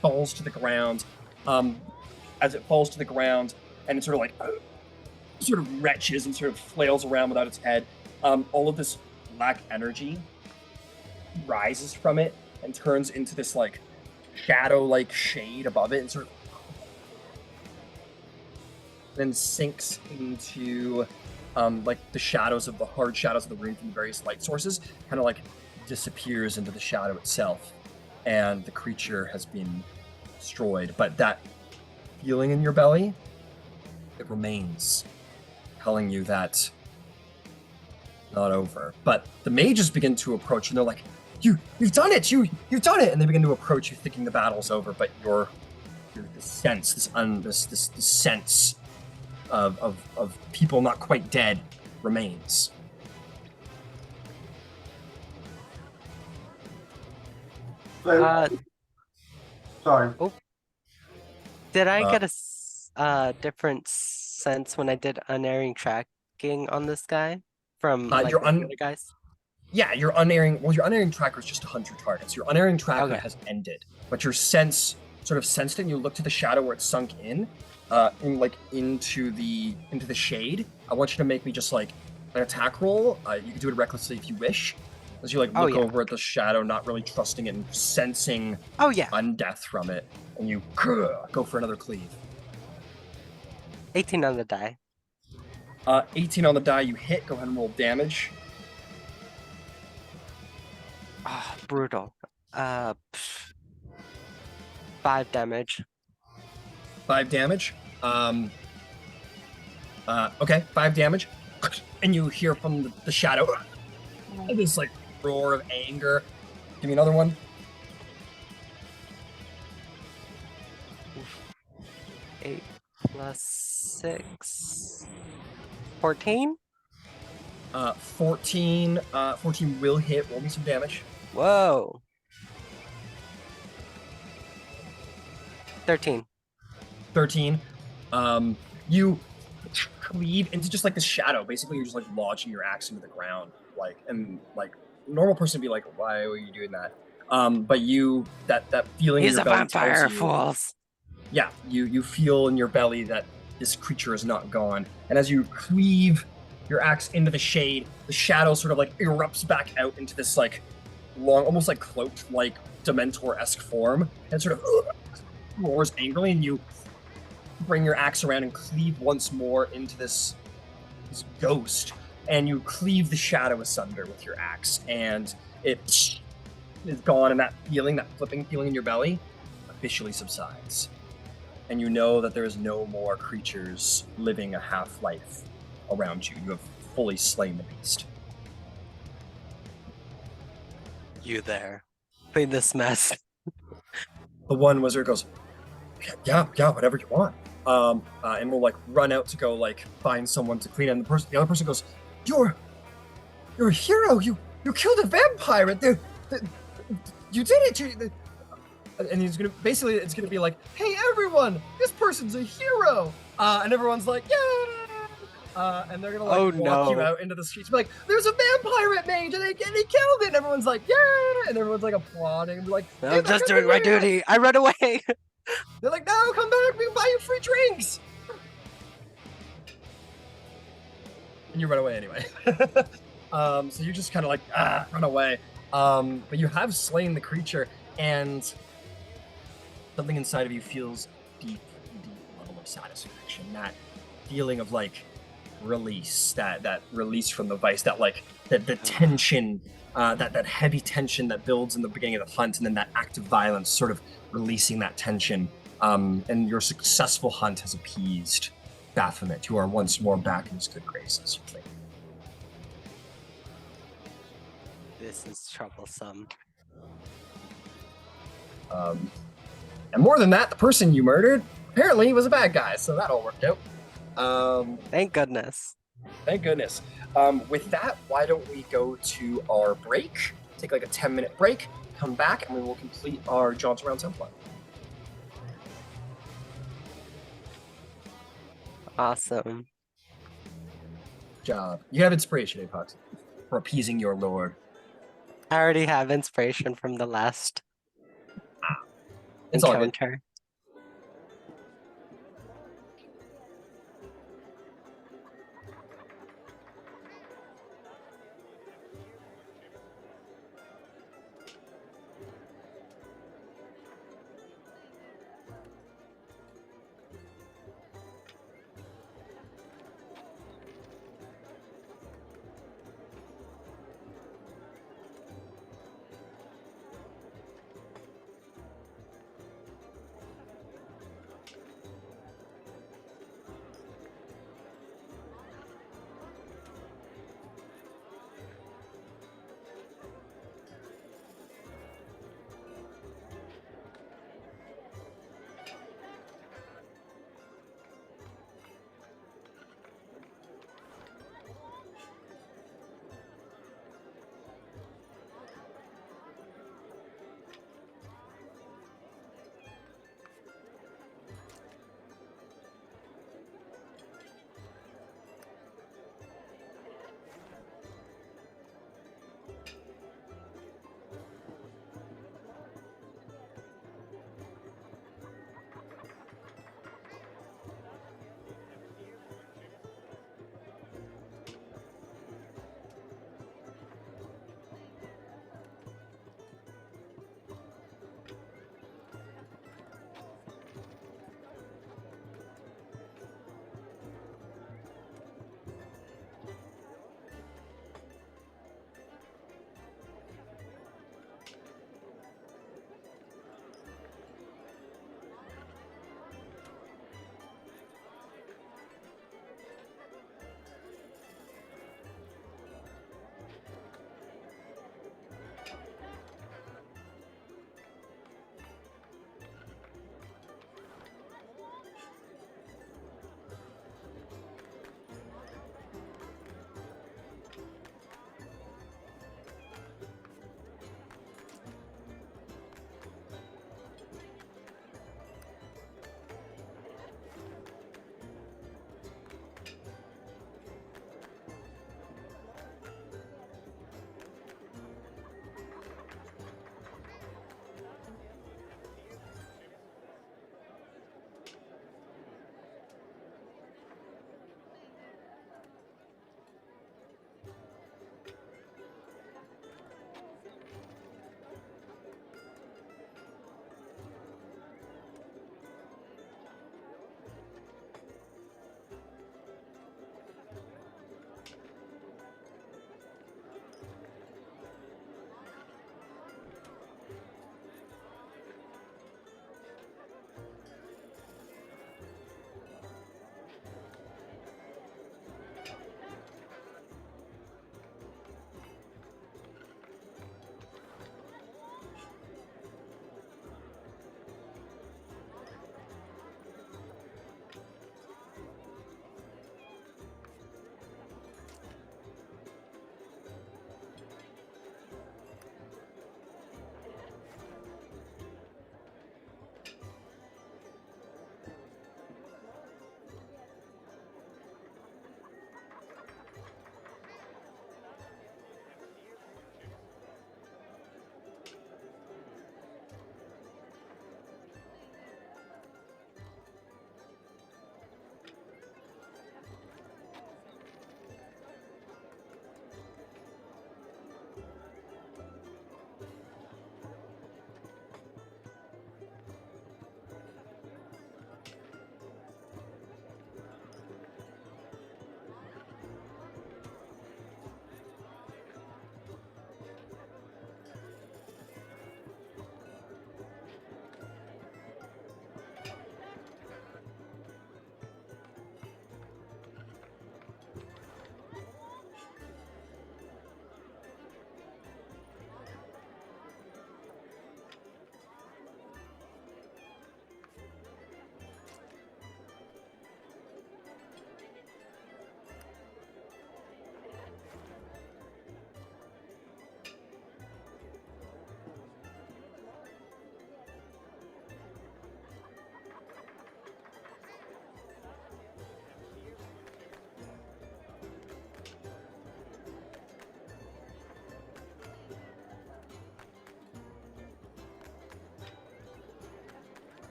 [SPEAKER 1] falls to the ground. As it falls to the ground, and it sort of retches and sort of flails around without its head. All of this black energy rises from it and turns into this like shadow-like shade above it, and sort of then sinks into like the shadows of the hard shadows of the room from various light sources, kind of like disappears into the shadow itself, and the creature has been destroyed. But that feeling in your belly, it remains, telling you that not over. But the mages begin to approach, and they're like, You've done it! You've done it! And they begin to approach you, thinking the battle's over. But your this sense, this sense of people not quite dead remains.
[SPEAKER 5] So, sorry.
[SPEAKER 2] Did I get a different sense when I did unerring tracking on this guy from like
[SPEAKER 1] your
[SPEAKER 2] the other guys?
[SPEAKER 1] Yeah, your unerring tracker is just to hunt your targets. Your unerring tracker has ended, but your sense sort of sensed it, and you look to the shadow where it sunk in into the shade. I want you to make me just like an attack roll. You can do it recklessly if you wish, as you like look over at the shadow, not really trusting it and sensing undeath from it, and you go for another cleave.
[SPEAKER 2] 18 on the die.
[SPEAKER 1] 18 on the die, you hit. Go ahead and roll damage.
[SPEAKER 2] Oh, brutal. 5 damage.
[SPEAKER 1] 5 damage. Okay, 5 damage. And you hear from the shadow this like roar of anger. Give me another one.
[SPEAKER 2] 8 plus 6. 14?
[SPEAKER 1] 14 will hit. Roll me some damage.
[SPEAKER 2] Whoa. 13.
[SPEAKER 1] 13. You cleave into just like the shadow. Basically, you're just like lodging your axe into the ground. And normal person would be like, why are you doing that? But you, that feeling in your belly tells you. He's a vampire,
[SPEAKER 2] fools.
[SPEAKER 1] Yeah, you feel in your belly that this creature is not gone. And as you cleave your axe into the shade, the shadow sort of like erupts back out into this like long, almost like cloaked, like Dementor-esque form, and sort of roars angrily, and you bring your axe around and cleave once more into this ghost, and you cleave the shadow asunder with your axe, and it is gone, and that feeling, that flipping feeling in your belly, officially subsides. and you know that there is no more creatures living a half-life around you. You have fully slain the beast.
[SPEAKER 2] You there. Clean this mess.
[SPEAKER 1] The one wizard goes, yeah, whatever you want. And will like run out to go like find someone to clean it. And the other person goes, You're a hero. You killed a vampire. You did it. And he's gonna basically it's gonna be like, hey everyone, this person's a hero. And everyone's like, yeah. And they're gonna like walk you out into the streets, be like, there's a vampire mage, and he killed it. And everyone's like, yeah. And everyone's like applauding, and be like,
[SPEAKER 2] I'm just doing my duty. I run away.
[SPEAKER 1] They're like, no, come back. We can buy you free drinks. And you run away anyway. So you just kind of like run away. But you have slain the creature, and something inside of you feels deep level of satisfaction. That feeling of like release, that release from the vice, that like the tension, that heavy tension that builds in the beginning of the hunt, and then that act of violence sort of releasing that tension. And your successful hunt has appeased Baphomet. You are once more back in his good graces. You think.
[SPEAKER 2] This is troublesome.
[SPEAKER 1] And more than that, the person you murdered apparently was a bad guy, so that all worked out.
[SPEAKER 2] Thank goodness.
[SPEAKER 1] Thank goodness. With that, why don't we go to our break? Take like a 10-minute break, come back, and we will complete our jaunts around Templar.
[SPEAKER 2] Awesome.
[SPEAKER 1] Good job. You have inspiration, Apox, for appeasing your lord.
[SPEAKER 2] I already have inspiration from the last
[SPEAKER 1] It's all good.
[SPEAKER 2] encounter.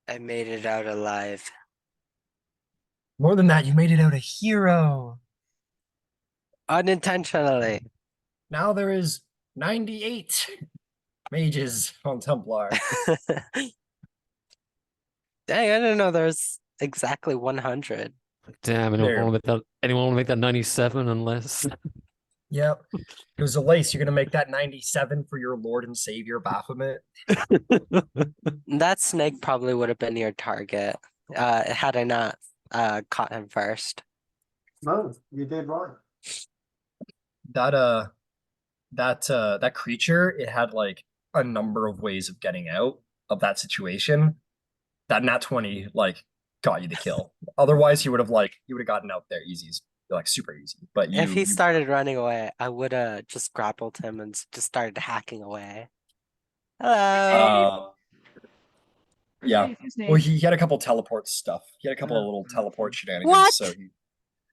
[SPEAKER 2] I made it out alive.
[SPEAKER 1] More than that, you made it out a hero.
[SPEAKER 2] Unintentionally.
[SPEAKER 1] Now there is 98 mages on Templar.
[SPEAKER 2] Dang, I didn't know there's exactly 100.
[SPEAKER 3] Damn,
[SPEAKER 1] There.
[SPEAKER 3] anyone want to make that 97 unless
[SPEAKER 1] Yep. It was a lace. You're gonna make that 97 for your Lord and Savior Baphomet.
[SPEAKER 2] That snake probably would have been your target, had I not caught him first.
[SPEAKER 5] No, you did right.
[SPEAKER 1] That that creature, it had like a number of ways of getting out of that situation. That nat 20 like got you the kill. Otherwise, he would have gotten out there easy, like super easy. But
[SPEAKER 2] If he
[SPEAKER 1] you
[SPEAKER 2] started running away, I would have just grappled him and just started hacking away. Hello.
[SPEAKER 1] Yeah.
[SPEAKER 8] His
[SPEAKER 1] Well,
[SPEAKER 8] name.
[SPEAKER 1] he had a couple teleport stuff. He had a couple of
[SPEAKER 5] Yeah.
[SPEAKER 1] little teleport shenanigans.
[SPEAKER 2] What?
[SPEAKER 1] So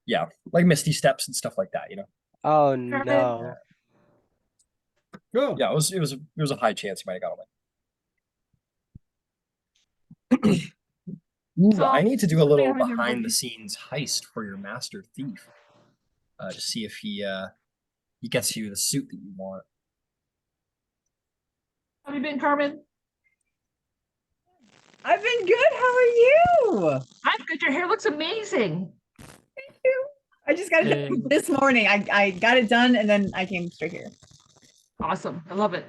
[SPEAKER 1] yeah, like Misty Steps and stuff like that.
[SPEAKER 2] Oh
[SPEAKER 8] Kermit.
[SPEAKER 2] no.
[SPEAKER 7] Oh,
[SPEAKER 1] Yeah, it was a high chance he might have got away. Ooh, I need to do a
[SPEAKER 8] something I
[SPEAKER 1] little
[SPEAKER 8] haven't done
[SPEAKER 1] behind the
[SPEAKER 8] before.
[SPEAKER 1] scenes heist for your master thief. To see if he gets you the suit that you want.
[SPEAKER 8] Have you been, Carmen?
[SPEAKER 6] I've been good. How are you?
[SPEAKER 8] I'm good. Your hair looks amazing.
[SPEAKER 6] Thank you. I just got it
[SPEAKER 3] Yay.
[SPEAKER 6] done this morning. I got it done and then I came straight here.
[SPEAKER 8] Awesome. I love it.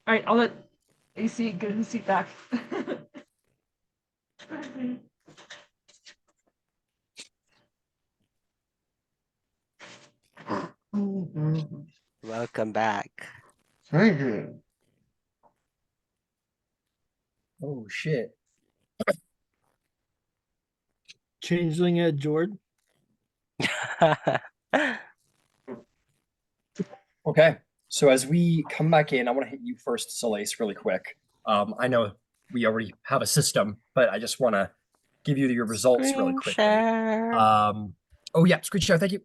[SPEAKER 8] All right, I'll let AC get his seat back.
[SPEAKER 2] Welcome back.
[SPEAKER 4] Thank you.
[SPEAKER 1] Oh shit.
[SPEAKER 7] changeling Ed Jord.
[SPEAKER 1] Okay. So as we come back in, I want to hit you first, Solace, really quick. I know we already have a system, but I just want to give you your results really
[SPEAKER 2] Screen
[SPEAKER 1] quickly.
[SPEAKER 2] share.
[SPEAKER 1] Oh yeah, screen share. Thank you.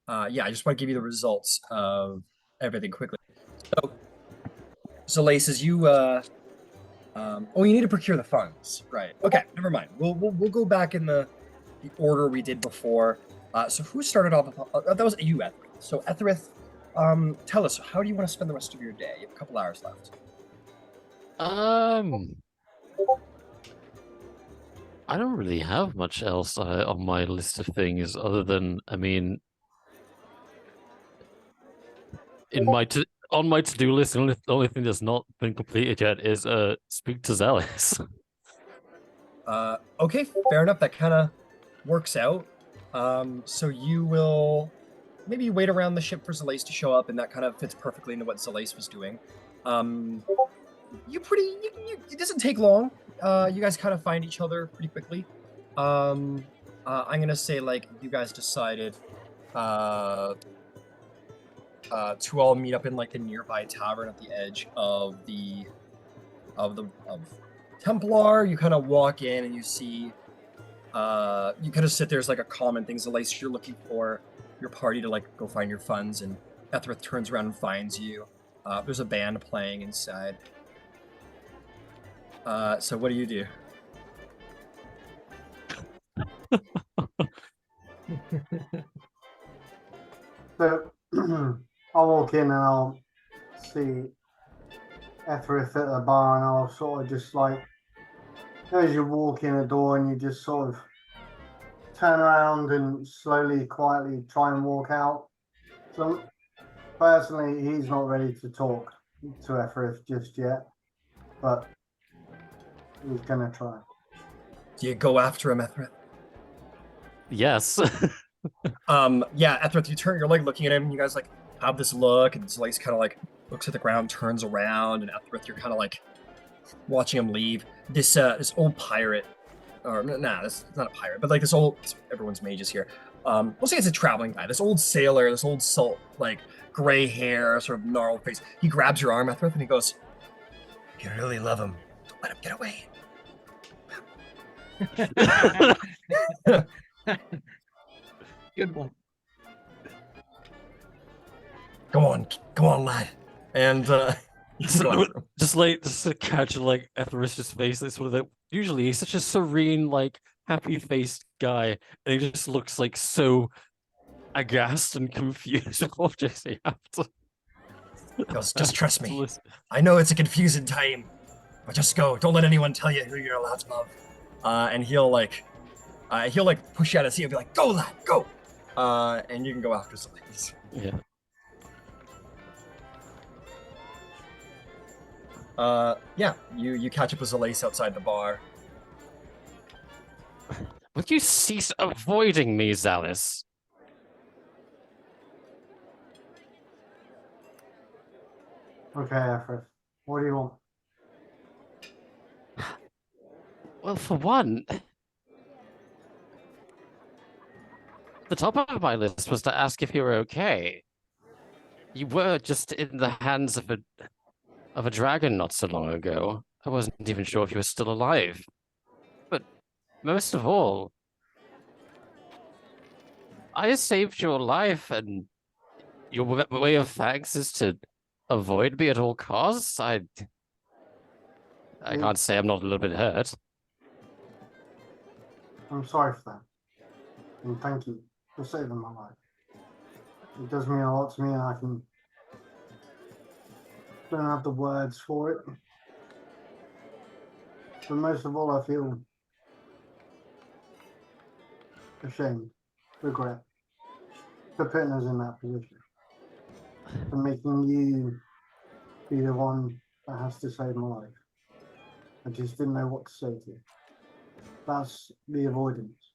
[SPEAKER 1] Yeah, I just want to give you the results of everything quickly. So, Solace, as you oh, you need to procure the funds, right? Okay, never mind. We'll go back in the order we did before. So who started off? That was you, Etherith. So Etherith, tell us, how do you want to spend the rest of your day? You have a couple hours left.
[SPEAKER 3] I don't really have much else on my list of things other than, I mean, on my to-do list, the only thing that's not been completed yet is speak to Zealous.
[SPEAKER 1] Okay, fair enough. That kind of works out. So you will maybe wait around the ship for Zalace to show up, and that kind of fits perfectly into what Zalace was doing. It doesn't take long. You guys kind of find each other pretty quickly. I'm gonna say like you guys decided to all meet up in like the nearby tavern at the edge of Templar. You kind of walk in and you see you kind of sit there's like a common thing. Zalace, you're looking for your party to like go find your funds, and Etherith turns around and finds you. There's a band playing inside. So what do you do?
[SPEAKER 5] So I'll walk in and I'll see Etherith at the bar, and I'll sort of just like, as you walk in the door and you just sort of turn around and slowly, quietly try and walk out. So personally, he's not ready to talk to Etherith just yet, but he's gonna try.
[SPEAKER 1] Do you go after him, Etherith?
[SPEAKER 3] Yes.
[SPEAKER 1] Yeah, Etherith, you're like looking at him, and you guys like have this look, and Zalace kind of like looks at the ground, turns around, and Etherith, you're kind of like watching him leave. This old pirate, or nah, this is not a pirate, but like this old, everyone's mages here. We'll say it's a traveling guy. This old sailor, this old salt, like gray hair, sort of gnarled face. He grabs your arm, Etherith, and he goes, "If you really love him, don't let him get away."
[SPEAKER 7] Good one.
[SPEAKER 1] Go on, lad. And
[SPEAKER 3] just to catch like Etherist's face. It's sort of like, usually he's such a serene, like happy faced guy, and he just looks like so aghast and confused. What does he have to?
[SPEAKER 1] goes, just trust me. I know it's a confusing time, but just go. Don't let anyone tell you who you're allowed to love. And he'll push you out of sea and be like, "Go, lad, go!" And you can go after Zalace.
[SPEAKER 3] Yeah.
[SPEAKER 1] Yeah, you catch up with Zalace outside the bar.
[SPEAKER 3] Would you cease avoiding me, Zealous?
[SPEAKER 5] Okay, Etherith, what do you want?
[SPEAKER 3] Well, for one, the top of my list was to ask if you were okay. You were just in the hands of a dragon not so long ago. I wasn't even sure if you were still alive. But most of all, I saved your life, and your way of thanks is to avoid me at all costs. I can't say I'm not a little bit hurt.
[SPEAKER 5] I'm sorry for that. And thank you for saving my life. It does mean a lot to me, and I don't have the words for it. But most of all, I feel ashamed, regret for putting us in that position, for making you be the one that has to save my life. I just didn't know what to say to you. That's the avoidance.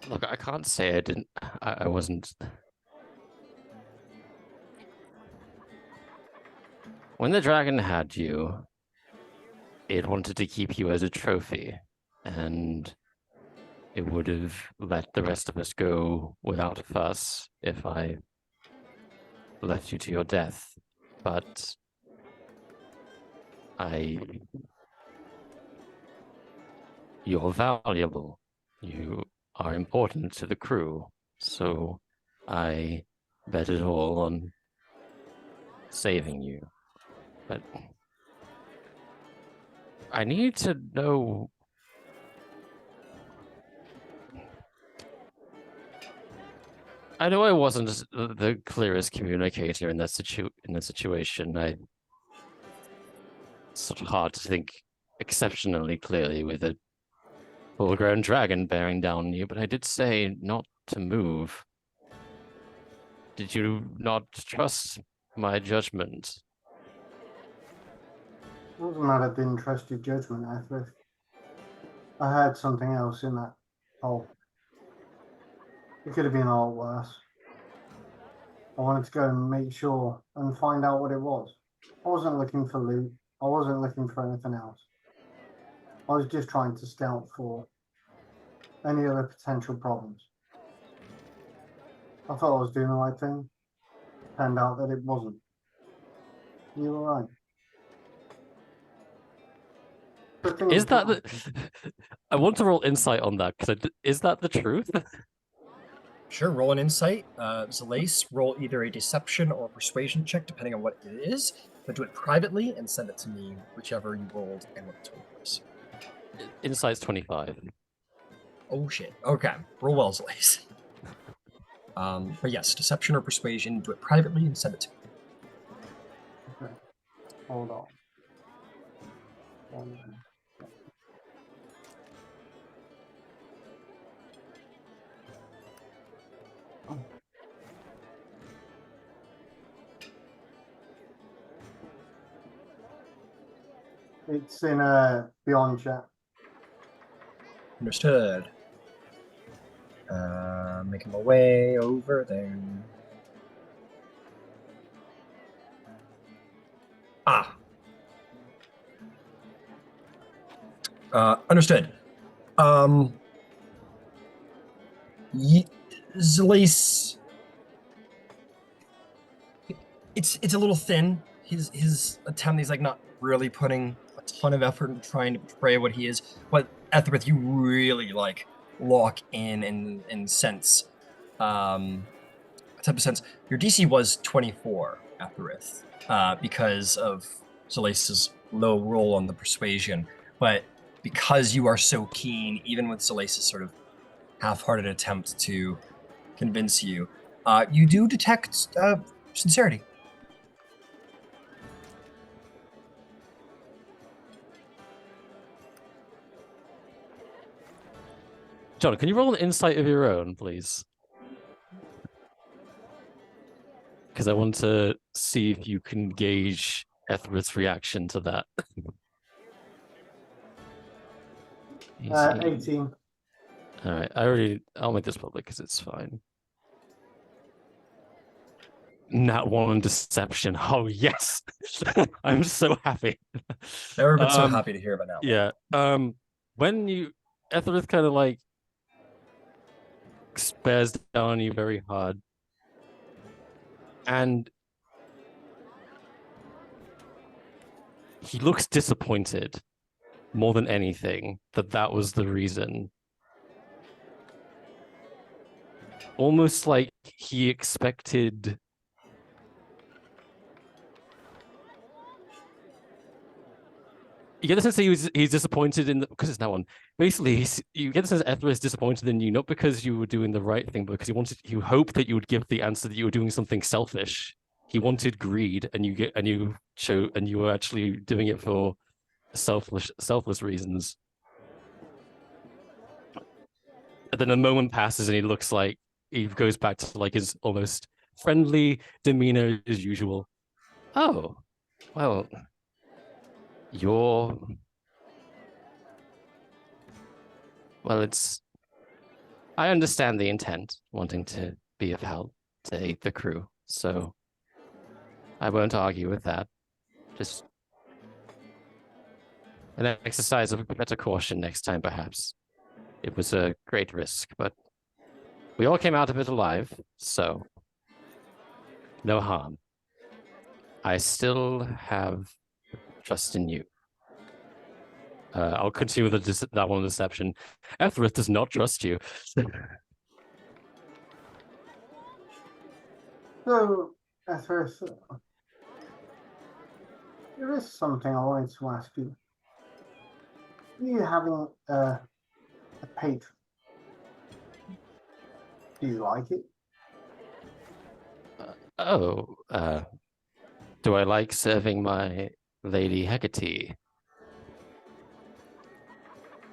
[SPEAKER 3] Look, I can't say I didn't. I wasn't. When the dragon had you, it wanted to keep you as a trophy, and it would have let the rest of us go without a fuss if I left you to your death. But you're valuable. You are important to the crew, so I bet it all on saving you. But I need to know. I know I wasn't the clearest communicator in that situation. It's sort of hard to think exceptionally clearly with a full-grown dragon bearing down on you, but I did say not to move. Did you not trust my judgment?
[SPEAKER 5] It wasn't that I didn't trust your judgment, Ethris. I heard something else in that hole. It could have been a lot worse. I wanted to go and make sure and find out what it was. I wasn't looking for loot. I wasn't looking for anything else. I was just trying to scout for any other potential problems. I thought I was doing the right thing. Turned out that it wasn't. You were right.
[SPEAKER 3] Is that the... I want to roll insight on that, because is that the truth?
[SPEAKER 1] Sure, roll an insight. Zalace, roll either a deception or a persuasion check, depending on what it is, but do it privately and send it to me, whichever you rolled and what the total was.
[SPEAKER 3] Insight's 25.
[SPEAKER 1] Oh shit. Okay, roll well, Zalace. But yes, deception or persuasion, do it privately and send it to me.
[SPEAKER 5] Okay. Hold on. It's in a beyond chat.
[SPEAKER 1] Understood. Making my way over there. Understood. Zalace, it's a little thin. His attempt, he's like not really putting a ton of effort in trying to portray what he is. But Etherith, you really like lock in and sense a type of sense. Your DC was 24, Etherith, because of Zalace's low roll on the persuasion. But because you are so keen, even with Zalace's sort of half-hearted attempt to convince you, you do detect sincerity.
[SPEAKER 3] John, can you roll an insight of your own, please? Because I want to see if you can gauge Etherith's reaction to that.
[SPEAKER 5] 18.
[SPEAKER 3] All right, I'll make this public because it's fine. Nat 1 on deception. Oh yes, I'm so happy.
[SPEAKER 1] Never been so happy to hear about now.
[SPEAKER 3] Yeah. When Etherith kind of like bears down on you very hard, and he looks disappointed more than anything that was the reason. Almost like he expected. You get the sense that he's disappointed in because it's now on. Basically, you get the sense that Ethra is disappointed in you, not because you were doing the right thing, but because he hoped that you would give the answer that you were doing something selfish. He wanted greed, and you were actually doing it for selfless reasons. And then a moment passes, and he looks like he goes back to like his almost friendly demeanor as usual. Oh, well, you're well. I understand the intent, wanting to be of help to aid the crew, so I won't argue with that. Just an exercise of better caution next time, perhaps. It was a great risk, but we all came out of it alive, so no harm. I still have trust in you. I'll continue with that one deception. Ethereth does not trust you.
[SPEAKER 5] So, Ethris, there is something I wanted to ask you. You having a patron, do you like it?
[SPEAKER 3] Do I like serving my Lady Hecate?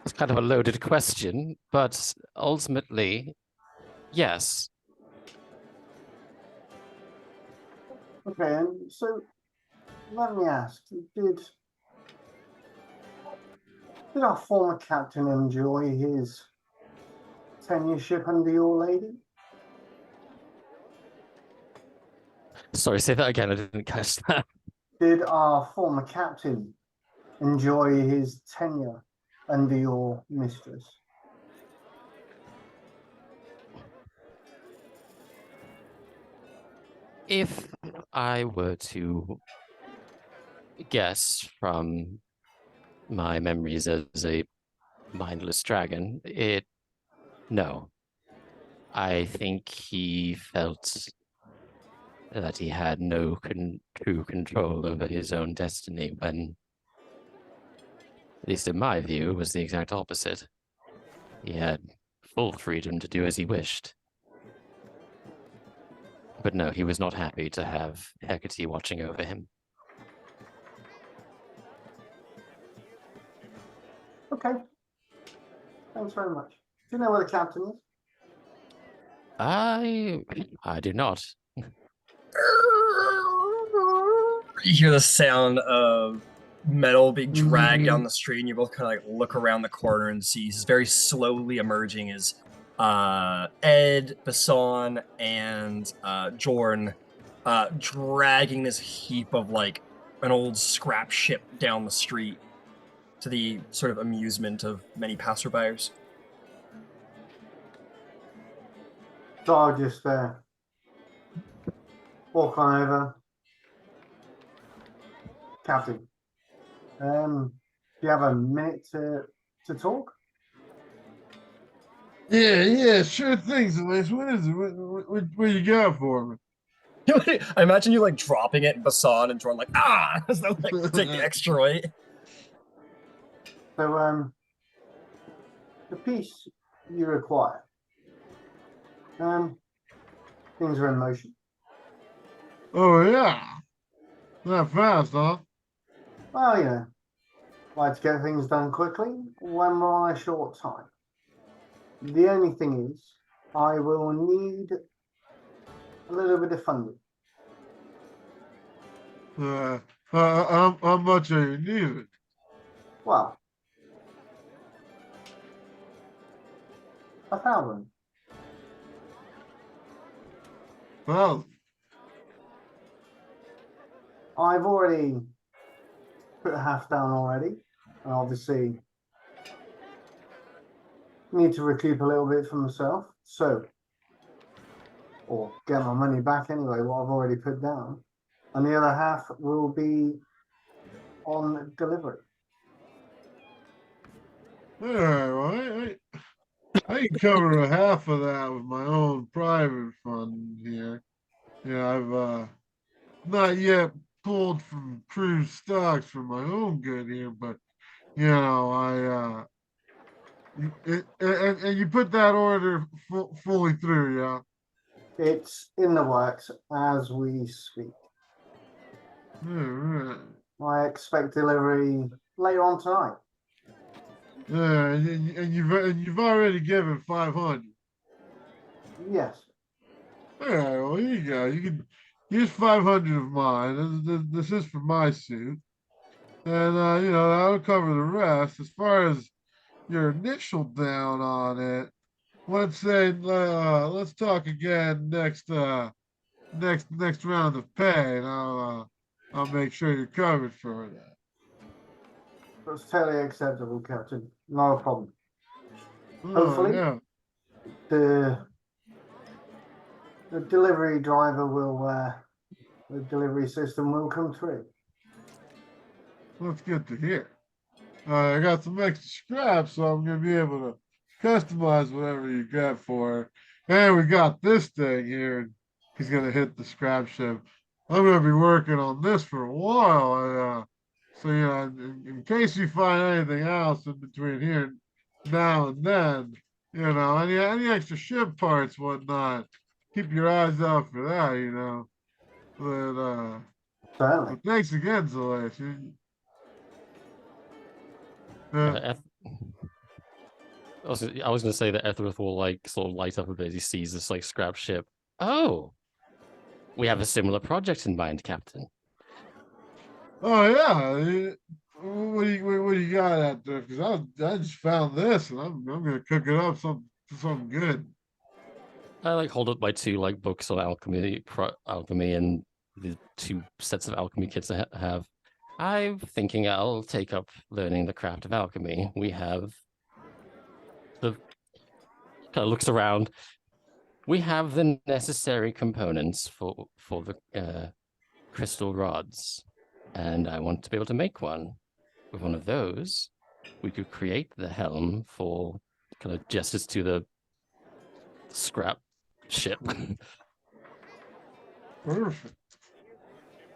[SPEAKER 3] It's kind of a loaded question, but ultimately, yes.
[SPEAKER 5] Okay, and so let me ask, did our former captain enjoy his tenureship under your lady?
[SPEAKER 3] Sorry, say that again. I didn't catch that.
[SPEAKER 5] Did our former captain enjoy his tenure under your mistress?
[SPEAKER 3] If I were to guess from my memories as a mindless dragon, no. I think he felt that he had no true control over his own destiny when, at least in my view, it was the exact opposite. He had full freedom to do as he wished. But no, he was not happy to have Hecate watching over him.
[SPEAKER 5] Okay. Thanks very much. Do you know where the captain is?
[SPEAKER 3] I do not.
[SPEAKER 1] You hear the sound of metal being dragged down the street, and you both kind of like look around the corner and see he's very slowly emerging as Ed, Bassan, and Jorn dragging this heap of like an old scrap ship down the street to the sort of amusement of many passerbyers.
[SPEAKER 5] So I'll just walk on over. Captain, do you have a minute to talk?
[SPEAKER 4] Yeah, sure thing, Celeste. What is it? What you got for me?
[SPEAKER 1] I imagine you like dropping it, and Bassan and Jorn like as though like take the extra weight.
[SPEAKER 5] So the piece you require. Things are in motion.
[SPEAKER 4] Oh yeah, not fast, huh?
[SPEAKER 5] Well, you know, like to get things done quickly when we're on a short time. The only thing is, I will need a little bit of funding.
[SPEAKER 4] How much are you needing?
[SPEAKER 5] Well, 1,000.
[SPEAKER 4] Well,
[SPEAKER 5] I've already put half down already, and obviously need to recoup a little bit for myself. So, or get my money back anyway, what I've already put down. And the other half will be on delivery.
[SPEAKER 4] All right, well, I can cover a half of that with my own private fund here. Yeah, I've not yet pulled from true stocks for my own good here, but you know, and you put that order fully through, yeah.
[SPEAKER 5] It's in the works as we speak.
[SPEAKER 4] All right.
[SPEAKER 5] I expect delivery later on tonight.
[SPEAKER 4] Yeah, and you've already given 500.
[SPEAKER 5] Yes.
[SPEAKER 4] All right, well, here you go. You can use 500 of mine. This is for my suit. And you know, that'll cover the rest. As far as your initial down on it, let's say let's talk again next round of pay, and I'll make sure you're covered for that.
[SPEAKER 5] That's totally acceptable, Captain. No problem.
[SPEAKER 4] Oh
[SPEAKER 5] Hopefully,
[SPEAKER 4] yeah,
[SPEAKER 5] the delivery driver will, the delivery system will come through.
[SPEAKER 4] that's good to hear. I got some extra scraps, so I'm gonna be able to customize whatever you got for her. And we got this thing here. He's gonna hit the scrap ship. I'm gonna be working on this for a while. So you know, in case you find anything else in between here now and then, you know, any extra ship parts, whatnot, keep your eyes out for that. You know,
[SPEAKER 5] Certainly.
[SPEAKER 4] but thanks again, Celeste.
[SPEAKER 3] Eth- I was going to say that Etherith will like sort of light up a bit as he sees this like scrap ship. Oh, we have a similar project in mind, Captain.
[SPEAKER 4] Oh yeah. What do you got out there? Because I just found this and I'm gonna cook it up something good.
[SPEAKER 3] I like hold up my two like books on alchemy and the two sets of alchemy kits I have. I'm thinking I'll take up learning the craft of alchemy. We have the kind of looks around. We have the necessary components for the crystal rods, and I want to be able to make one. With one of those, we could create the helm for kind of gestures to the scrap ship.
[SPEAKER 4] Perfect.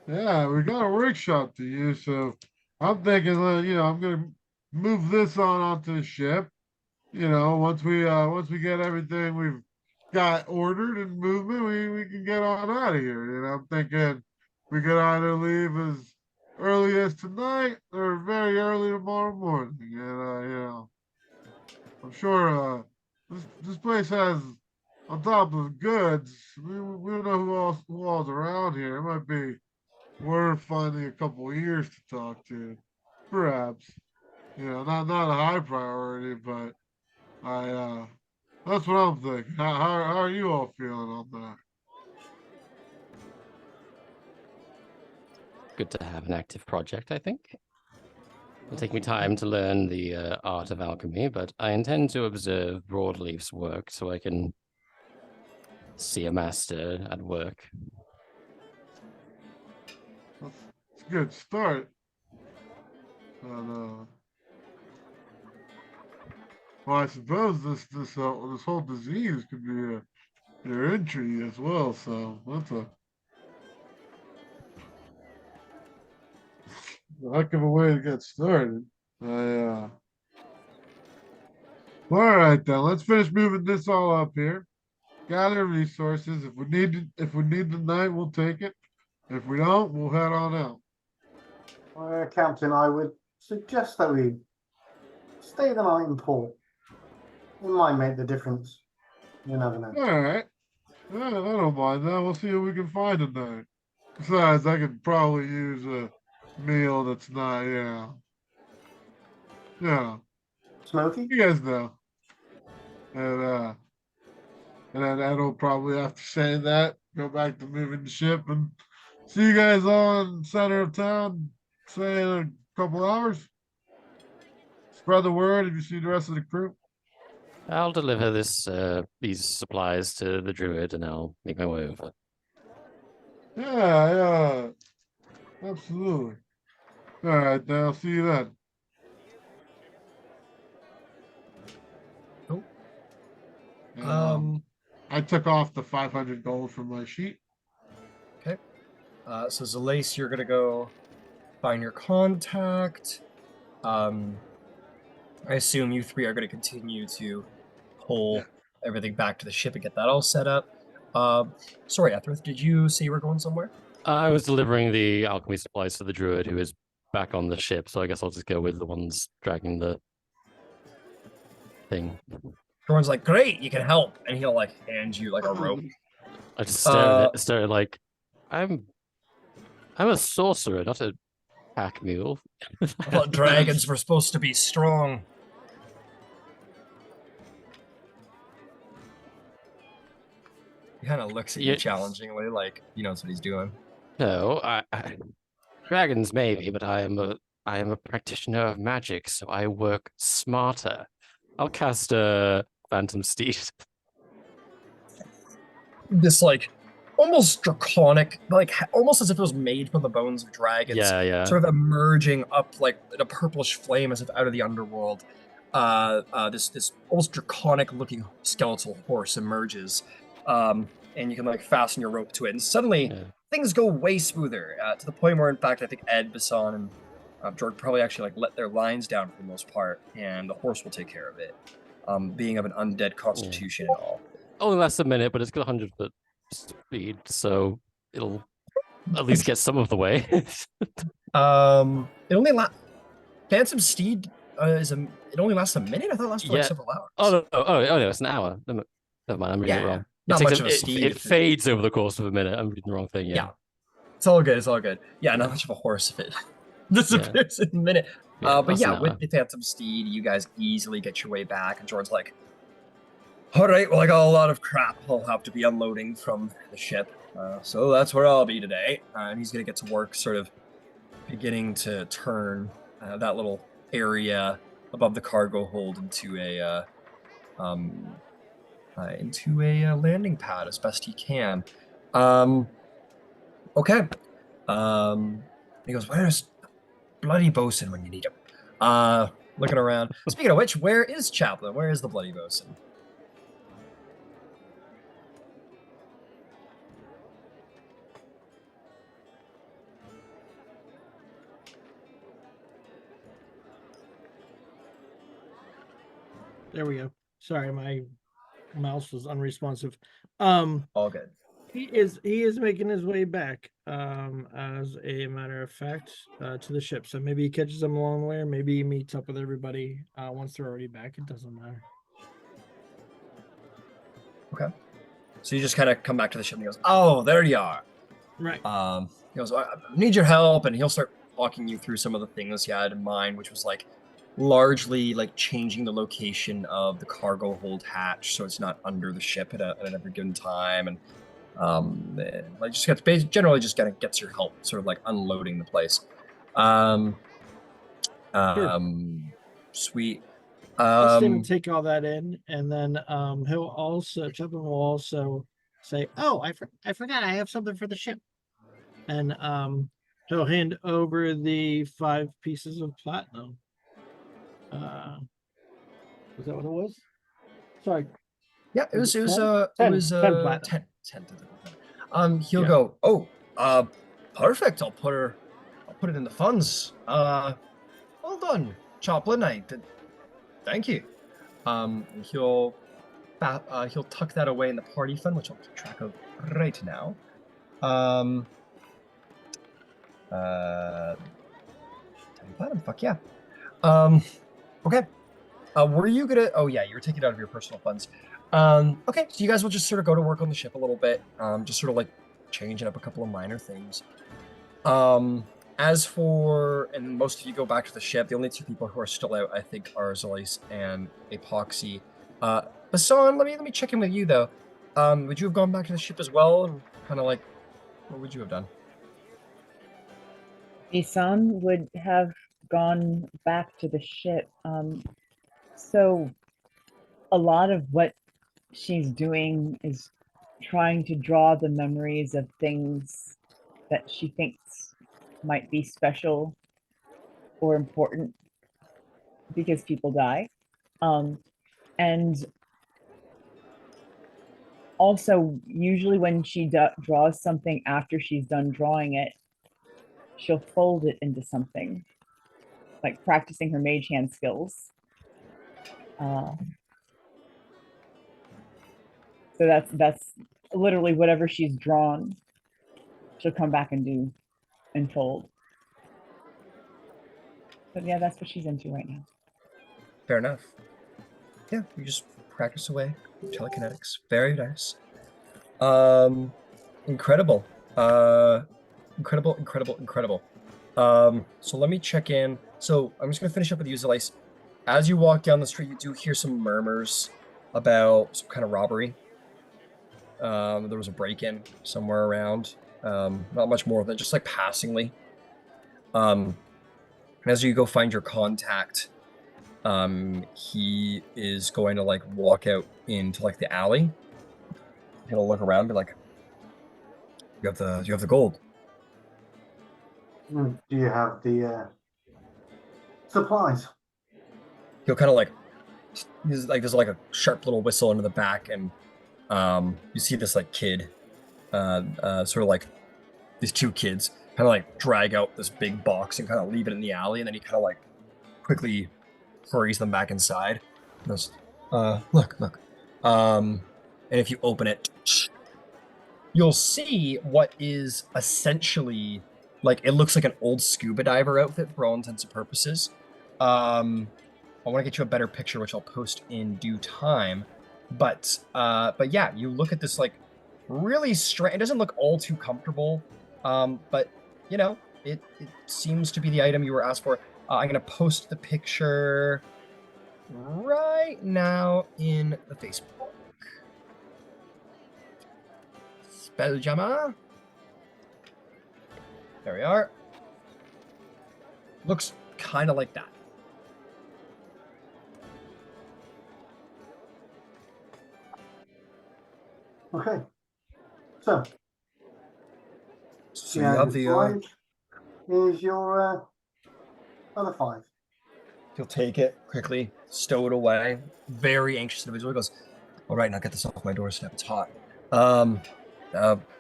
[SPEAKER 4] Yeah, we got a workshop to use, so I'm thinking, you know, I'm gonna move this onto the ship. You know, once we get everything we've got ordered and movement, we can get on out of here. You know, I'm thinking we could either leave as early as tonight or very early tomorrow morning. You know, I'm sure this place has on top of goods. We don't know who all's around here. It might be worth finding a couple years to talk to, perhaps. You know, not a high priority, but I that's what I'm thinking. How are you all feeling on that?
[SPEAKER 3] Good to have an active project, I think. It'll take me time to learn the art of alchemy, but I intend to observe Broadleaf's work so I can see a master at work.
[SPEAKER 4] It's a good start. And well, I suppose this whole disease could be your entry as well. So that's a heck of a way to get started. All right then, let's finish moving this all up here. Gather resources. If we need the night, we'll take it. If we don't, we'll head on out.
[SPEAKER 5] Captain, I would suggest that we stay the night in port. It might make the difference. You never know.
[SPEAKER 4] All right. I don't mind that. We'll see what we can find tonight. Besides, I could probably use a meal that's not,
[SPEAKER 5] Smoky?
[SPEAKER 4] you guys know. And then Ed'll probably after saying that, go back to moving the ship and see you guys on center of town, say in a couple hours. Spread the word if you see the rest of the crew.
[SPEAKER 3] I'll deliver these supplies to the druid and I'll make my way over.
[SPEAKER 4] Yeah, absolutely. All right, then I'll see you then.
[SPEAKER 1] Cool.
[SPEAKER 4] And, I took off the 500 gold from my sheet.
[SPEAKER 1] Okay. So Zalace, you're gonna go find your contact. I assume you three are gonna continue to pull
[SPEAKER 4] Yeah.
[SPEAKER 1] everything back to the ship and get that all set up. Sorry, Ethrith, did you say you were going somewhere?
[SPEAKER 3] I was delivering the alchemy supplies to the druid who is back on the ship, so I guess I'll just go with the ones dragging the thing.
[SPEAKER 1] Jordan's like, great, you can help, and he'll like hand you like a rope.
[SPEAKER 3] I just stare at it, stare at like, I'm a sorcerer, not a pack mule.
[SPEAKER 1] I thought dragons were supposed to be strong. He kind of looks at you
[SPEAKER 3] Yeah.
[SPEAKER 1] challengingly, like he knows what he's doing.
[SPEAKER 3] No, dragons maybe, but I am a practitioner of magic, so I work smarter. I'll cast a phantom steed.
[SPEAKER 1] This like almost draconic, like almost as if it was made from the bones of dragons.
[SPEAKER 3] Yeah.
[SPEAKER 1] Sort of emerging up like in a purplish flame as if out of the underworld. This almost draconic looking skeletal horse emerges. And you can like fasten your rope to it, and suddenly things go way smoother to the point where, in fact, I think Ed, Basan, and Jorg probably actually like let their lines down for the most part, and the horse will take care of it, being of an undead constitution and all.
[SPEAKER 3] Only lasts a minute, but it's got 100-foot speed, so it'll at least get some of the way.
[SPEAKER 1] It only Phantom Steed it only lasts a minute. I thought it lasted like several hours.
[SPEAKER 3] Oh no, it's an hour. Never mind, I'm reading it wrong.
[SPEAKER 1] Not much of a steed.
[SPEAKER 3] It fades over the course of a minute. I'm reading the wrong thing. Yeah.
[SPEAKER 1] It's all good. It's all good. Yeah, not much of a horse if it disappears in a minute. But yeah, with the Phantom Steed, you guys easily get your way back. And Jordan's like, all right, well, I got a lot of crap I'll have to be unloading from the ship. So that's where I'll be today. And he's going to get to work sort of beginning to turn that little area above the cargo hold into a landing pad as best he can. Okay. He goes, where's bloody bosun when you need him? Looking around. Speaking of which, where is Chaplain? Where is the bloody bosun?
[SPEAKER 7] There we go. Sorry, my mouse was unresponsive.
[SPEAKER 1] All good.
[SPEAKER 7] He is making his way back, as a matter of fact, to the ship. So maybe he catches them along the way, or maybe he meets up with everybody once they're already back. It doesn't matter.
[SPEAKER 1] Okay. So you just kind of come back to the ship and he goes, oh, there you are.
[SPEAKER 7] Right.
[SPEAKER 1] He goes, I need your help, and he'll start walking you through some of the things he had in mind, which was like largely like changing the location of the cargo hold hatch so it's not under the ship at every given time, and like just generally just kind of gets your help sort of like unloading the place. Sweet.
[SPEAKER 7] I'll stand and take all that in, and then Chaplain will also say, "Oh, I forgot, I have something for the ship," and he'll hand over the 5 pieces of platinum. Was that what it was? Sorry.
[SPEAKER 1] Yeah, it was
[SPEAKER 7] 10 platinum.
[SPEAKER 1] 10. He'll go, oh, perfect. I'll put it in the funds. Well done, Chaplain. Thank you. He'll tuck that away in the party fund, which I'll keep track of right now. 10 platinum, fuck yeah. Okay. Were you gonna? Oh yeah, you were taking it out of your personal funds. Okay, so you guys will just sort of go to work on the ship a little bit, just sort of like changing up a couple of minor things. As for, and most of you go back to the ship, the only 2 people who are still out, I think, are Zolice and Epoxy. Basan, let me check in with you though. Would you have gone back to the ship as well, and kind of like, what would you have done?
[SPEAKER 6] Isan would have gone back to the ship. So a lot of what she's doing is trying to draw the memories of things that she thinks might be special or important because people die. And also, usually when she draws something after she's done drawing it, she'll fold it into something, like practicing her mage hand skills. So that's literally whatever she's drawn, she'll come back and do and fold. But yeah, that's what she's into right now.
[SPEAKER 1] Fair enough. Yeah, you just practice away. Telekinetics. Very nice. Incredible. Incredible. So let me check in. So I'm just gonna finish up with you, Zalice. As you walk down the street, you do hear some murmurs about some kind of robbery. There was a break-in somewhere around. Not much more than just like passingly. And as you go find your contact, he is going to like walk out into like the alley. He'll look around and be like, you have the gold.
[SPEAKER 5] Do you have the supplies?
[SPEAKER 1] He'll kind of like, there's like a sharp little whistle into the back, and you see this like kid, sort of like these two kids kind of like drag out this big box and kind of leave it in the alley, and then he kind of like quickly hurries them back inside. And goes, look. And if you open it, you'll see what is essentially like, it looks like an old scuba diver outfit for all intents and purposes. I want to get you a better picture, which I'll post in due time. But yeah, you look at this like really strange. It doesn't look all too comfortable, but you know, it seems to be the item you were asked for. I'm gonna post the picture right now in the Facebook. Spelljammer. There we are. Looks kind of like that.
[SPEAKER 5] Okay. So
[SPEAKER 1] So you have the.
[SPEAKER 5] 5 is your other 5.
[SPEAKER 1] He'll take it quickly, stow it away. Very anxious individual. He goes, "All right, now get this off my doorstep. It's hot.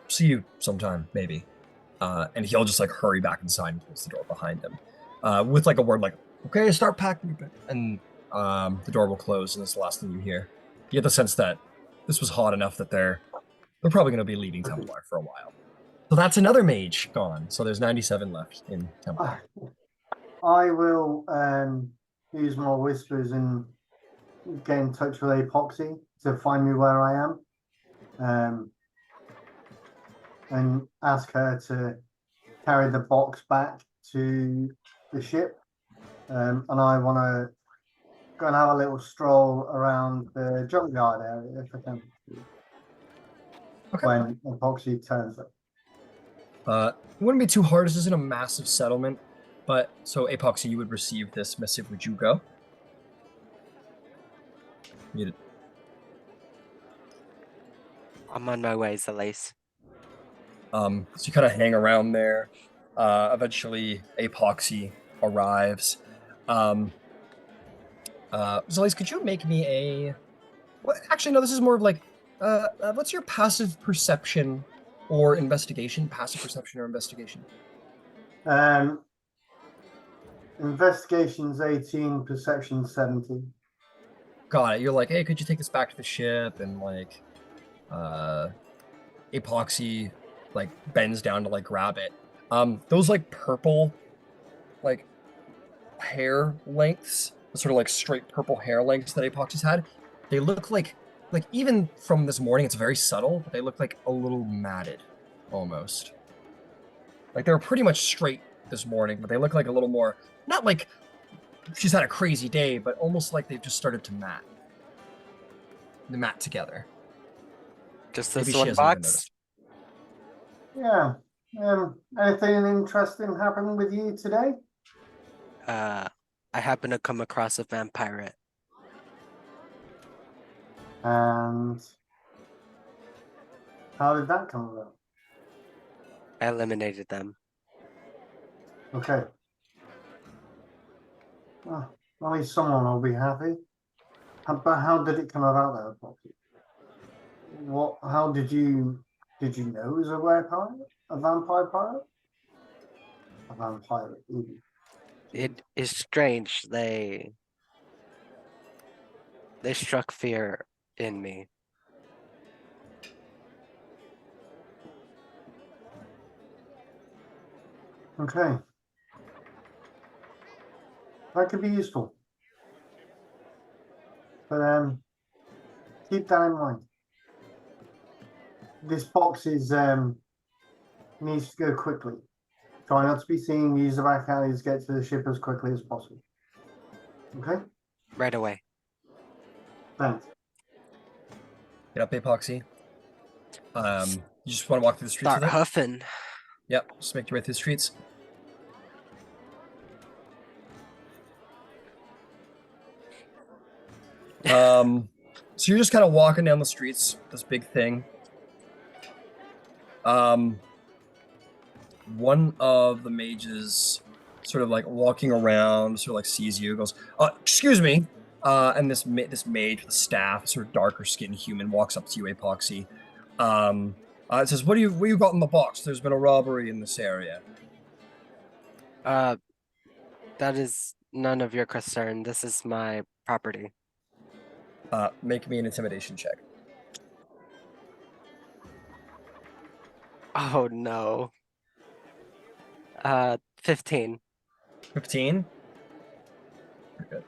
[SPEAKER 1] See you sometime, maybe." And he'll just like hurry back inside and close the door behind him, with like a word like, "Okay, start packing," and the door will close, and that's the last thing you hear. You get the sense that this was hot enough that they're probably going to be leaving Templar for a while. So that's another mage gone. So there's 97 left in Templar.
[SPEAKER 5] I will use my whispers and get in touch with Epoxy to find me where I am, and ask her to carry the box back to the ship. And I want to go and have a little stroll around the junkyard area if I can.
[SPEAKER 1] Okay.
[SPEAKER 5] When Epoxy turns up.
[SPEAKER 1] It wouldn't be too hard. This isn't a massive settlement, but so Epoxy, you would receive this missive. Would you go?
[SPEAKER 2] I'm on my way, Zalace.
[SPEAKER 1] So you kind of hang around there. Eventually, Epoxy arrives. Zalace, could you make me a? Well, actually, no. This is more of like, what's your passive perception or investigation? Passive perception or investigation?
[SPEAKER 5] Investigation's 18, perception 17.
[SPEAKER 1] Got it. You're like, hey, could you take this back to the ship? And like, Epoxy like bends down to like grab it. Those like purple, like hair lengths, the sort of like straight purple hair lengths that Epoxy's had, they look like even from this morning, it's very subtle, but they look like a little matted, almost. Like they were pretty much straight this morning, but they look like a little more, not like she's had a crazy day, but almost like they've just started to mat. They mat together.
[SPEAKER 2] Just
[SPEAKER 1] Maybe
[SPEAKER 2] this
[SPEAKER 1] she
[SPEAKER 2] one
[SPEAKER 1] hasn't even
[SPEAKER 2] box?
[SPEAKER 1] noticed.
[SPEAKER 5] Yeah. Anything interesting happened with you today?
[SPEAKER 2] I happen to come across a vampire.
[SPEAKER 5] And how did that come about?
[SPEAKER 2] I eliminated them.
[SPEAKER 5] Okay. At least someone will be happy. But how did it come about there, Poppy? What? How did you know it was a rare pirate? A vampire pirate? A vampire. Ooh.
[SPEAKER 2] It is strange. They struck fear in me.
[SPEAKER 5] Okay. That could be useful. But keep that in mind. This box is needs to go quickly. Try not to be seen, use the back alleys, get to the ship as quickly as possible. Okay?
[SPEAKER 2] Right away.
[SPEAKER 5] Thanks.
[SPEAKER 1] Get up, Epoxy. You just want to walk through the streets
[SPEAKER 2] Start
[SPEAKER 1] with it?
[SPEAKER 2] huffing.
[SPEAKER 1] Yep, just make your way through the streets. So you're just kind of walking down the streets, this big thing. One of the mages sort of like walking around, sort of like sees you, goes, excuse me. And this mage with a staff, sort of darker skinned human, walks up to you, Epoxy. It says, what do you got in the box? There's been a robbery in this area.
[SPEAKER 2] That is none of your concern. This is my property.
[SPEAKER 1] Make me an intimidation check.
[SPEAKER 2] Oh no. 15.
[SPEAKER 1] 15. Good.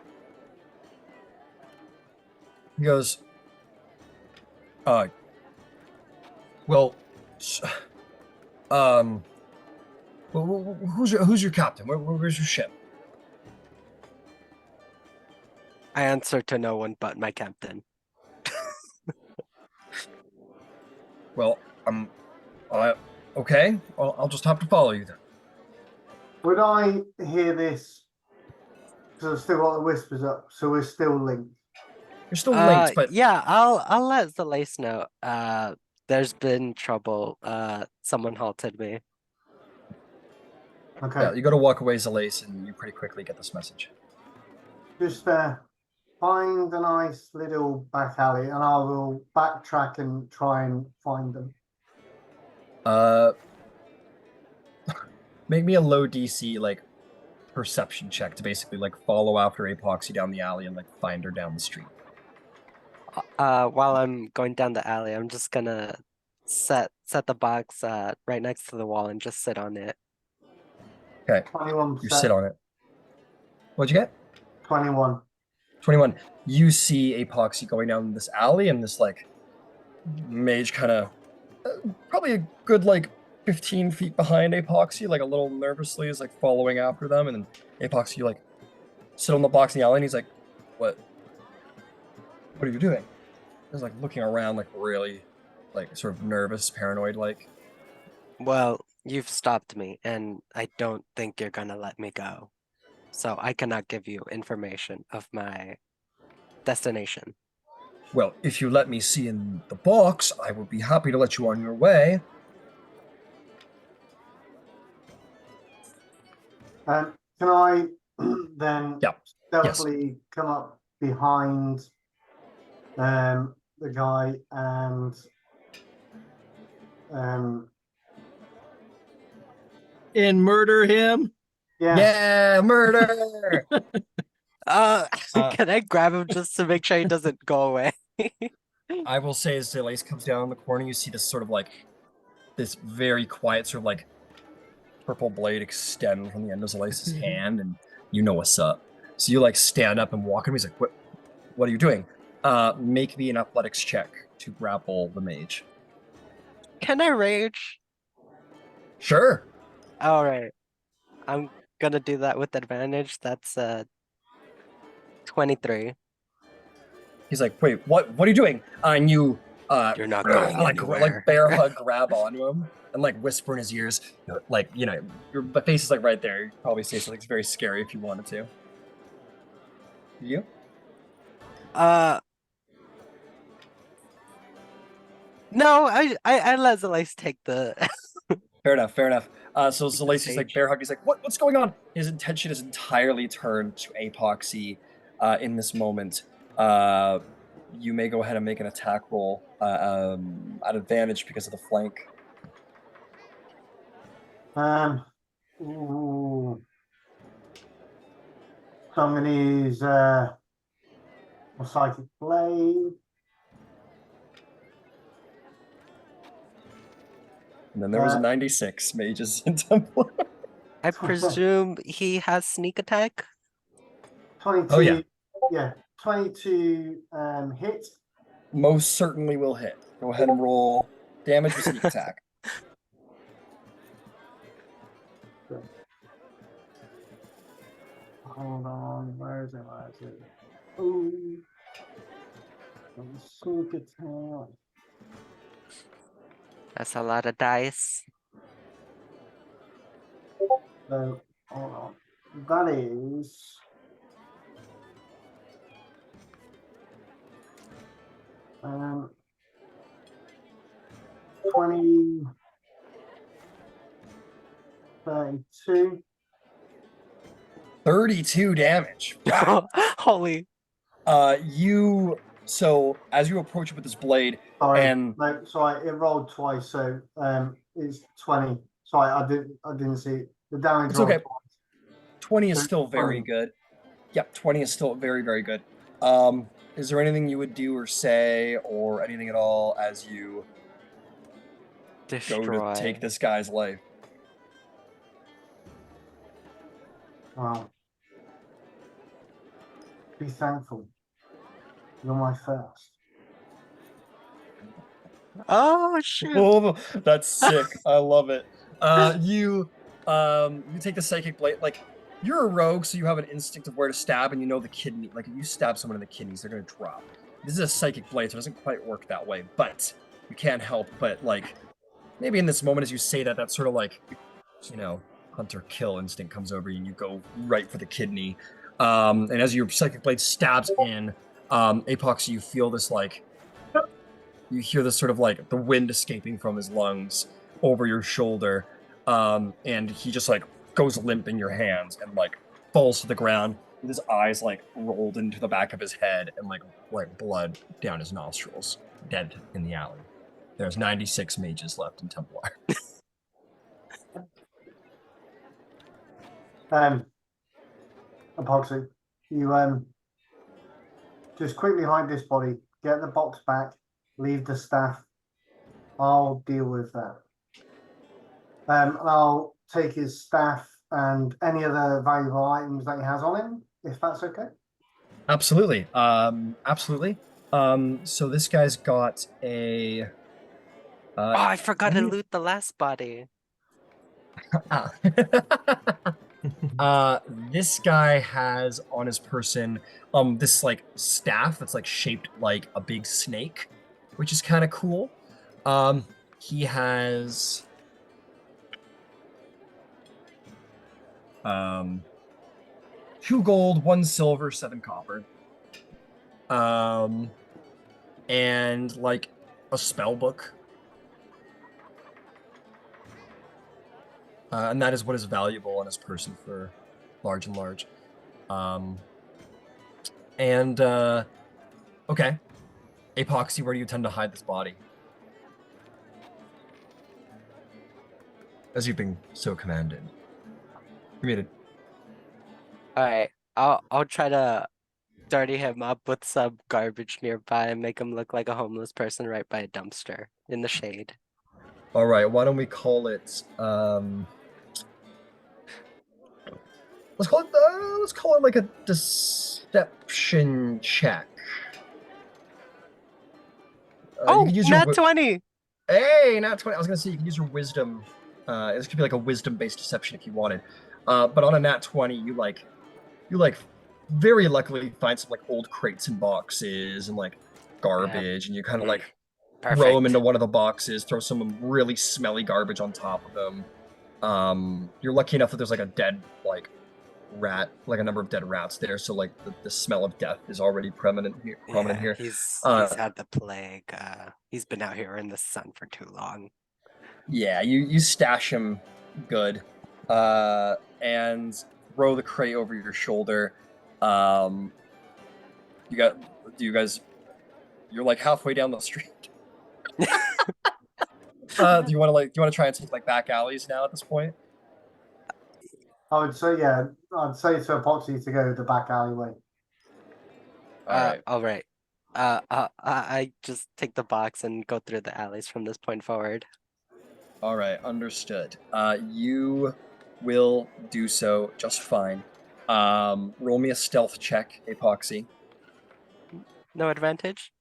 [SPEAKER 1] He goes, well, who's your captain? Where's your ship?
[SPEAKER 2] I answer to no one but my captain.
[SPEAKER 1] Well, okay. Well, I'll just have to follow you then.
[SPEAKER 5] Would I hear this? Because I've still got the whispers up, so we're still linked.
[SPEAKER 1] You're still linked, but
[SPEAKER 2] yeah, I'll let Zalace know. There's been trouble. Someone halted me.
[SPEAKER 5] Okay.
[SPEAKER 1] yeah, you got to walk away, Zalace, and you pretty quickly get this message.
[SPEAKER 5] Just find a nice little back alley, and I will backtrack and try and find them.
[SPEAKER 1] Make me a low DC like perception check to basically like follow after Epoxy down the alley and like find her down the street.
[SPEAKER 2] While I'm going down the alley, I'm just gonna set the box right next to the wall and just sit on it.
[SPEAKER 1] Okay,
[SPEAKER 5] 21%.
[SPEAKER 1] you sit on it. What'd you get?
[SPEAKER 5] 21.
[SPEAKER 1] 21. You see Epoxy going down this alley, and this like mage kind of probably a good like 15 feet behind Epoxy, like a little nervously is like following after them, and then Epoxy like sit on the box in the alley, and he's like, what are you doing? He's like looking around like really like sort of nervous, paranoid like.
[SPEAKER 2] Well, you've stopped me, and I don't think you're gonna let me go. So I cannot give you information of my destination.
[SPEAKER 1] Well, if you let me see in the box, I would be happy to let you on your way.
[SPEAKER 5] Can I then
[SPEAKER 1] Yeah.
[SPEAKER 5] stealthily come up behind the guy and
[SPEAKER 7] murder him?
[SPEAKER 1] Yeah, murder!
[SPEAKER 2] Can I grab him just to make sure he doesn't go away?
[SPEAKER 1] I will say as Zalace comes down in the corner, you see this sort of like, this very quiet sort of like purple blade extend from the end of Zalace's hand, and you know what's up. So you like stand up and walk at him. He's like, what are you doing? Make me an athletics check to grapple the mage.
[SPEAKER 2] Can I rage?
[SPEAKER 1] Sure.
[SPEAKER 2] All right. I'm gonna do that with advantage. That's 23.
[SPEAKER 1] He's like, wait, what are you doing? And you
[SPEAKER 2] You're not going anywhere.
[SPEAKER 1] like bear hug grab onto him and like whisper in his ears, like, you know, your face is like right there. You probably say something that's very scary if you wanted to. You?
[SPEAKER 2] No, I let Zalace take the
[SPEAKER 1] Fair enough. So
[SPEAKER 2] the
[SPEAKER 1] Lacey's like
[SPEAKER 2] sage.
[SPEAKER 1] bear hug. He's like, what's going on? His attention is entirely turned to Apoxy in this moment. You may go ahead and make an attack roll at advantage because of the flank.
[SPEAKER 5] Ooh. So I'm going to use a psychic blade.
[SPEAKER 1] And then there was a 96 mages in Templar.
[SPEAKER 2] I presume he has sneak attack.
[SPEAKER 5] 22.
[SPEAKER 1] Oh, yeah.
[SPEAKER 5] Yeah, 22 hit.
[SPEAKER 1] Most certainly will hit. Go ahead and roll damage with sneak attack.
[SPEAKER 5] Hold on, where is it? Ooh. Sneak attack.
[SPEAKER 2] That's a lot of dice.
[SPEAKER 5] So, hold on. That is... Um, 20... 32.
[SPEAKER 1] 32 damage. Wow.
[SPEAKER 2] Holy.
[SPEAKER 1] So as you approach it with this blade,
[SPEAKER 5] Sorry,
[SPEAKER 1] and
[SPEAKER 5] no, sorry, it rolled twice, so it's 20. Sorry, I didn't see it. The damage
[SPEAKER 1] it's
[SPEAKER 5] rolled
[SPEAKER 1] okay.
[SPEAKER 5] twice.
[SPEAKER 1] 20 is
[SPEAKER 5] So
[SPEAKER 1] still very
[SPEAKER 5] 20.
[SPEAKER 1] good. Yep, 20 is still very, very good. Is there anything you would do or say or anything at all as you
[SPEAKER 2] Destroy.
[SPEAKER 1] go to take this guy's life?
[SPEAKER 5] Wow. Be thankful. You're my first.
[SPEAKER 2] Oh shoot.
[SPEAKER 1] Oh, that's sick. I love it. You take the psychic blade. Like, you're a rogue, so you have an instinct of where to stab, and you know the kidney. Like, if you stab someone in the kidneys, they're gonna drop. This is a psychic blade, so it doesn't quite work that way. But you can't help but, like, maybe in this moment as you say that, that sort of like, hunter kill instinct comes over you, and you go right for the kidney. And as your psychic blade stabs in, Apox, you feel this like. You hear this sort of like the wind escaping from his lungs over your shoulder, and he just like goes limp in your hands and like falls to the ground with his eyes like rolled into the back of his head and like blood down his nostrils, dead in the alley. There's 96 mages left in Templar.
[SPEAKER 5] Epoxy, you just quickly hide this body, get the box back, leave the staff. I'll deal with that. I'll take his staff and any other valuable items that he has on him, if that's okay.
[SPEAKER 1] Absolutely. Absolutely. So this guy's got a.
[SPEAKER 2] Oh, I forgot to loot the last body.
[SPEAKER 1] This guy has on his person this like staff that's like shaped like a big snake, which is kind of cool. He has 2 gold, 1 silver, 7 copper. And like a spell book. And that is what is valuable on his person for large and large. Okay. Apoxy, where do you tend to hide this body? As you've been so commanded. You made it.
[SPEAKER 2] Alright, I'll try to dirty him up with some garbage nearby and make him look like a homeless person right by a dumpster in the shade.
[SPEAKER 1] All right, why don't we call it let's call it like a deception check.
[SPEAKER 2] Oh,
[SPEAKER 1] you can use
[SPEAKER 2] nat
[SPEAKER 1] your
[SPEAKER 2] 20!
[SPEAKER 1] Hey, nat 20. I was gonna say you can use your wisdom. This could be like a wisdom-based deception if you wanted. But on a nat 20, you very luckily find some like old crates and boxes and like garbage, and you kind of like throw them into one of the boxes, throw some really smelly garbage on top of them. You're lucky enough that there's like a dead like rat, like a number of dead rats there, so like the smell of death is already prominent here.
[SPEAKER 2] He's had the plague. He's been out here in the sun for too long.
[SPEAKER 1] Yeah, you stash him good, and throw the crate over your shoulder. Um, you got, do you guys? You're like halfway down the street. Do you want to try and take like back alleys now at this point?
[SPEAKER 5] I would say, yeah, I'd say to Epoxy to go the back alleyway.
[SPEAKER 1] All right,
[SPEAKER 2] All right. I just take the box and go through the alleys from this point forward.
[SPEAKER 1] all right, understood. You will do so just fine. Roll me a stealth check, Epoxy.
[SPEAKER 2] No advantage?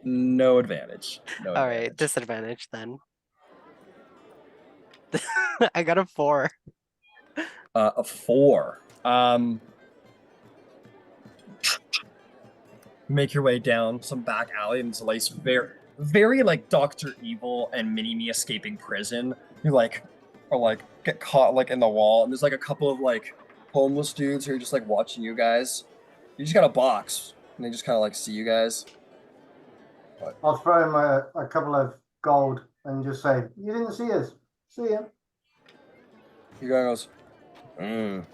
[SPEAKER 1] No advantage. No
[SPEAKER 2] All right,
[SPEAKER 1] advantage.
[SPEAKER 2] disadvantage then. I got a 4.
[SPEAKER 1] A 4. Make your way down some back alley and it's like very like Dr. Evil and Mini-Me escaping prison. You or get caught like in the wall, and there's like a couple of like homeless dudes who are just like watching you guys. You just got a box, and they just kind of like see you guys.
[SPEAKER 5] I'll throw him a couple of gold and just say, "You didn't see us. See ya."
[SPEAKER 1] You guy goes, and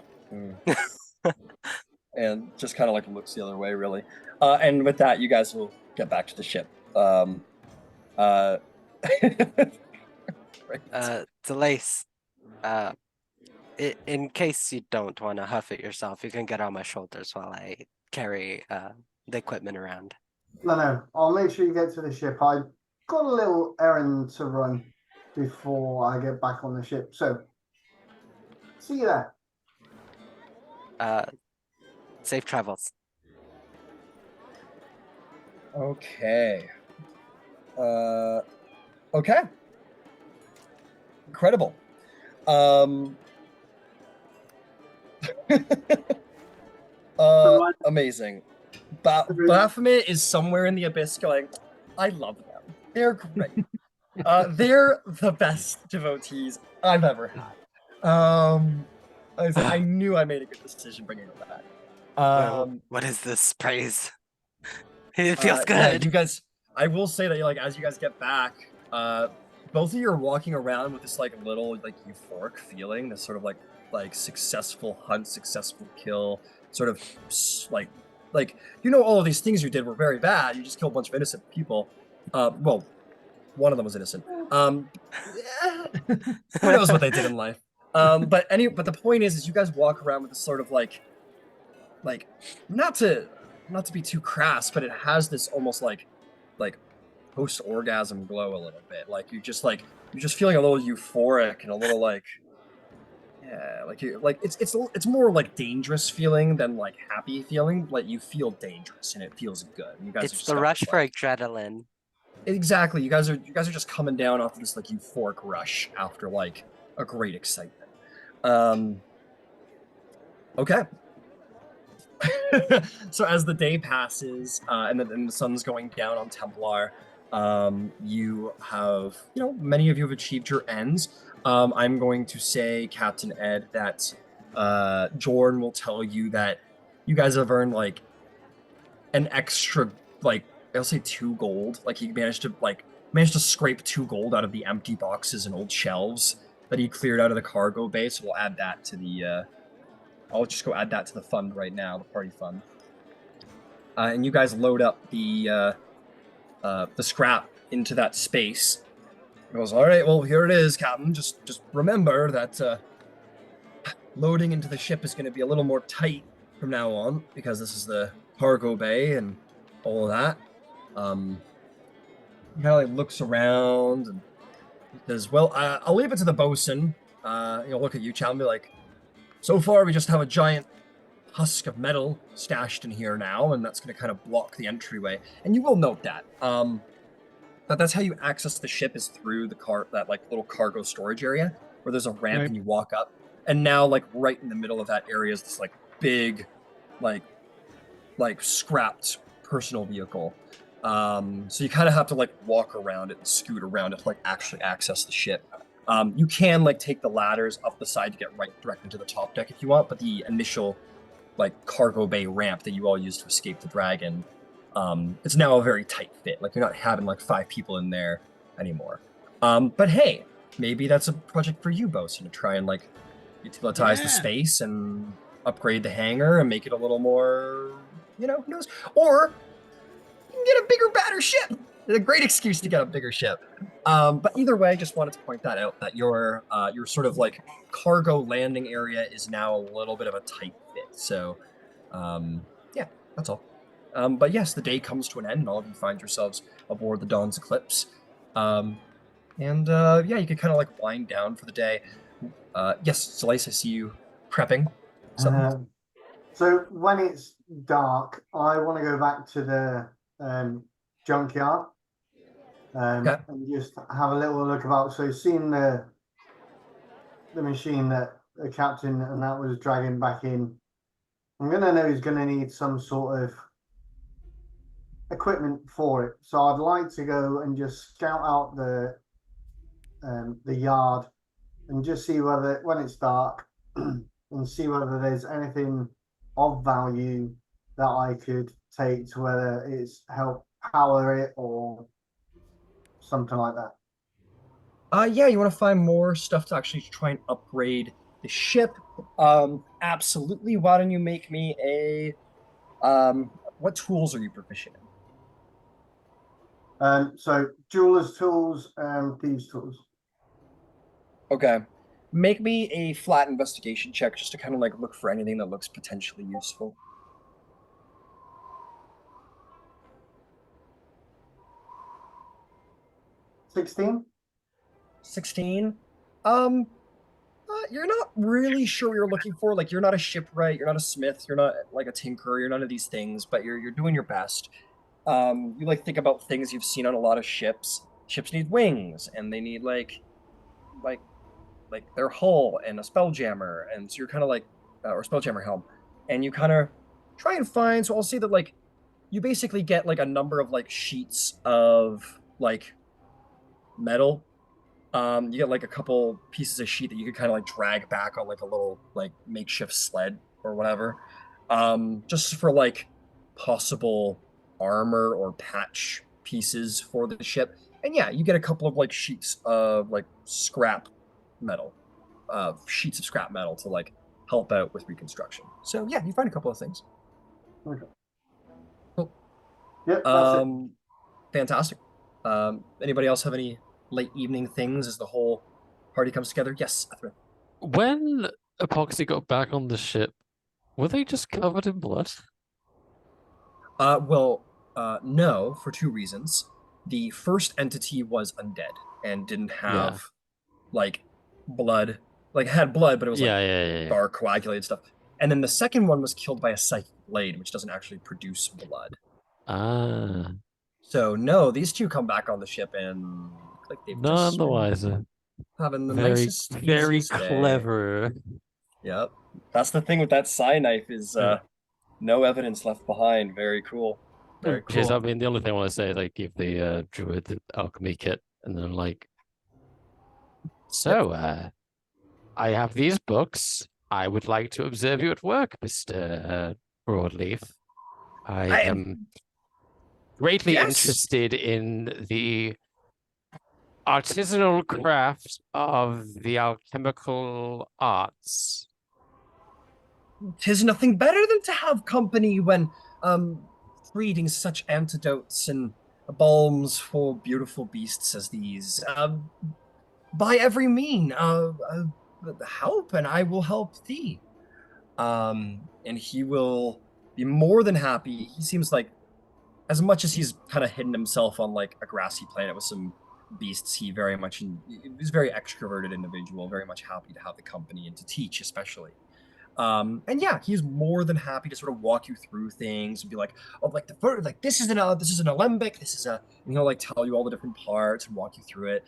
[SPEAKER 1] just kind of like looks the other way, really. And with that, you guys will get back to the ship. Right.
[SPEAKER 2] Delace, in case you don't want to huff it yourself, you can get on my shoulders while I carry the equipment around.
[SPEAKER 5] No, I'll make sure you get to the ship. I got a little errand to run before I get back on the ship. So, see you there.
[SPEAKER 2] Safe travels.
[SPEAKER 1] Okay. Okay. Incredible. Amazing. Baphomet is somewhere in the abyss going, I love them. They're great. They're the best devotees I've ever had. I knew I made a good decision bringing them back.
[SPEAKER 2] What is this praise? It feels good.
[SPEAKER 1] Yeah, you guys, I will say that like as you guys get back, both of you are walking around with this like little like euphoric feeling, this sort of like successful hunt, successful kill, sort of like all of these things you did were very bad. You just killed a bunch of innocent people. Well, one of them was innocent. Who knows what they did in life? But the point is you guys walk around with this sort of like not to be too crass, but it has this almost like post-orgasm glow a little bit. Like you're just feeling a little euphoric and a little like, yeah, like you like it's more like dangerous feeling than like happy feeling. Like you feel dangerous and it feels good. You guys
[SPEAKER 2] It's the rush for adrenaline.
[SPEAKER 1] Exactly. You guys are just coming down off of this like euphoric rush after like a great excitement. Okay. So as the day passes and the sun's going down on Templar, you have, many of you have achieved your ends. I'm going to say, Captain Ed, that Jordan will tell you that you guys have earned like an extra, like, I'll say 2 gold. Like he managed to scrape 2 gold out of the empty boxes and old shelves that he cleared out of the cargo bay. So we'll add that to the I'll just go add that to the fund right now, the party fund. And you guys load up the scrap into that space. He goes, all right, well, here it is, Captain. Just remember that loading into the ship is going to be a little more tight from now on, because this is the cargo bay and all of that. He kind of like looks around and says, well, I'll leave it to the bosun. Look at you, Chow, and be like, so far, we just have a giant husk of metal stashed in here now, and that's going to kind of block the entryway. And you will note that. That's how you access the ship, is through that like little cargo storage area, where there's a ramp and you walk up. And now, like right in the middle of that area is this like big, like scrapped personal vehicle. So you kind of have to like walk around it and scoot around it to like actually access the ship. You can like take the ladders up the side to get direct into the top deck if you want, but the initial like cargo bay ramp that you all used to escape the dragon, it's now a very tight fit. Like you're not having like 5 people in there anymore. But hey, maybe that's a project for you, Bosun, to try and like utilize the
[SPEAKER 7] Yeah.
[SPEAKER 1] space and upgrade the hangar and make it a little more, who knows? Or you can get a bigger, badder ship. It's a great excuse to get a bigger ship. But either way, I just wanted to point that out that your sort of like cargo landing area is now a little bit of a tight fit. So, yeah, that's all. But yes, the day comes to an end, and all of you find yourselves aboard the Dawn's Eclipse. And yeah, you can kind of like wind down for the day. Yes, Slice, I see you prepping something.
[SPEAKER 5] So when it's dark, I want to go back to the junkyard
[SPEAKER 1] Okay.
[SPEAKER 5] and just have a little look about. So seeing the machine that the captain and that was dragging back in, I'm gonna know he's gonna need some sort of equipment for it. So I'd like to go and just scout out the yard and just see whether when it's dark and see whether there's anything of value that I could take to whether it's help power it or something like that.
[SPEAKER 1] Yeah, you want to find more stuff to actually try and upgrade the ship. Absolutely. Why don't you make me a what tools are you proficient in?
[SPEAKER 5] So jeweler's tools and thieves tools.
[SPEAKER 1] Okay. Make me a flat investigation check just to kind of like look for anything that looks potentially useful.
[SPEAKER 5] 16.
[SPEAKER 1] 16. You're not really sure what you're looking for. Like, you're not a shipwright, you're not a smith, you're not like a tinkerer, you're none of these things, but you're doing your best. You like think about things you've seen on a lot of ships. Ships need wings, and they need like like their hull and a spelljammer, and so you're kind of like or spelljammer helm, and you kind of try and find. So I'll say that like you basically get like a number of like sheets of like metal. You get like a couple pieces of sheet that you could kind of like drag back on like a little like makeshift sled or whatever. Just for like possible armor or patch pieces for the ship. And yeah, you get a couple of like sheets of like scrap metal, sheets of scrap metal to like help out with reconstruction. So yeah, you find a couple of things.
[SPEAKER 5] Okay.
[SPEAKER 1] Cool.
[SPEAKER 5] Yep, that's it.
[SPEAKER 1] Fantastic. Anybody else have any late evening things as the whole party comes together? Yes, Ethra.
[SPEAKER 3] When Epoxy got back on the ship, were they just covered in blood?
[SPEAKER 1] Well, no, for two reasons. The first entity was undead and didn't
[SPEAKER 3] Yeah.
[SPEAKER 1] have like blood, like had blood, but it was like
[SPEAKER 3] Yeah, yeah, yeah, yeah.
[SPEAKER 1] dark coagulated stuff. And then the second one was killed by a psychic blade, which doesn't actually produce blood.
[SPEAKER 3] Ah,
[SPEAKER 1] So no, these two come back on the ship and look like they've
[SPEAKER 3] none
[SPEAKER 1] just
[SPEAKER 3] the
[SPEAKER 1] been
[SPEAKER 3] wiser.
[SPEAKER 1] having the
[SPEAKER 3] Very,
[SPEAKER 1] nicest,
[SPEAKER 3] very
[SPEAKER 1] easiest day.
[SPEAKER 3] clever.
[SPEAKER 1] Yep. That's the thing with that psi knife is no evidence left behind. Very cool. Very
[SPEAKER 3] Which is, I
[SPEAKER 1] cool.
[SPEAKER 3] mean, the only thing I want to say is like give the druid the alchemy kit, and then like, so I have these books. I would like to observe you at work, Mr. Broadleaf. I
[SPEAKER 1] I
[SPEAKER 3] am greatly
[SPEAKER 1] yes.
[SPEAKER 3] interested in the artisanal craft of the alchemical arts.
[SPEAKER 1] 'Tis nothing better than to have company when reading such antidotes and balms for beautiful beasts as these. By every mean, help, and I will help thee. And he will be more than happy. He seems like, as much as he's kind of hidden himself on like a grassy planet with some beasts, he's a very extroverted individual, very much happy to have the company and to teach, especially. And yeah, he's more than happy to sort of walk you through things and be like, oh, like this is an alembic, and he'll like tell you all the different parts and walk you through it.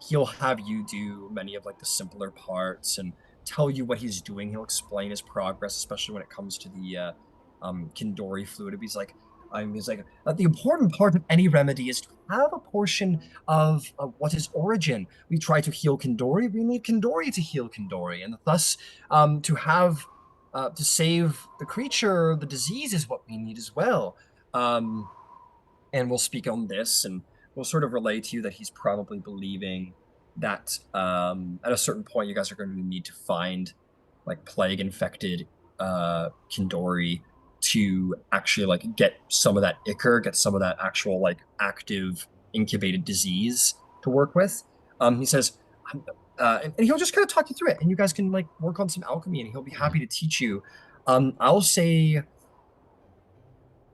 [SPEAKER 1] He'll have you do many of like the simpler parts and tell you what he's doing. He'll explain his progress, especially when it comes to the Kindori fluid. He's like, the important part of any remedy is to have a portion of what is origin. We try to heal Kindori, we need Kindori to heal Kindori, and thus to save the creature, the disease is what we need as well. And we'll speak on this, and will sort of relay to you that he's probably believing that at a certain point you guys are going to need to find like plague infected Kindori to actually like get some of that ichor, get some of that actual like active incubated disease to work with. He says, and he'll just kind of talk you through it, and you guys can like work on some alchemy, and he'll be happy to teach you. I'll say,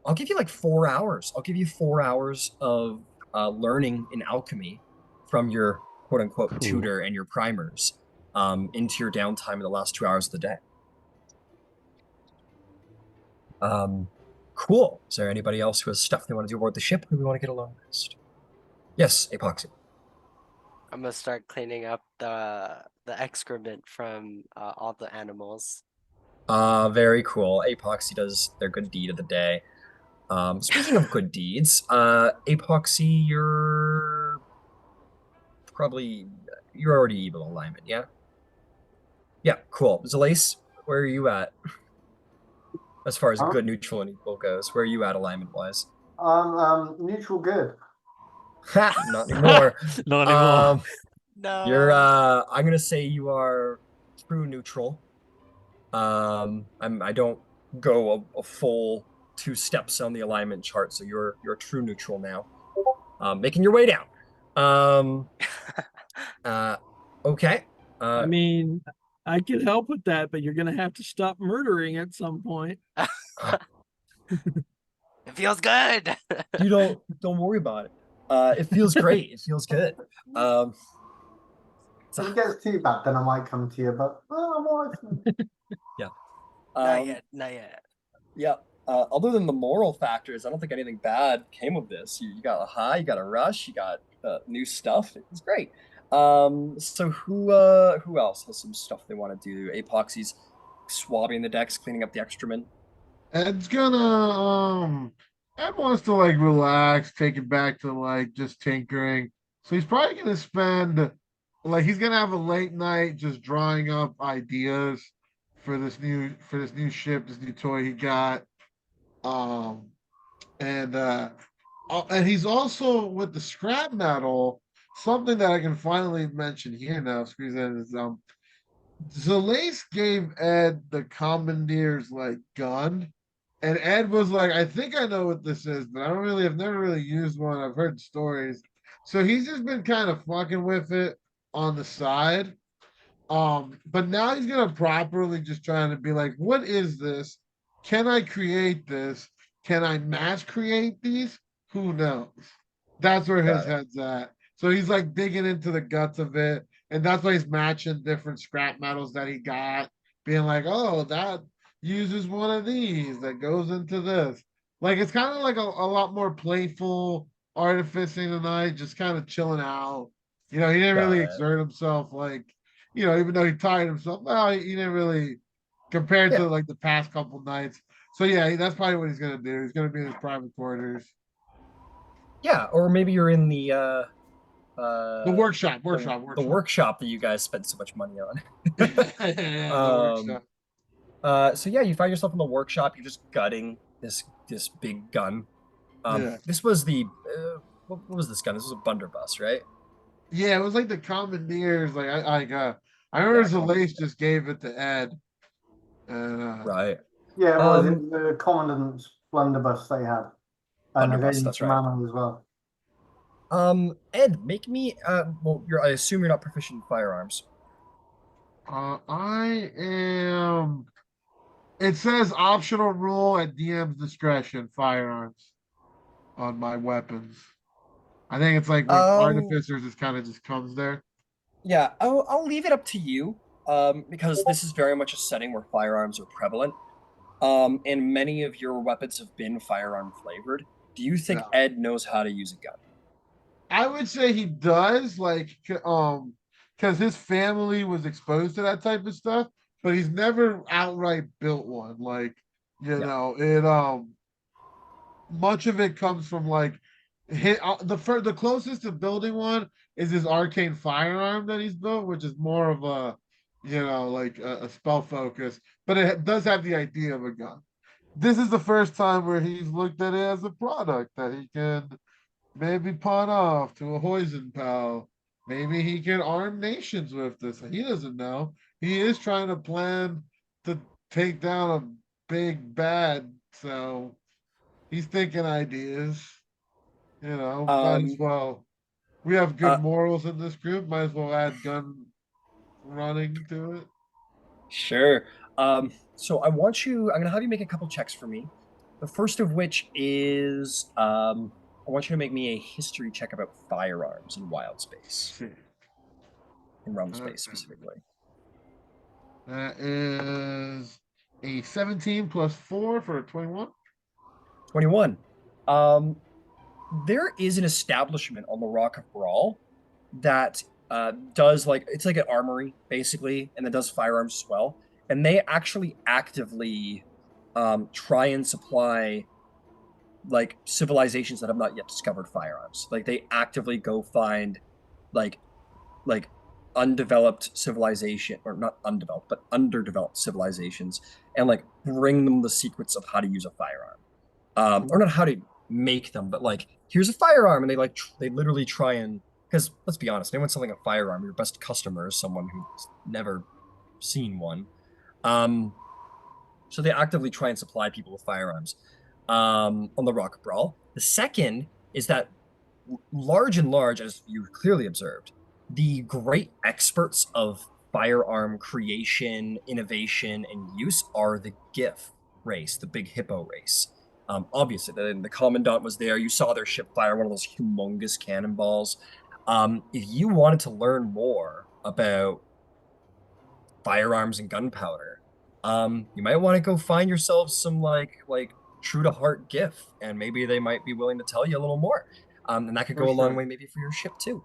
[SPEAKER 1] I'll give you like 4 hours. I'll give you 4 hours of learning in alchemy from your quote unquote
[SPEAKER 3] Cool.
[SPEAKER 1] tutor and your primers into your downtime in the last 2 hours of the day. Cool. Is there anybody else who has stuff they want to do aboard the ship, or do we want to get a long rest? Yes, Epoxy.
[SPEAKER 2] I'm gonna start cleaning up the excrement from all the animals.
[SPEAKER 1] Very cool. Epoxy does their good deed of the day. Speaking of good deeds, Epoxy, you're already evil alignment, yeah? Yeah, cool. Zalace, where are you at? As far as
[SPEAKER 5] Huh?
[SPEAKER 1] good, neutral, and evil goes, where are you at alignment wise?
[SPEAKER 5] Neutral good.
[SPEAKER 1] Ha! Not anymore.
[SPEAKER 3] Not anymore.
[SPEAKER 1] You're
[SPEAKER 2] No.
[SPEAKER 1] I'm gonna say you are true neutral. I don't go a full 2 steps on the alignment chart, so you're true neutral now. Making your way down. Um, okay.
[SPEAKER 7] I mean, I could help with that, but you're gonna have to stop murdering at some point.
[SPEAKER 2] It feels good.
[SPEAKER 1] you don't worry about it. It feels great. It feels good.
[SPEAKER 5] If it gets too bad, then I might come to you, but I'm all right.
[SPEAKER 1] yeah.
[SPEAKER 2] Not yet. Not yet.
[SPEAKER 1] Yeah. Other than the moral factors, I don't think anything bad came of this. You got a high, you got a rush, you got new stuff. It was great. So who else has some stuff they want to do? Epoxy's swabbing the decks, cleaning up the excrement.
[SPEAKER 4] Ed's gonna Ed wants to like relax, take it back to like just tinkering. So he's probably gonna spend like he's gonna have a late night just drawing up ideas for this new ship, this new toy he got. Um and he's also with the scrap metal, something that I can finally mention here now, squeeze in is Zalace gave Ed the Commandier's like gun, and Ed was like, "I think I know what this is, but I've never really used one. I've heard stories." So he's just been kind of fucking with it on the side. But now he's gonna properly just trying to be like, "What is this? Can I create this? Can I mass create these? Who knows?" That's where his
[SPEAKER 1] Got it.
[SPEAKER 4] head's at. So he's like digging into the guts of it. And that's why he's matching different scrap metals that he got, being like, oh, that uses one of these that goes into this. Like it's kind of like a lot more playful artificing tonight, just kind of chilling out. You know, he didn't
[SPEAKER 1] Got
[SPEAKER 4] really
[SPEAKER 1] it.
[SPEAKER 4] exert himself like, you know, even though he tired himself, well, he didn't really compared
[SPEAKER 1] Yeah.
[SPEAKER 4] to like the past couple nights. So yeah, that's probably what he's gonna do. He's gonna be in his private quarters.
[SPEAKER 1] Yeah, or maybe you're in the
[SPEAKER 4] The workshop,
[SPEAKER 1] the workshop that you guys spent so much money on.
[SPEAKER 4] Yeah, the workshop.
[SPEAKER 1] So yeah, you find yourself in the workshop. You're just gutting this big gun.
[SPEAKER 4] Yeah.
[SPEAKER 1] This was the what was this gun? This was a blunderbuss, right?
[SPEAKER 4] Yeah, it was like the commandeers. I remember
[SPEAKER 1] Yeah,
[SPEAKER 4] Zalace just gave it to Ed. And
[SPEAKER 1] Right.
[SPEAKER 5] Yeah, what was it? The commandant's blunderbuss they had. And they
[SPEAKER 1] Blunderbuss,
[SPEAKER 5] gave
[SPEAKER 1] that's
[SPEAKER 5] some
[SPEAKER 1] right.
[SPEAKER 5] ammo as well.
[SPEAKER 1] Ed, make me well, I assume you're not proficient in firearms.
[SPEAKER 4] I am. It says optional rule at DM's discretion, firearms on my weapons. I think it's like with artificers, it kind of just comes there.
[SPEAKER 1] Yeah, I'll leave it up to you. Because this is very much a setting where firearms are prevalent. And many of your weapons have been firearm flavored. Do you think
[SPEAKER 4] Yeah.
[SPEAKER 1] Ed knows how to use a gun?
[SPEAKER 4] I would say he does, because his family was exposed to that type of stuff, but he's never outright built one. Like, you
[SPEAKER 1] Yeah.
[SPEAKER 4] know, it much of it comes from like the closest to building one is his arcane firearm that he's built, which is more of a, you know, like a spell focus, but it does have the idea of a gun. This is the first time where he's looked at it as a product that he can, maybe pawn off to a Hoisin pal. Maybe he can arm nations with this. He doesn't know. He is trying to plan to take down a big bad, so he's thinking ideas. Might as
[SPEAKER 1] Um,
[SPEAKER 4] well. We have good
[SPEAKER 1] uh,
[SPEAKER 4] morals in this group. Might as well add gun running to it.
[SPEAKER 1] sure. So I'm gonna have you make a couple checks for me. The first of which is, I want you to make me a history check about firearms in wild space,
[SPEAKER 4] See.
[SPEAKER 1] in realm
[SPEAKER 4] Uh,
[SPEAKER 1] space specifically.
[SPEAKER 4] That is a 17 plus 4 for a 21.
[SPEAKER 1] 21. There is an establishment on the Rock of Brawl that does like it's like an armory basically, and it does firearms as well. And they actually actively try and supply like civilizations that have not yet discovered firearms. Like they actively go find like like undeveloped civilization, or not undeveloped but underdeveloped civilizations, and like bring them the secrets of how to use a firearm, or not how to make them, but like here's a firearm, and they literally try and, because let's be honest, anyone selling a firearm, your best customer is someone who's never seen one. Um, so they actively try and supply people with firearms on the Rock Brawl. The second is that large and large, as you clearly observed, the great experts of firearm creation, innovation, and use are the GIF race, the big hippo race. Obviously, the commandant was there. You saw their ship fire one of those humongous cannonballs. If you wanted to learn more about firearms and gunpowder, you might want to go find yourself some like true to heart GIF, and maybe they might be willing to tell you a little more. And that could
[SPEAKER 4] For
[SPEAKER 1] go a long
[SPEAKER 4] sure.
[SPEAKER 1] way maybe for your ship too.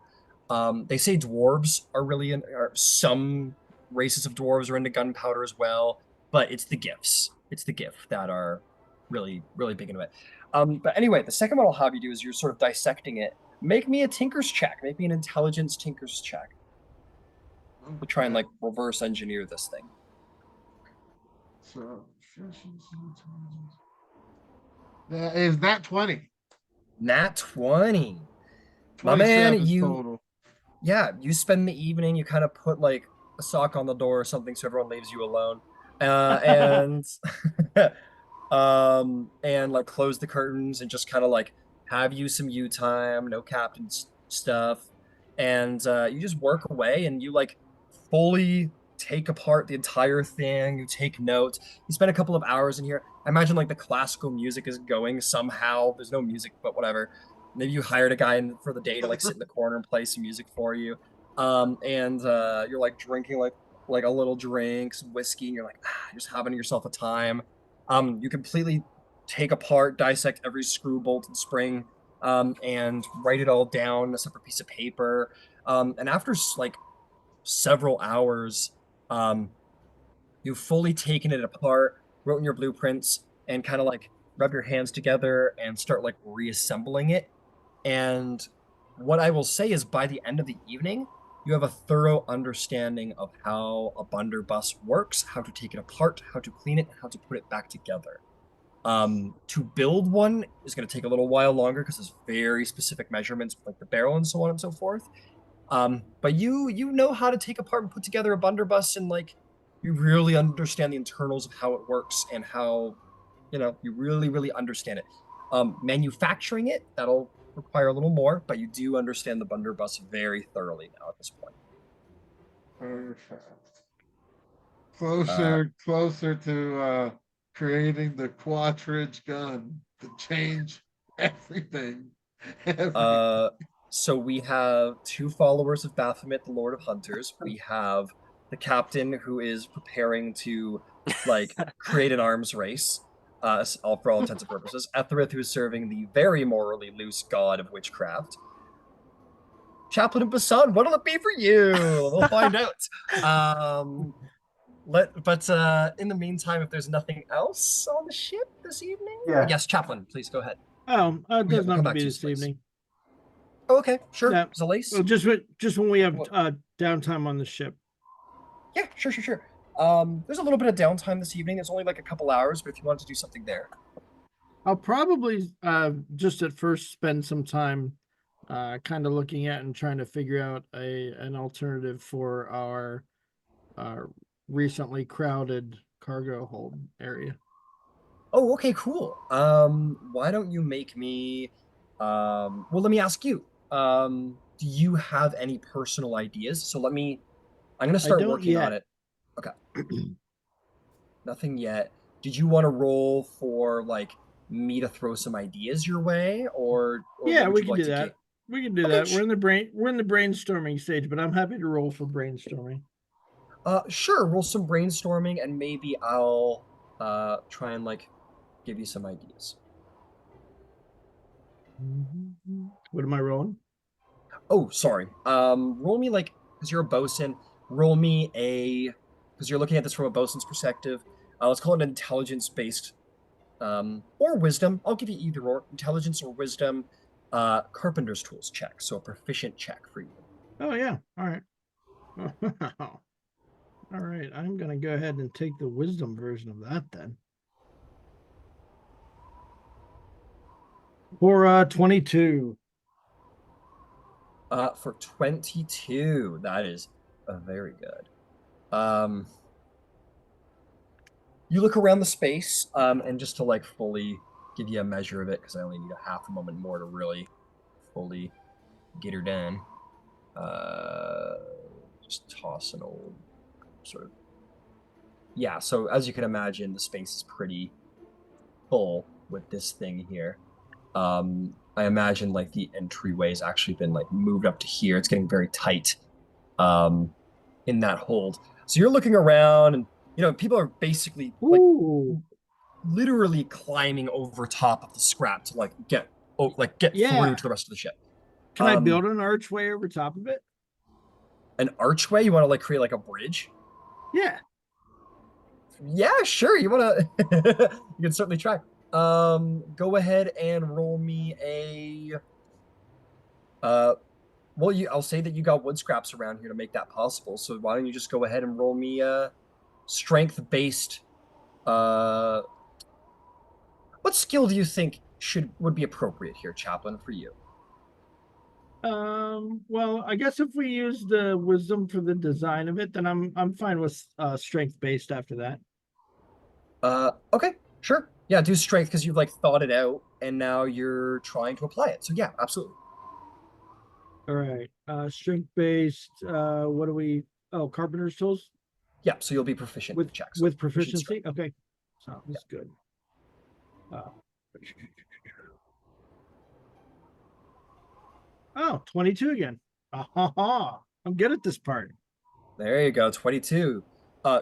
[SPEAKER 1] They say dwarves are really or some races of dwarves are into gunpowder as well, but it's the GIFs. It's the GIF that are really, really big into it. But anyway, the second one I'll have you do is you're sort of dissecting it. Make me a tinker's check. Make me an intelligence tinker's check to try and
[SPEAKER 4] Okay.
[SPEAKER 1] like reverse engineer this thing.
[SPEAKER 4] So that is that 20.
[SPEAKER 1] Nat 20. My man,
[SPEAKER 4] 27 total.
[SPEAKER 1] you spend the evening, you kind of put like a sock on the door or something so everyone leaves you alone. And and like close the curtains and just kind of like have you some you time, no captain stuff. And you just work away and you like fully take apart the entire thing. You take notes. You spend a couple of hours in here. I imagine like the classical music is going somehow. There's no music, but whatever. Maybe you hired a guy for the day to like sit in the corner and play some music for you. And you're like drinking like a little drink, some whiskey, and you're like just having yourself a time. You completely take apart, dissect every screw, bolt, and spring, and write it all down on a separate piece of paper. And after like several hours, um, you've fully taken it apart, wrote in your blueprints, and kind of like rub your hands together and start like reassembling it. And what I will say is by the end of the evening, you have a thorough understanding of how a blunderbuss works, how to take it apart, how to clean it, how to put it back together. To build one is going to take a little while longer because there's very specific measurements, like the barrel and so on and so forth. But you know how to take apart and put together a blunderbuss, and like you really understand the internals of how it works and how you really understand it. Manufacturing it, that'll require a little more, but you do understand the blunderbuss very thoroughly now at this point.
[SPEAKER 4] Perfect.
[SPEAKER 1] Uh,
[SPEAKER 4] Closer to creating the Quattridge gun to change everything.
[SPEAKER 1] uh, so we have two followers of Baphomet, the Lord of Hunters. We have the captain who is preparing to like create an arms race. All for all intents and purposes. Etherith, who is serving the very morally loose god of witchcraft. Chaplain and Basan, what'll it be for you? We'll find out. But in the meantime, if there's nothing else on the ship this evening,
[SPEAKER 5] Yeah.
[SPEAKER 1] yes, Chaplain, please go ahead.
[SPEAKER 7] It doesn't
[SPEAKER 1] we'll
[SPEAKER 7] have
[SPEAKER 1] come
[SPEAKER 7] to
[SPEAKER 1] back
[SPEAKER 7] be
[SPEAKER 1] to you,
[SPEAKER 7] this
[SPEAKER 1] Slace.
[SPEAKER 7] evening.
[SPEAKER 1] Oh, okay, sure.
[SPEAKER 7] Yeah.
[SPEAKER 1] Zalace?
[SPEAKER 7] Well, just when we have
[SPEAKER 1] What?
[SPEAKER 7] downtime on the ship.
[SPEAKER 1] Yeah, sure. There's a little bit of downtime this evening. It's only like a couple hours, but if you wanted to do something there.
[SPEAKER 7] I'll probably just at first spend some time kind of looking at and trying to figure out an alternative for our uh, recently crowded cargo hold area.
[SPEAKER 1] Oh, okay, cool. Why don't you make me well, let me ask you. Do you have any personal ideas? So I'm gonna
[SPEAKER 7] I
[SPEAKER 1] start
[SPEAKER 7] don't
[SPEAKER 1] working on
[SPEAKER 7] yet.
[SPEAKER 1] it. Okay, nothing yet. Did you want to roll for like me to throw some ideas your way, or what
[SPEAKER 7] Yeah,
[SPEAKER 1] would
[SPEAKER 7] we
[SPEAKER 1] you
[SPEAKER 7] can
[SPEAKER 1] like
[SPEAKER 7] do
[SPEAKER 1] to
[SPEAKER 7] that.
[SPEAKER 1] get?
[SPEAKER 7] We can do
[SPEAKER 1] Okay,
[SPEAKER 7] that. We're in the brainstorming stage, but I'm happy to roll for brainstorming.
[SPEAKER 1] sure, roll some brainstorming and maybe I'll try and like give you some ideas.
[SPEAKER 7] What am I rolling?
[SPEAKER 1] Oh, sorry. Roll me like because you're a bosun. Roll me a because you're looking at this from a bosun's perspective. Let's call it an intelligence-based or wisdom. I'll give you either or intelligence or wisdom. Carpenter's tools check, so a proficient check for you.
[SPEAKER 7] Oh yeah. All right. All right. I'm gonna go ahead and take the wisdom version of that then. For 22.
[SPEAKER 1] For 22, that is very good. Um, you look around the space, and just to like fully give you a measure of it, because I only need a half a moment more to really fully get her done. Uh, just toss an old sort of yeah. So as you can imagine, the space is pretty full with this thing here. I imagine like the entryway's actually been like moved up to here. It's getting very tight um, in that hold. So you're looking around, and people are basically like
[SPEAKER 7] Ooh.
[SPEAKER 1] literally climbing over top of the scrap to get through
[SPEAKER 7] Yeah.
[SPEAKER 1] to the rest of the ship.
[SPEAKER 7] Can I
[SPEAKER 1] Um,
[SPEAKER 7] build an archway over top of it?
[SPEAKER 1] an archway. You want to like create like a bridge?
[SPEAKER 7] Yeah.
[SPEAKER 1] Yeah, sure. You want to? You can certainly try. Go ahead and roll me a. Uh, well, I'll say that you got wood scraps around here to make that possible. So why don't you just go ahead and roll me a strength based. Uh, what skill do you think would be appropriate here, Chaplain, for you?
[SPEAKER 7] Well, I guess if we use the wisdom for the design of it, then I'm fine with strength based after that.
[SPEAKER 1] Okay, sure. Yeah, do strength because you've like thought it out and now you're trying to apply it. So yeah, absolutely.
[SPEAKER 7] All right. Strength based, what do we carpenter's tools
[SPEAKER 1] Yeah, so you'll be proficient in the check. So
[SPEAKER 7] with
[SPEAKER 1] proficient strength.
[SPEAKER 7] proficiency? Okay. Sounds
[SPEAKER 1] Yeah.
[SPEAKER 7] good. Uh, oh, 22 again. I'm good at this part.
[SPEAKER 1] There you go, 22. Uh,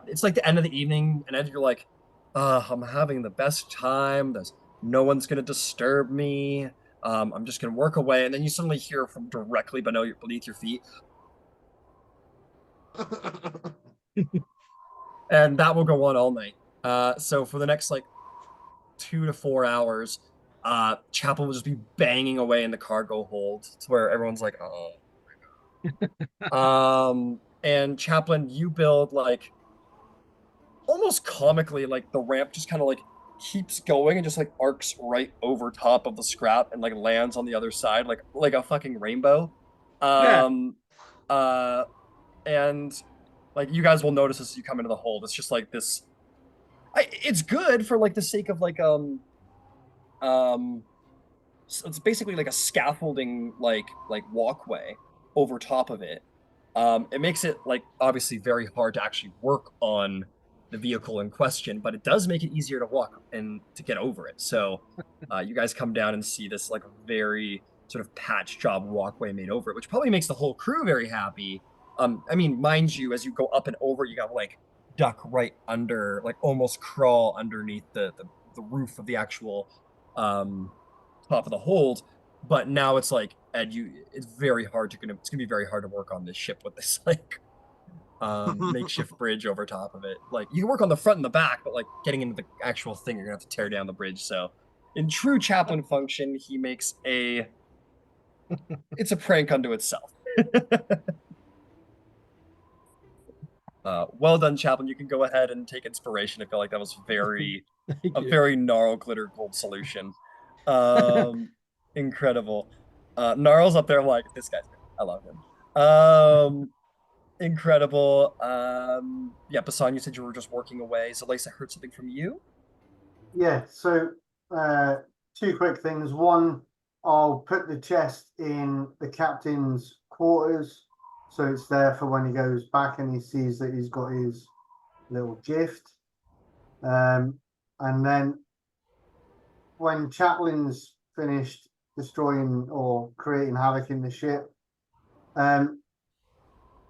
[SPEAKER 1] it's like the end of the evening, and then you're like, I'm having the best time. There's no one's gonna disturb me. I'm just gonna work away, and then you suddenly hear from directly beneath your feet, and that will go on all night. So for the next like 2 to 4 hours, Chapel will just be banging away in the cargo hold to where everyone's like, oh. And Chaplain, you build like almost comically, like the ramp just kind of like keeps going and just like arcs right over top of the scrap and like lands on the other side like a fucking rainbow.
[SPEAKER 7] Yeah.
[SPEAKER 1] Um uh and like you guys will notice as you come into the hold, it's just like this it's good for like the sake of like um so it's basically like a scaffolding like walkway over top of it. It makes it like obviously very hard to actually work on the vehicle in question, but it does make it easier to walk and to get over it. So you guys come down and see this like very sort of patch job walkway made over it, which probably makes the whole crew very happy. I mean, mind you, as you go up and over, you got like duck right under, like almost crawl underneath the roof of the actual um top of the hold. But now it's like, Ed, it's very hard it's gonna be very hard to work on this ship with this like makeshift bridge over top of it. Like you can work on the front and the back, but like getting into the actual thing, you're gonna have to tear down the bridge. So in true Chaplain function, he makes it's a prank unto itself. Well done, Chaplain. You can go ahead and take inspiration. I feel like that was
[SPEAKER 7] Thank
[SPEAKER 1] a
[SPEAKER 7] you.
[SPEAKER 1] very gnarl glitter gold solution. Um, Incredible. Gnarl's up there like, this guy's great. I love him. Incredible. Yeah, Basan, you said you were just working away. Zalisa, I heard something from you.
[SPEAKER 5] Yeah, so two quick things. One, I'll put the chest in the captain's quarters, so it's there for when he goes back and he sees that he's got his little gift. And then when Chaplin's finished destroying or creating havoc in the ship, I'm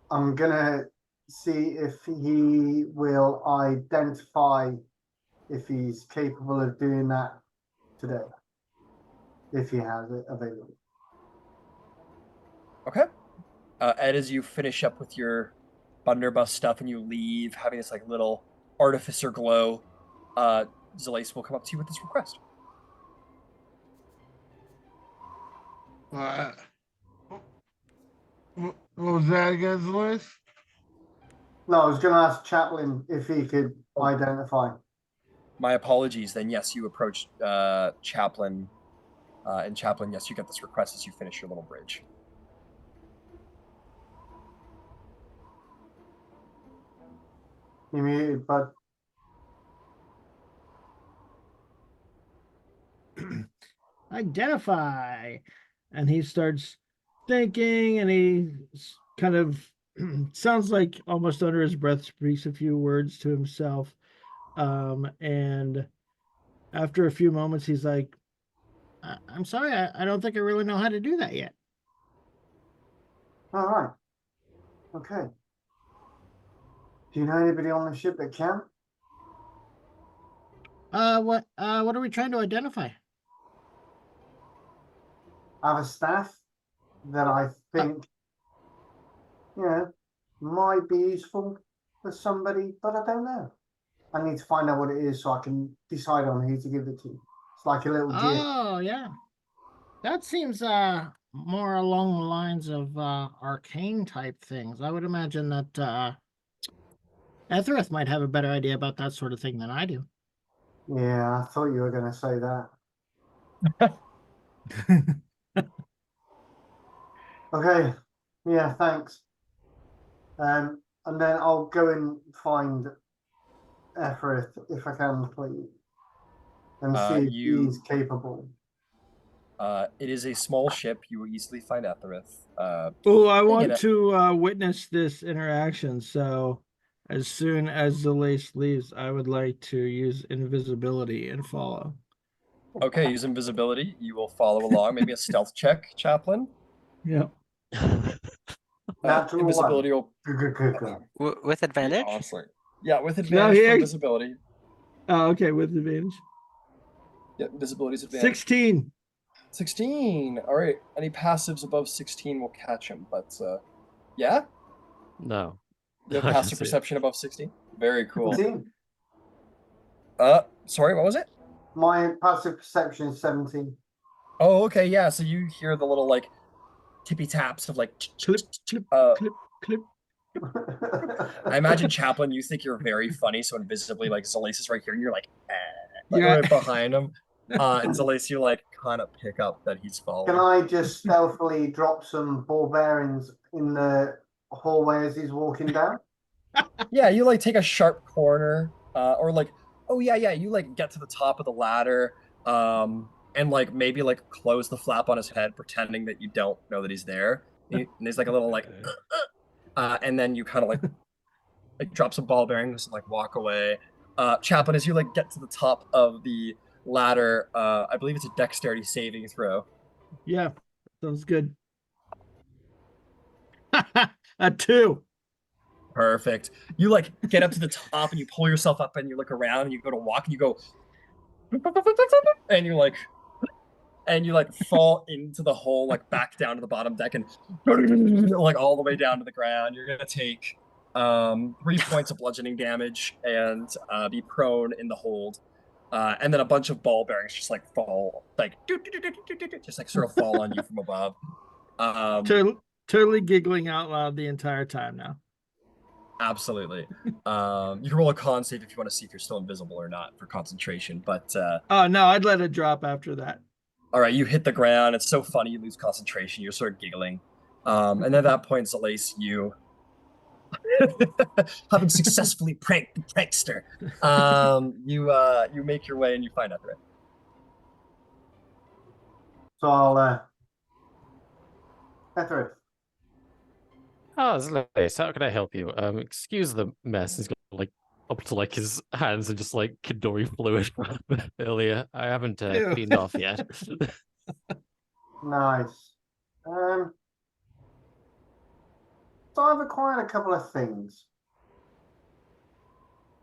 [SPEAKER 5] gonna see if he will identify if he's capable of doing that today, if he has it available.
[SPEAKER 1] Okay. Ed, as you finish up with your blunderbuss stuff and you leave, having this like little artificer glow, Zalisa will come up to you with this request.
[SPEAKER 4] What was that again, Zalise?
[SPEAKER 5] No, I was going to ask Chaplin if he could identify.
[SPEAKER 1] My apologies. Then yes, you approach Chaplin, and Chaplin, yes, you get this request as you finish your little bridge.
[SPEAKER 5] You muted, bud.
[SPEAKER 7] Identify. And he starts thinking, and he kind of sounds like almost under his breath speaks a few words to himself. And after a few moments, he's like, I'm sorry, I don't think I really know how to do that yet.
[SPEAKER 5] All right. Okay. Do you know anybody on the ship that can?
[SPEAKER 7] What are we trying to identify?
[SPEAKER 5] I have a staff that I think, might be useful for somebody, but I don't know. I need to find out what it is so I can decide on who to give it to. It's like a little gift.
[SPEAKER 7] Oh, yeah. That seems more along the lines of arcane type things. I would imagine that Ethereth might have a better idea about that sort of thing than I do.
[SPEAKER 5] Yeah, I thought you were going to say that. Okay. Yeah, thanks. And then I'll go and find Ethereth if I can, please, and see if he's capable.
[SPEAKER 1] It is a small ship. You will easily find Ethereth.
[SPEAKER 7] I want to witness this interaction. So as soon as the lace leaves, I would like to use invisibility and follow.
[SPEAKER 1] Okay, use invisibility. You will follow along. Maybe a stealth check, Chaplin.
[SPEAKER 7] Yep.
[SPEAKER 5] Natural
[SPEAKER 1] invisibility
[SPEAKER 5] one.
[SPEAKER 1] will
[SPEAKER 2] With advantage?
[SPEAKER 1] honestly. Yeah, with advantage for invisibility.
[SPEAKER 7] Oh, okay, with advantage.
[SPEAKER 1] Yeah, invisibility's advantage.
[SPEAKER 7] 16.
[SPEAKER 1] 16. All right. Any passives above 16 will catch him, but yeah?
[SPEAKER 3] No.
[SPEAKER 1] You have passive perception above 16? Very cool.
[SPEAKER 5] 17.
[SPEAKER 1] Sorry, what was it?
[SPEAKER 5] My passive perception is 17.
[SPEAKER 1] Oh, okay, yeah. So you hear the little like tippy taps of like
[SPEAKER 7] clip, clip, clip.
[SPEAKER 1] I imagine Chaplin, you think you're very funny, so invisibly like Zalace right here, and you're like,
[SPEAKER 7] Yeah.
[SPEAKER 1] right behind him. And Zalace, you like kind of pick up that he's following.
[SPEAKER 5] Can I just stealthily drop some ball bearings in the hallway as he's walking down?
[SPEAKER 1] Yeah, you like take a sharp corner, or like, oh yeah, you like get to the top of the ladder, and like maybe like close the flap on his head, pretending that you don't know that he's there. And there's like a little like, and then you kind of like drop some ball bearings and like walk away. Chaplin, as you like get to the top of the ladder, I believe it's a dexterity saving throw.
[SPEAKER 7] Yeah, sounds good. A 2.
[SPEAKER 1] Perfect. You like get up to the top and you pull yourself up and you look around and you go to walk and you go, and you like fall into the hole, like back down to the bottom deck and like all the way down to the ground. You're gonna take 3 points of bludgeoning damage and be prone in the hold. And then a bunch of ball bearings just like fall, like just like sort of fall on you from above.
[SPEAKER 7] Totally giggling out loud the entire time now.
[SPEAKER 1] Absolutely. You can roll a con save if you want to see if you're still invisible or not for concentration, but
[SPEAKER 7] oh no, I'd let it drop after that.
[SPEAKER 1] All right, you hit the ground. It's so funny. You lose concentration. You're sort of giggling. And at that point, Zalace, you, having successfully pranked the prankster, you make your way and you find Etheric.
[SPEAKER 5] So I'll Etheric,
[SPEAKER 3] Oh, Zlace, how can I help you? Excuse the mess. He's got like up to like his hands and just like Kidori fluid from earlier. I haven't
[SPEAKER 7] Ew.
[SPEAKER 3] cleaned off yet.
[SPEAKER 5] nice. So I've acquired a couple of things.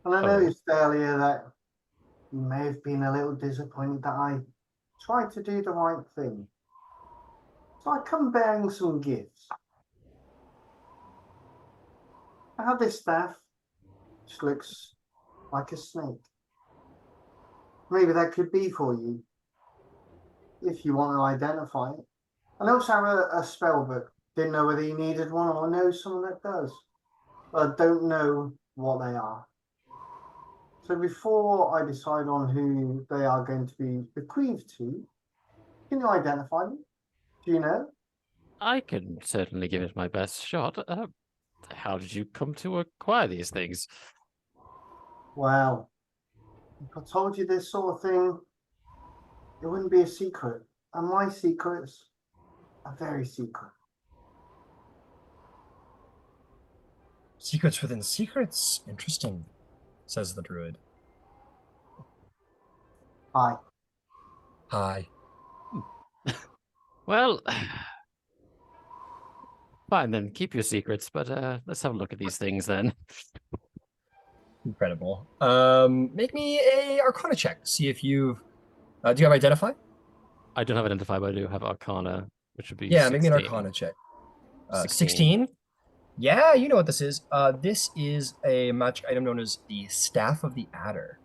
[SPEAKER 5] And I
[SPEAKER 3] Oh.
[SPEAKER 5] noticed earlier that you may have been a little disappointed that I tried to do the right thing. So I come bearing some gifts. I have this staff, which looks like a snake. Maybe that could be for you, if you want to identify it. And I also have a spell book. Didn't know whether you needed one or know someone that does. But I don't know what they are. So before I decide on who they are going to be bequeathed to, can you identify them? Do you know?
[SPEAKER 3] I can certainly give it my best shot. How did you come to acquire these things?
[SPEAKER 5] Well, if I told you this sort of thing, it wouldn't be a secret. And my secrets are very secret.
[SPEAKER 1] Secrets within secrets. Interesting, says the druid.
[SPEAKER 5] Hi.
[SPEAKER 1] Hi.
[SPEAKER 3] Well, fine then. Keep your secrets, but let's have a look at these things then.
[SPEAKER 1] Incredible. Make me a Arcana check. See if you've. Do you have Identify?
[SPEAKER 3] I don't have Identify, but I do have Arcana, which would be
[SPEAKER 1] Yeah,
[SPEAKER 3] 16.
[SPEAKER 1] make me an Arcana check.
[SPEAKER 3] 16.
[SPEAKER 1] 16? Yeah, you know what this is. This is a magic item known as the Staff of the Adder.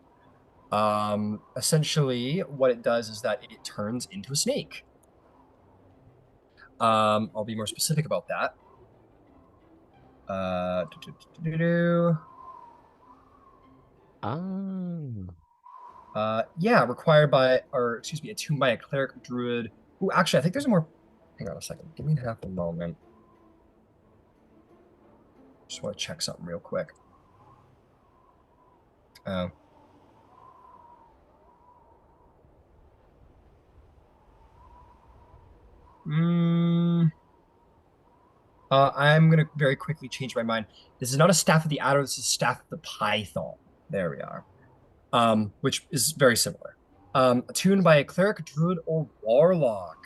[SPEAKER 1] Essentially, what it does is that it turns into a snake. I'll be more specific about that. Yeah, required by, or excuse me, attuned by a cleric druid. Ooh, actually, I think there's a more. Hang on a second. Give me half a moment. Just want to check something real quick. Oh. I'm going to very quickly change my mind. This is not a Staff of the Adder. This is Staff of the Python. There we are. Which is very similar. Attuned by a cleric, druid, or warlock.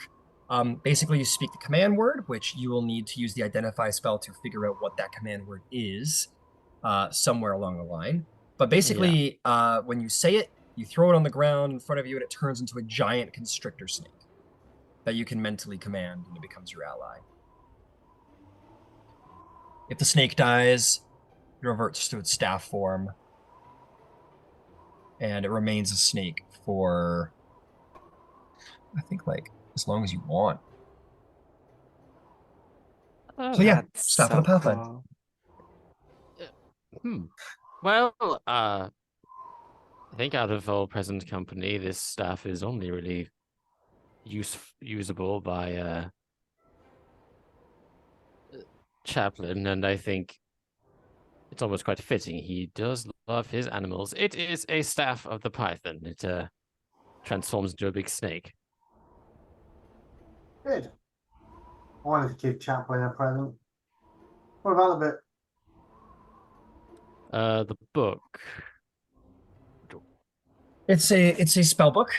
[SPEAKER 1] Basically, you speak the command word, which you will need to use the identify spell to figure out what that command word is somewhere along the line. But basically, when you say it, you throw it on the ground in front of you, and it turns into a giant constrictor snake that you can mentally command, and it becomes your ally. If the snake dies, it reverts to its staff form, and it remains a snake for, I think, like, as long as you want.
[SPEAKER 2] Oh,
[SPEAKER 1] So yeah,
[SPEAKER 2] that's
[SPEAKER 1] Staff of
[SPEAKER 2] so
[SPEAKER 1] the Pathfinder.
[SPEAKER 2] cool.
[SPEAKER 3] Well, I think out of all present company, this staff is only really usable by Chaplain, and I think it's almost quite fitting. He does love his animals. It is a staff of the Python. It transforms into a big snake.
[SPEAKER 5] Good. I wanted to give Chaplin a present. What about the book?
[SPEAKER 3] The book.
[SPEAKER 1] It's a spell book.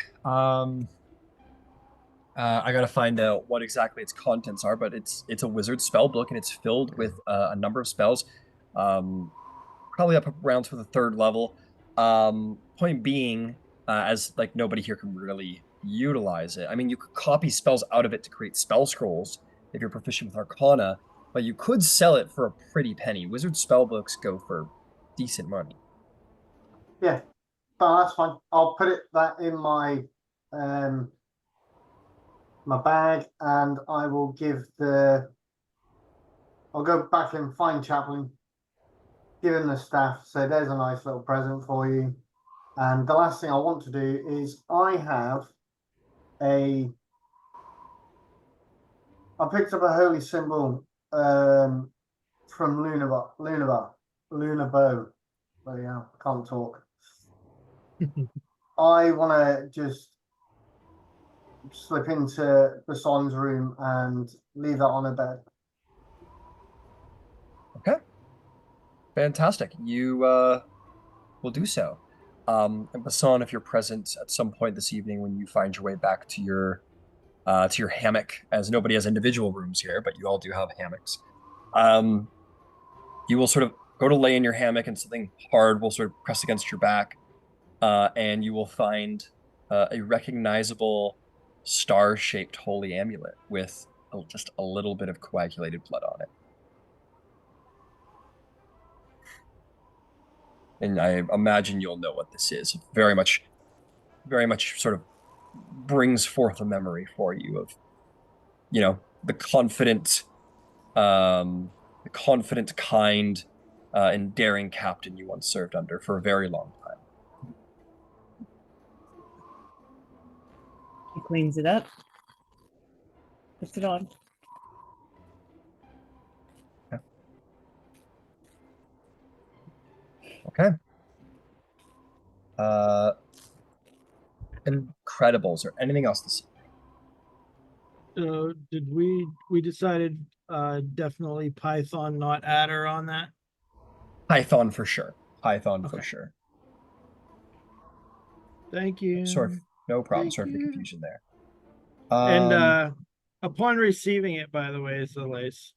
[SPEAKER 1] I gotta find out what exactly its contents are, but it's a wizard spell book, and it's filled with a number of spells, probably up around to the 3rd level. Point being, as like nobody here can really utilize it. I mean, you could copy spells out of it to create spell scrolls if you're proficient with Arcana, but you could sell it for a pretty penny. Wizard spell books go for decent money.
[SPEAKER 5] Yeah, oh, that's fine. I'll put that in my my bag, and I will give I'll go back and find Chaplin, give him the staff, say there's a nice little present for you. And the last thing I want to do is I have a I picked up a holy symbol from Lunar Bow. Bloody hell, I can't talk. I want to just slip into Bason's room and leave that on a bed.
[SPEAKER 1] Okay. Fantastic. You will do so. And Basan, if you're present at some point this evening when you find your way back to your hammock, as nobody has individual rooms here, but you all do have hammocks. You will sort of go to lay in your hammock and something hard will sort of press against your back, and you will find a recognizable star-shaped holy amulet with just a little bit of coagulated blood on it. And I imagine you'll know what this is. It very much sort of brings forth a memory for you of, the confident, kind, and daring captain you once served under for a very long time.
[SPEAKER 6] He cleans it up, puts it on.
[SPEAKER 1] Okay. Incredibles or anything else to see?
[SPEAKER 7] Did we decided definitely Python, not adder on that?
[SPEAKER 1] Python for sure. Python for
[SPEAKER 7] Okay.
[SPEAKER 1] sure.
[SPEAKER 7] Thank you.
[SPEAKER 1] No problem.
[SPEAKER 7] Thank
[SPEAKER 1] Sorry for the
[SPEAKER 7] you.
[SPEAKER 1] confusion there.
[SPEAKER 7] And upon receiving it, by the way, Zelace,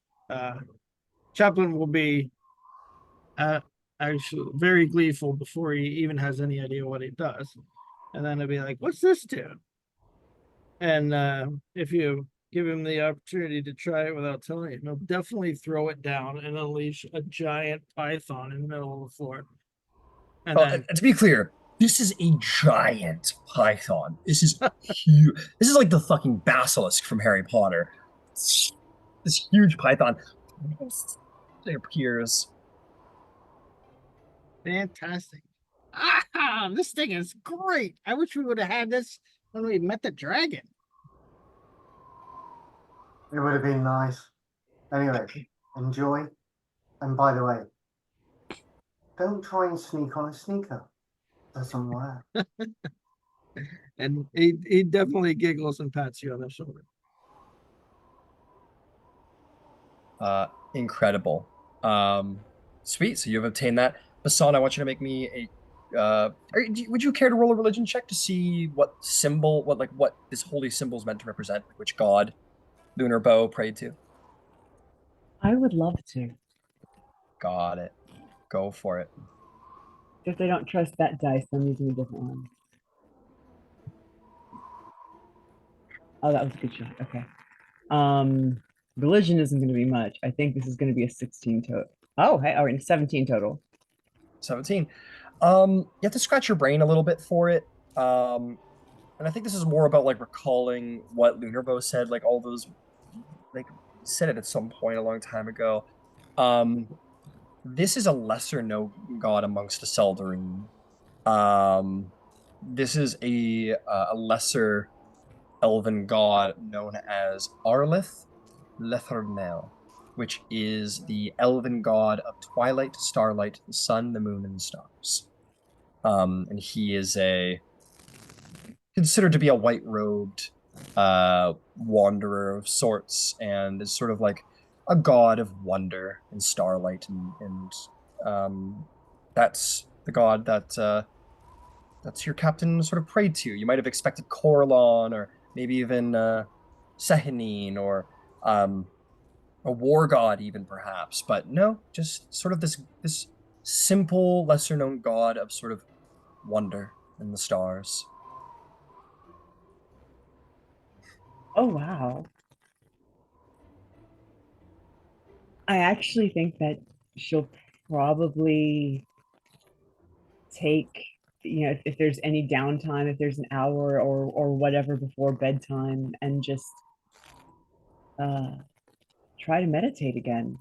[SPEAKER 7] Chaplain will be actually very gleeful before he even has any idea what he does. And then he'll be like, what's this do? And if you give him the opportunity to try it without telling him, he'll definitely throw it down and unleash a giant python in the middle of the floor. And then
[SPEAKER 1] to be clear, this is a giant python. This is huge. This is like the fucking basilisk from Harry Potter. This huge python. It appears.
[SPEAKER 7] fantastic. This thing is great. I wish we would have had this when we met the dragon.
[SPEAKER 5] It would have been nice. Anyway, enjoy. And by the way, don't try and sneak on a sneaker. Doesn't work.
[SPEAKER 7] And he definitely giggles and pats you on the shoulder.
[SPEAKER 1] Incredible. Sweet. So you have obtained that. Basan, I want you to make me would you care to roll a religion check to see what symbol, what this holy symbol is meant to represent, which god Lunar Bow prayed to?
[SPEAKER 6] I would love to.
[SPEAKER 1] Got it. Go for it.
[SPEAKER 6] If they don't trust that dice, I'm using a different one. Oh, that was a good shot. Okay. Religion isn't going to be much. I think this is going to be a 16 total. Oh, hey, all right, 17 total.
[SPEAKER 1] 17. You have to scratch your brain a little bit for it. And I think this is more about like recalling what Lunarbo said, like all those, like said it at some point a long time ago. This is a lesser known god amongst the Seldarine. This is a lesser elven god known as Arlith Lethernel, which is the elven god of twilight, starlight, the sun, the moon, and the stars. And he is considered to be a white-robed wanderer of sorts, and is sort of like a god of wonder and starlight, and that's the god that's your captain sort of prayed to. You might have expected Corlon, or maybe even Sehanine, or a war god even perhaps, but no, just sort of this simple, lesser known god of sort of wonder in the stars.
[SPEAKER 6] Oh, wow. I actually think that she'll probably take, if there's any downtime, if there's an hour or whatever before bedtime, and just try to meditate again.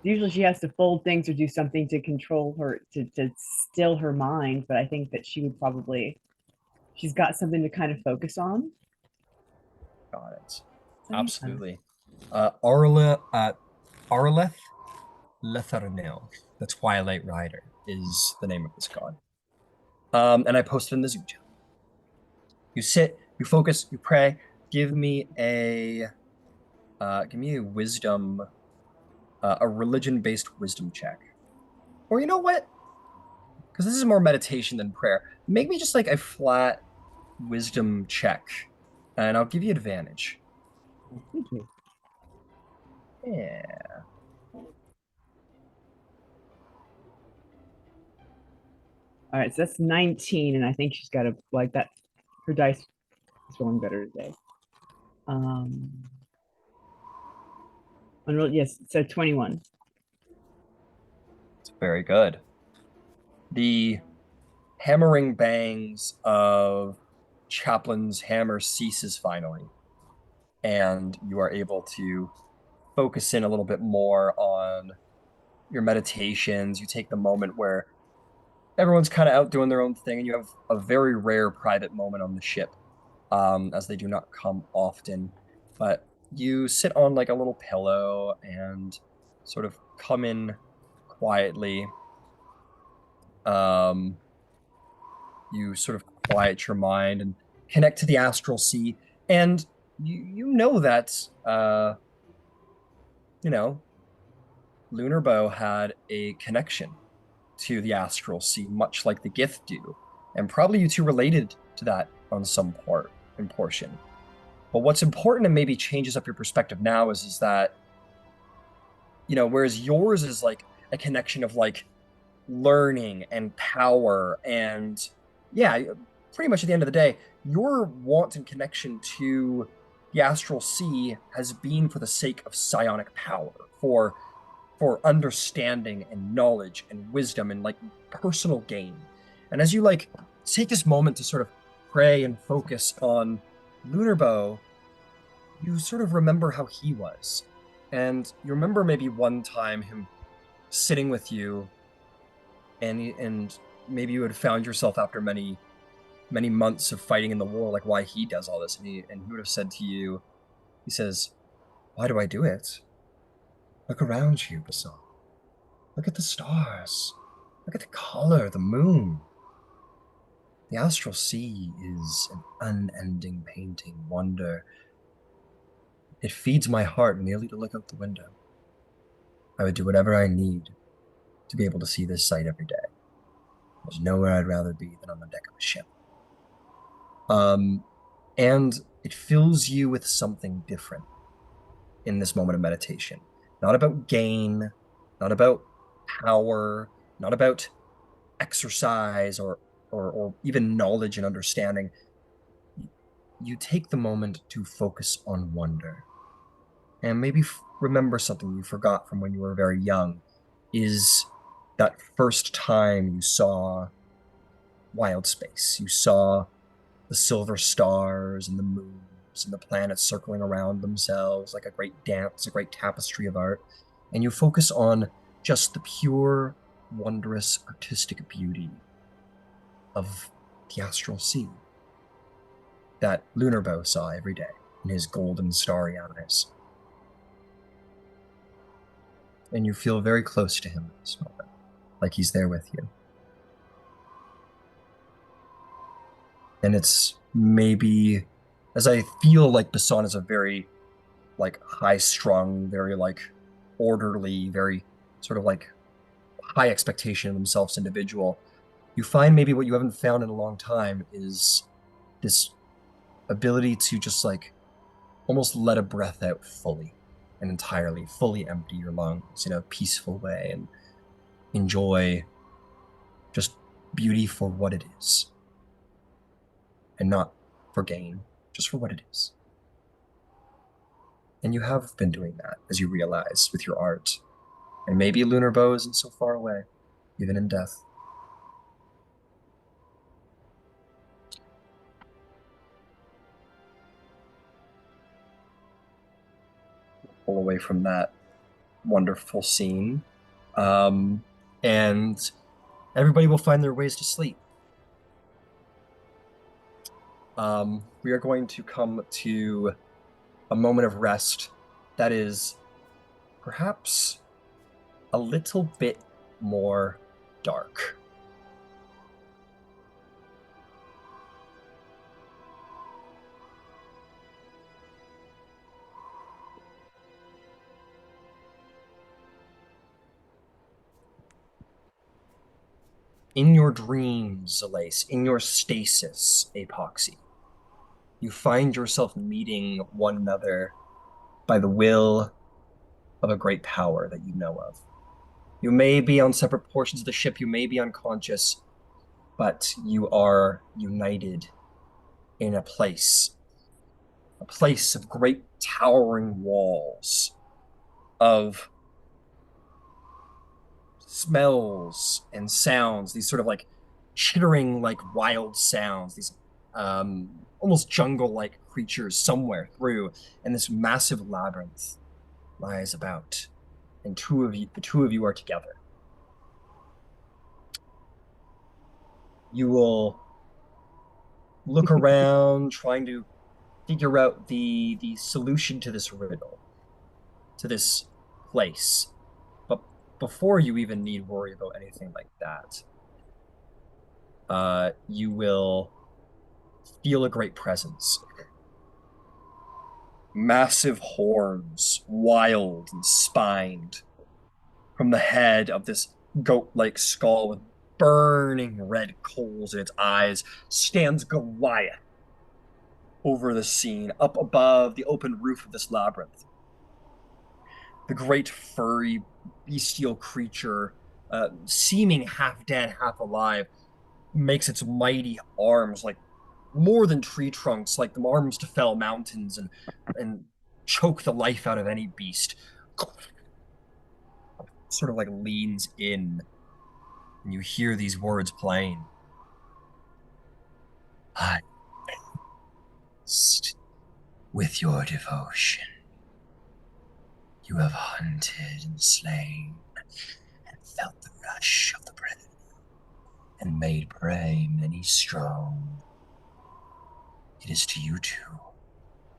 [SPEAKER 6] Usually she has to fold things or do something to control her, to still her mind, but I think that she's got something to kind of focus on.
[SPEAKER 1] Got it.
[SPEAKER 6] So, yeah.
[SPEAKER 1] Absolutely. Arleth Letharnil, the Twilight Rider, is the name of this god. And I posted in the Zoom chat. You sit, you focus, you pray. Give me a wisdom, a religion-based wisdom check. Or you know what? Because this is more meditation than prayer. Make me just like a flat wisdom check, and I'll give you advantage.
[SPEAKER 6] Thank you.
[SPEAKER 1] Yeah.
[SPEAKER 6] All right, so that's 19, and I think she's got a like that. Her dice is rolling better today. Yes, so 21.
[SPEAKER 1] It's very good. The hammering bangs of Chaplin's hammer ceases finally, and you are able to focus in a little bit more on your meditations. You take the moment where everyone's kind of out doing their own thing, and you have a very rare private moment on the ship, as they do not come often. But you sit on like a little pillow and sort of come in quietly. Um, you sort of quiet your mind and connect to the astral sea, and you know that you know Lunar Bow had a connection to the astral sea, much like the gift do, and probably you two related to that on some part and portion. But what's important and maybe changes up your perspective now is that, whereas yours is like a connection of like learning and power and yeah, pretty much at the end of the day, your want and connection to the astral sea has been for the sake of psionic power, for understanding and knowledge and wisdom and like personal gain. And as you like take this moment to sort of pray and focus on Lunarbow, you sort of remember how he was. And you remember maybe one time him sitting with you, and maybe you had found yourself after many months of fighting in the war, like why he does all this. And he would have said to you, he says, "Why do I do it? Look around you, Basson. Look at the stars. Look at the color, the moon. The astral sea is an unending painting wonder. It feeds my heart merely to look out the window. I would do whatever I need to be able to see this sight every day. There's nowhere I'd rather be than on the deck of a ship." And it fills you with something different in this moment of meditation. Not about gain, not about power, not about exercise or even knowledge and understanding. You take the moment to focus on wonder. And maybe remember something you forgot from when you were very young is that first time you saw wild space. You saw the silver stars and the moons and the planets circling around themselves like a great dance, a great tapestry of art. And you focus on just the pure, wondrous, artistic beauty of the astral sea that Lunarbow saw every day in his golden, starry eyes. And you feel very close to him at this moment, like he's there with you. And it's maybe, as I feel like Basson is a very like high-strung, very like orderly, very sort of like high expectation of themselves individual, you find maybe what you haven't found in a long time is this ability to just like almost let a breath out fully and entirely, fully empty your lungs in a peaceful way and enjoy just beauty for what it is and not for gain, just for what it is. And you have been doing that, as you realize, with your art. And maybe Lunarbow isn't so far away, even in death. Pull away from that wonderful scene. And everybody will find their ways to sleep. We are going to come to a moment of rest that is perhaps a little bit more dark. In your dreams, Zalace, in your stasis, Apoxy, you find yourself meeting one another by the will of a great power that you know of. You may be on separate portions of the ship, you may be unconscious, but you are united in a place of great towering walls, of smells and sounds, these sort of like chittering, like wild sounds, these almost jungle-like creatures somewhere through, and this massive labyrinth lies about, and the two of you are together. You will look around, trying to figure out the solution to this riddle, to this place. But before you even need worry about anything like that, you will feel a great presence. Massive horns, wild and spined, from the head of this goat-like skull with burning red coals in its eyes, stands Goliath over the scene, up above the open roof of this labyrinth. The great furry bestial creature, seeming half dead, half alive, makes its mighty arms like more than tree trunks, like the arms to fell mountains and choke the life out of any beast. Sort of like leans in, and you hear these words playing. I with your devotion. You have hunted and slain, and felt the rush of the predator, and made prey many strong. It is to you two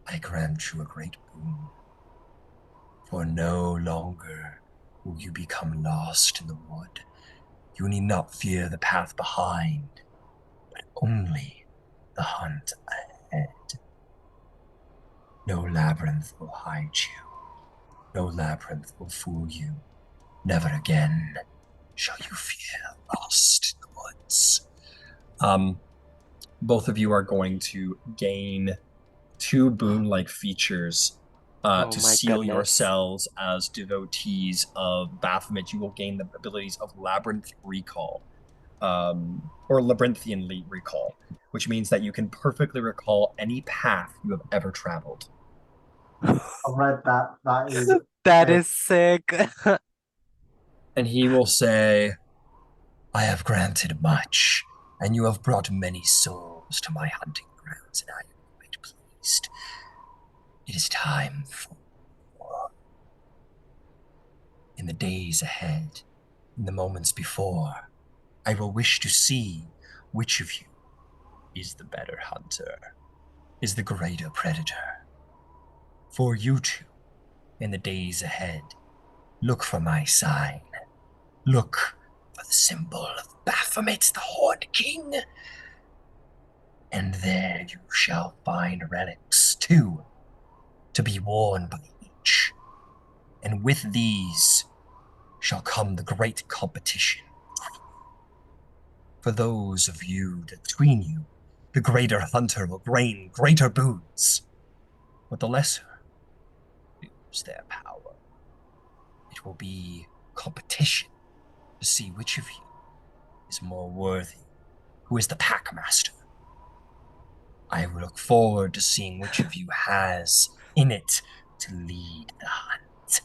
[SPEAKER 1] I grant you a great boon, for no longer will you become lost in the wood. You need not fear the path behind, but only the hunt ahead. No labyrinth will hide you. No labyrinth will fool you. Never again shall you feel lost in the woods. Both of you are going to gain 2 boon-like features
[SPEAKER 2] Oh
[SPEAKER 1] to
[SPEAKER 2] my
[SPEAKER 1] seal
[SPEAKER 2] goodness.
[SPEAKER 1] yourselves as devotees of Baphomet. You will gain the abilities of Labyrinth Recall, or Labyrinthian Recall, which means that you can perfectly recall any path you have ever traveled.
[SPEAKER 5] I read that. That is
[SPEAKER 2] That is sick.
[SPEAKER 1] And he will say, I have granted much, and you have brought many souls to my hunting grounds, and I am quite pleased. It is time for war. In the days ahead, in the moments before, I will wish to see which of you is the better hunter, is the greater predator. For you two, in the days ahead, look for my sign. Look for the symbol of Baphomet, the Horde King. And there you shall find relics, 2, to be worn by each. And with these shall come the great competition. For those of you between you, the greater hunter will gain greater boons, but the lesser lose their power. It will be competition to see which of you is more worthy, who is the packmaster. I look forward to seeing which of you has in it to lead the hunt.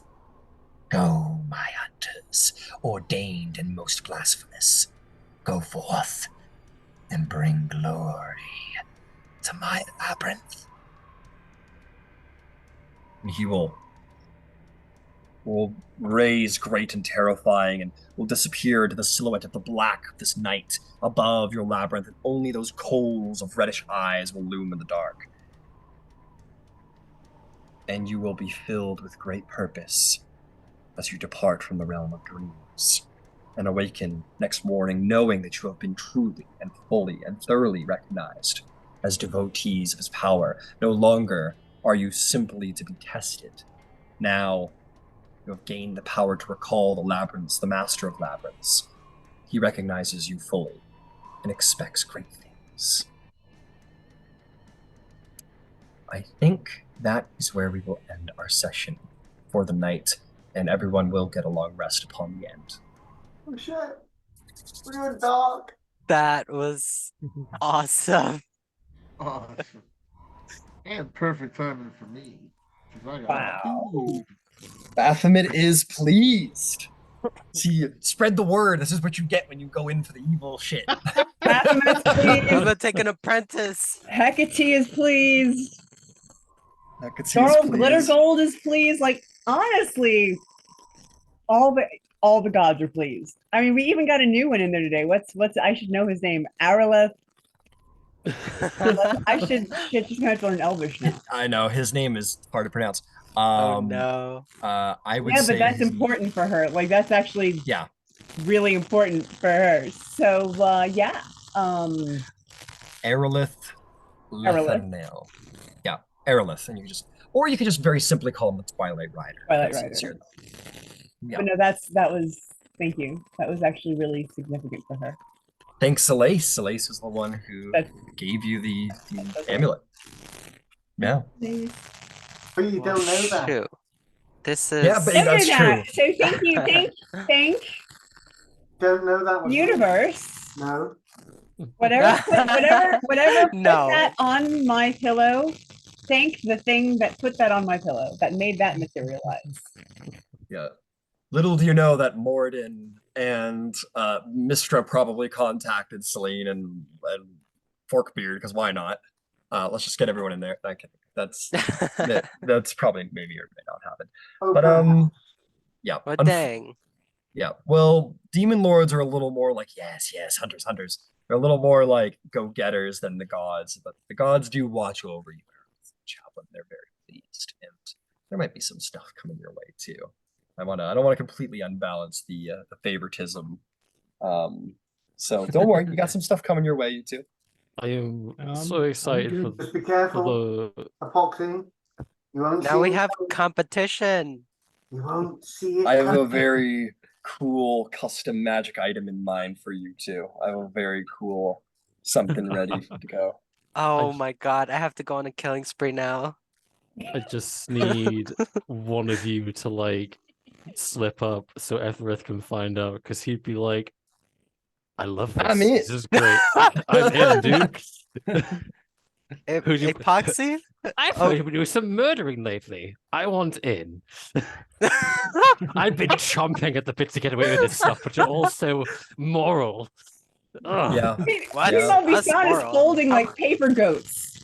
[SPEAKER 1] Go, my hunters, ordained and most blasphemous. Go forth and bring glory to my labyrinth. And he will raise great and terrifying and will disappear into the silhouette of the black of this night above your labyrinth, and only those coals of reddish eyes will loom in the dark. and you will be filled with great purpose as you depart from the realm of dreams and awaken next morning knowing that you have been truly and fully and thoroughly recognized as devotees of his power. No longer are you simply to be tested. Now you have gained the power to recall the labyrinths, the master of labyrinths. He recognizes you fully and expects great things. I think that is where we will end our session for the night, and everyone will get a long rest upon the end.
[SPEAKER 5] Oh shit. We're in dark.
[SPEAKER 2] That was awesome.
[SPEAKER 4] Awesome. And perfect timing for me. 'Cause I got
[SPEAKER 6] Wow.
[SPEAKER 4] two.
[SPEAKER 1] Baphomet is pleased. See, spread the word. This is what you get when you go in for the evil shit.
[SPEAKER 6] Baphomet's
[SPEAKER 2] I'm
[SPEAKER 6] pleased.
[SPEAKER 2] gonna take an apprentice.
[SPEAKER 6] Hecate is pleased.
[SPEAKER 1] Hecate's
[SPEAKER 6] Charles Glitter
[SPEAKER 1] pleased.
[SPEAKER 6] Gold is pleased. Like, honestly, all the gods are pleased. I mean, we even got a new one in there today. What's I should know his name. Araleth. I should just gonna have to learn Elvish now.
[SPEAKER 1] I know his name is hard to pronounce.
[SPEAKER 2] Oh no.
[SPEAKER 1] I would
[SPEAKER 6] Yeah,
[SPEAKER 1] say
[SPEAKER 6] but that's
[SPEAKER 1] his-
[SPEAKER 6] important for her. Like, that's actually
[SPEAKER 1] Yeah,
[SPEAKER 6] really important for her. So yeah.
[SPEAKER 1] Aerolith Lethernale. Yeah, Aerolith, and or you could just very simply call him the Twilight Rider.
[SPEAKER 6] Twilight
[SPEAKER 1] That's
[SPEAKER 6] Rider.
[SPEAKER 1] easier. Yeah.
[SPEAKER 6] But no, that was thank you. That was actually really significant for her.
[SPEAKER 1] Thanks, Selace. Selace is the one who
[SPEAKER 6] That's-
[SPEAKER 1] gave you the
[SPEAKER 6] That's
[SPEAKER 1] amulet. Yeah.
[SPEAKER 5] But you don't know that.
[SPEAKER 2] Shoot. This is
[SPEAKER 1] Yeah, but
[SPEAKER 6] Don't
[SPEAKER 1] that's
[SPEAKER 6] do that.
[SPEAKER 1] true.
[SPEAKER 6] So thank
[SPEAKER 5] Don't know that was
[SPEAKER 6] universe.
[SPEAKER 5] No.
[SPEAKER 6] Whatever put
[SPEAKER 2] No.
[SPEAKER 6] that on my pillow. Thank the thing that put that on my pillow, that made that materialize.
[SPEAKER 1] Yeah. Little do you know that Morden and Mistra probably contacted Celine and Forkbeard, because why not? Let's just get everyone in there. That's probably maybe or may not happen. But yeah.
[SPEAKER 2] Well, dang.
[SPEAKER 1] Yeah. Well, demon lords are a little more like yes, hunters. They're a little more like go-getters than the gods, but the gods do watch over you, Chaplain. They're very pleased, and there might be some stuff coming your way too. I don't want to completely unbalance the favoritism. So don't worry, you got some stuff coming your way, you two.
[SPEAKER 3] I am
[SPEAKER 7] I'm
[SPEAKER 3] so excited
[SPEAKER 7] good.
[SPEAKER 5] Just be
[SPEAKER 3] for
[SPEAKER 5] careful.
[SPEAKER 3] the
[SPEAKER 5] Epoxy. You won't
[SPEAKER 2] Now
[SPEAKER 5] see
[SPEAKER 2] we
[SPEAKER 5] it
[SPEAKER 2] have
[SPEAKER 5] coming.
[SPEAKER 2] competition.
[SPEAKER 5] You won't see it
[SPEAKER 1] I have a
[SPEAKER 5] coming.
[SPEAKER 1] very cool custom magic item in mind for you two. I have a very cool something ready to go.
[SPEAKER 2] Oh my god, I have to go on a killing spree now.
[SPEAKER 3] I just need one of you to like slip up so Ethereth can find out, because he'd be like, I love this.
[SPEAKER 1] I'm in.
[SPEAKER 3] This is great. I'm in, dude. Who do you-
[SPEAKER 2] Epoxy?
[SPEAKER 3] I've heard you've been doing some murdering lately. I want in. I've been chomping at the bit to get away with this stuff, but you're also moral. Ugh.
[SPEAKER 1] Yeah.
[SPEAKER 2] What?
[SPEAKER 1] Yeah.
[SPEAKER 6] Meanwhile,
[SPEAKER 2] Us
[SPEAKER 6] Bisan is
[SPEAKER 2] moral.
[SPEAKER 6] folding like paper goats.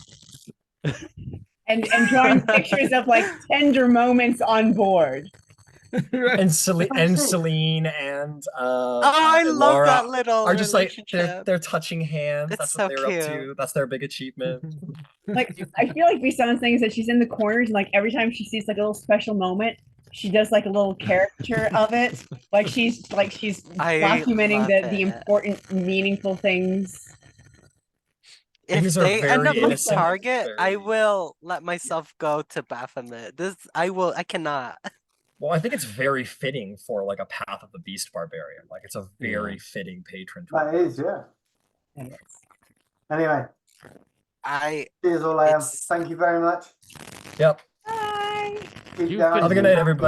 [SPEAKER 6] and drawing pictures of like tender moments on board.
[SPEAKER 1] And Celine and
[SPEAKER 2] I
[SPEAKER 1] and
[SPEAKER 2] love
[SPEAKER 1] Laura
[SPEAKER 2] that little
[SPEAKER 1] are just like
[SPEAKER 2] relationship.
[SPEAKER 1] they're touching hands.
[SPEAKER 2] It's
[SPEAKER 1] That's
[SPEAKER 2] so
[SPEAKER 1] what they're up
[SPEAKER 2] cute.
[SPEAKER 1] to. That's their big achievement.
[SPEAKER 6] Like, I feel like Bisan's thing is that she's in the corners and like every time she sees like a little special moment, she does like a little caricature of it. Like she's
[SPEAKER 2] I
[SPEAKER 6] documenting
[SPEAKER 2] love
[SPEAKER 6] the
[SPEAKER 2] it.
[SPEAKER 6] important, meaningful things.
[SPEAKER 2] If
[SPEAKER 1] Things are
[SPEAKER 2] they end
[SPEAKER 1] very
[SPEAKER 2] up with
[SPEAKER 1] innocent and
[SPEAKER 2] Target, I
[SPEAKER 1] very-
[SPEAKER 2] will let myself go to Baphomet. I cannot.
[SPEAKER 1] Well, I think it's very fitting for like a Path of the Beast barbarian. Like it's a very fitting patron.
[SPEAKER 5] That is, yeah. Anyway, cheers all I have.
[SPEAKER 2] It's-
[SPEAKER 5] Thank you very much.
[SPEAKER 1] Yep.
[SPEAKER 6] Bye.
[SPEAKER 5] Keep
[SPEAKER 3] You've
[SPEAKER 5] down.
[SPEAKER 3] been-
[SPEAKER 1] Have a good night, everybody.